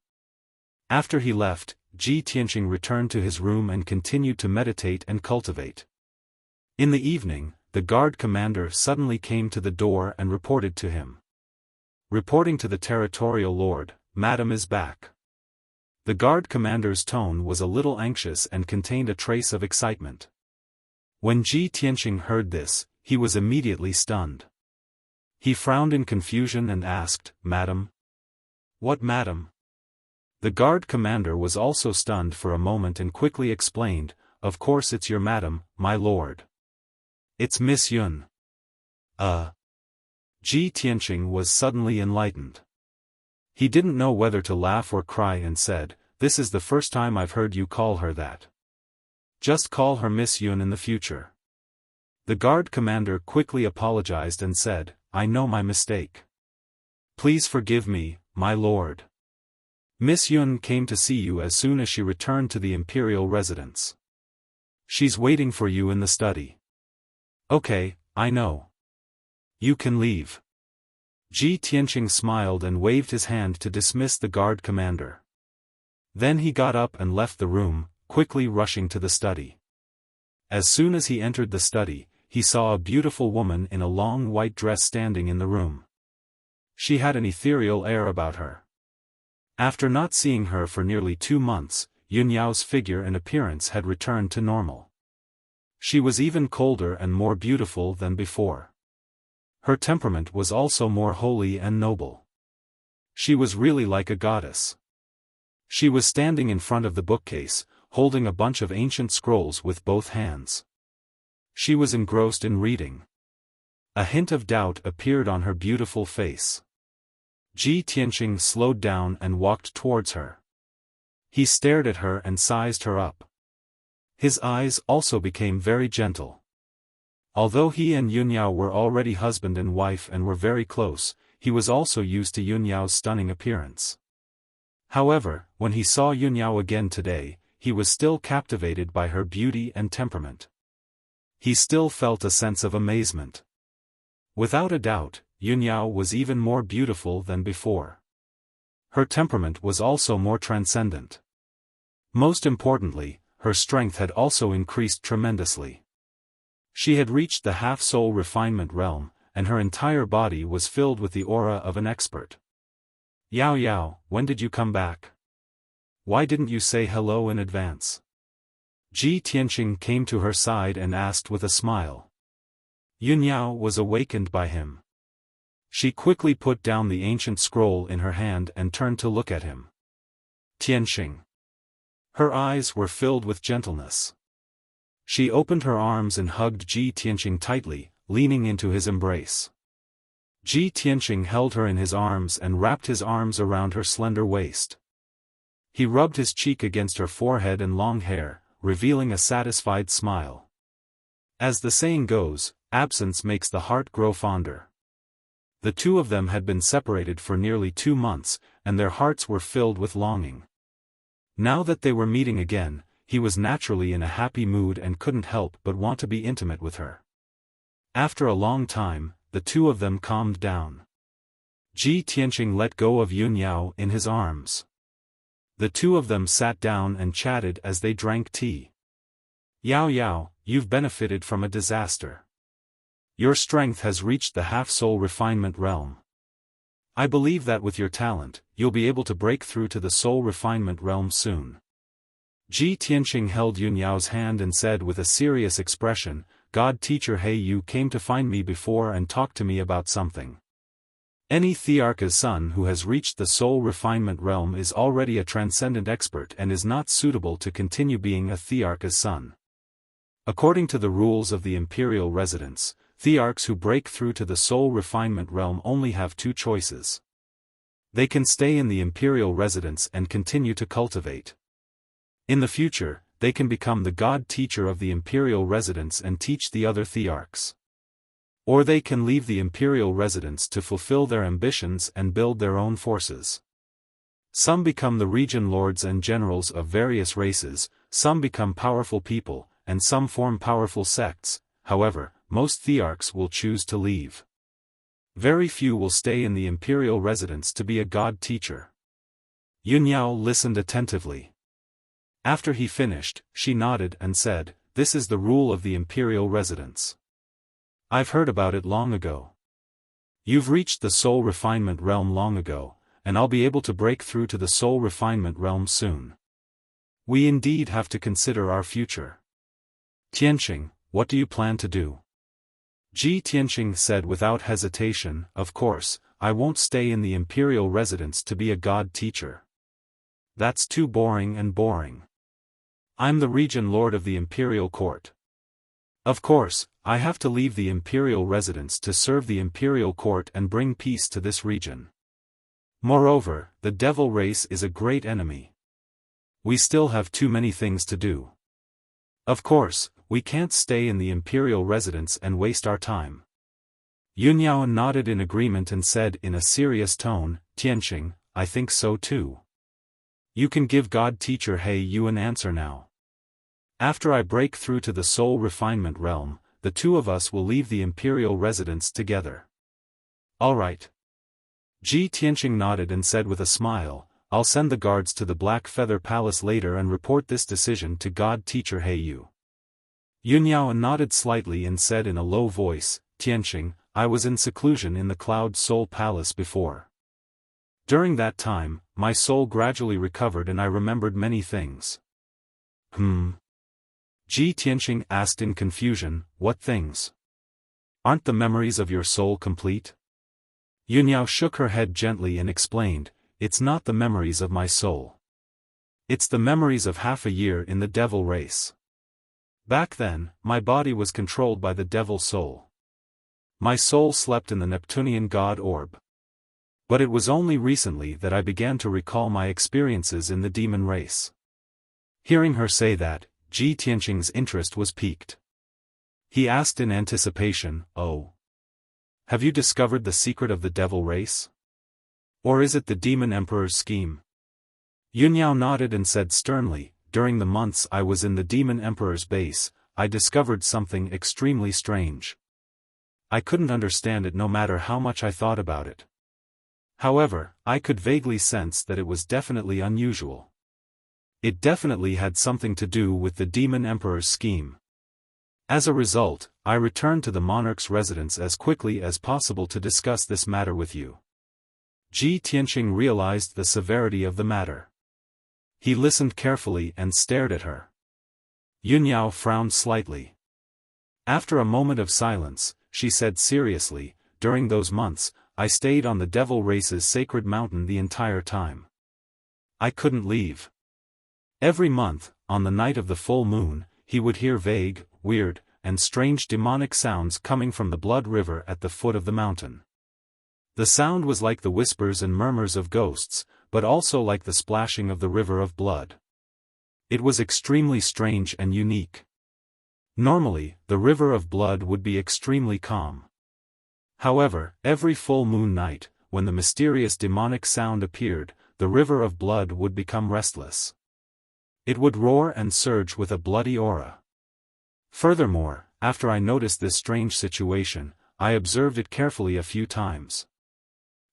After he left, Ji Tianqing returned to his room and continued to meditate and cultivate. In the evening, the guard commander suddenly came to the door and reported to him. Reporting to the territorial lord, "Madam is back." The guard commander's tone was a little anxious and contained a trace of excitement. When Ji Tianqing heard this, he was immediately stunned. He frowned in confusion and asked, "Madam?" "What madam?" The guard commander was also stunned for a moment and quickly explained, "Of course it's your madam, my lord. It's Miss Yun." Ji Tianqing was suddenly enlightened. He didn't know whether to laugh or cry and said, "This is the first time I've heard you call her that. Just call her Miss Yun in the future." The guard commander quickly apologized and said, "I know my mistake. Please forgive me, my lord. Miss Yun came to see you as soon as she returned to the imperial residence. She's waiting for you in the study." "Okay, I know. You can leave." Ji Tianqing smiled and waved his hand to dismiss the guard commander. Then he got up and left the room, quickly rushing to the study. As soon as he entered the study, he saw a beautiful woman in a long white dress standing in the room. She had an ethereal air about her. After not seeing her for nearly 2 months, Yun Yao's figure and appearance had returned to normal. She was even colder and more beautiful than before. Her temperament was also more holy and noble. She was really like a goddess. She was standing in front of the bookcase, holding a bunch of ancient scrolls with both hands. She was engrossed in reading. A hint of doubt appeared on her beautiful face. Ji Tianqing slowed down and walked towards her. He stared at her and sized her up. His eyes also became very gentle. Although he and Yun Yao were already husband and wife and were very close, he was also used to Yun Yao's stunning appearance. However, when he saw Yun Yao again today, he was still captivated by her beauty and temperament. He still felt a sense of amazement. Without a doubt, Yun Yao was even more beautiful than before. Her temperament was also more transcendent. Most importantly, her strength had also increased tremendously. She had reached the half-soul refinement realm, and her entire body was filled with the aura of an expert. "Yao Yao, when did you come back? Why didn't you say hello in advance?" Ji Tianqing came to her side and asked with a smile. Yun Yao was awakened by him. She quickly put down the ancient scroll in her hand and turned to look at him. Tianqing. Her eyes were filled with gentleness. She opened her arms and hugged Ji Tianqing tightly, leaning into his embrace. Ji Tianqing held her in his arms and wrapped his arms around her slender waist. He rubbed his cheek against her forehead and long hair, revealing a satisfied smile. As the saying goes, absence makes the heart grow fonder. The two of them had been separated for nearly 2 months, and their hearts were filled with longing. Now that they were meeting again, he was naturally in a happy mood and couldn't help but want to be intimate with her. After a long time, the two of them calmed down. Ji Tianqing let go of Yun Yao in his arms. The two of them sat down and chatted as they drank tea. "Yao Yao, you've benefited from a disaster. Your strength has reached the half-soul refinement realm. I believe that with your talent, you'll be able to break through to the soul refinement realm soon." Ji Tianqing held Yun Yao's hand and said with a serious expression, "God teacher, hey, you came to find me before and talked to me about something. Any Thearcha's son who has reached the soul refinement realm is already a transcendent expert and is not suitable to continue being a Thearcha's son. According to the rules of the imperial residence, Thearchs who break through to the soul refinement realm only have 2 choices. They can stay in the imperial residence and continue to cultivate. In the future, they can become the god teacher of the imperial residence and teach the other Thearchs. Or they can leave the imperial residence to fulfill their ambitions and build their own forces. Some become the region lords and generals of various races, some become powerful people, and some form powerful sects. However, most Thearchs will choose to leave. Very few will stay in the imperial residence to be a god teacher. Yun Yao listened attentively. After he finished, she nodded and said, "This is the rule of the imperial residence. I've heard about it long ago. You've reached the soul refinement realm long ago, and I'll be able to break through to the soul refinement realm soon. We indeed have to consider our future. Tianqing, what do you plan to do?" Ji Tianqing said without hesitation, "Of course, I won't stay in the imperial residence to be a god teacher. That's too boring and boring. I'm the region lord of the imperial court. Of course, I have to leave the imperial residence to serve the imperial court and bring peace to this region. Moreover, the devil race is a great enemy. We still have too many things to do. Of course, we can't stay in the imperial residence and waste our time. Yunyao nodded in agreement and said in a serious tone, Tianqing, I think so too. You can give God Teacher He Yu an answer now. After I break through to the soul refinement realm, the two of us will leave the imperial residence together. All right. Ji Tianqing nodded and said with a smile, I'll send the guards to the Black Feather Palace later and report this decision to God Teacher He Yu. Yunyao nodded slightly and said in a low voice, Tianqing, I was in seclusion in the Cloud Soul Palace before. During that time, my soul gradually recovered and I remembered many things. Ji Tianqing asked in confusion, what things? Aren't the memories of your soul complete? Yunyao shook her head gently and explained, it's not the memories of my soul. It's the memories of half a year in the devil race. Back then, my body was controlled by the devil soul. My soul slept in the Neptunian god orb. But it was only recently that I began to recall my experiences in the demon race. Hearing her say that, Ji Tianqing's interest was piqued. He asked in anticipation, oh. Have you discovered the secret of the devil race? Or is it the demon emperor's scheme? Yunyao nodded and said sternly, during the months I was in the demon emperor's base, I discovered something extremely strange. I couldn't understand it no matter how much I thought about it. However, I could vaguely sense that it was definitely unusual. It definitely had something to do with the demon emperor's scheme. As a result, I returned to the monarch's residence as quickly as possible to discuss this matter with you. Ji Tianqing realized the severity of the matter. He listened carefully and stared at her. Yunyao frowned slightly. After a moment of silence, she said seriously, during those months, I stayed on the devil race's sacred mountain the entire time. I couldn't leave. Every month, on the night of the full moon, he would hear vague, weird, and strange demonic sounds coming from the blood river at the foot of the mountain. The sound was like the whispers and murmurs of ghosts, but also like the splashing of the river of blood. It was extremely strange and unique. Normally, the river of blood would be extremely calm. However, every full moon night, when the mysterious demonic sound appeared, the river of blood would become restless. It would roar and surge with a bloody aura. Furthermore, after I noticed this strange situation, I observed it carefully a few times.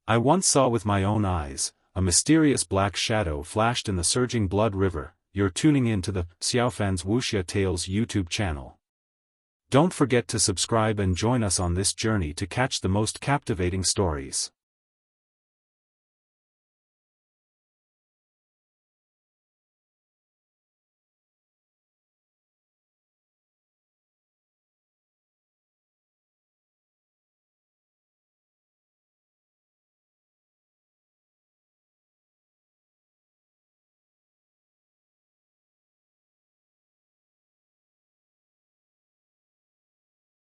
I once saw with my own eyes, a mysterious black shadow flashed in the surging blood river. You're tuning in to the Xiaofan's Wuxia Tales YouTube channel. Don't forget to subscribe and join us on this journey to catch the most captivating stories.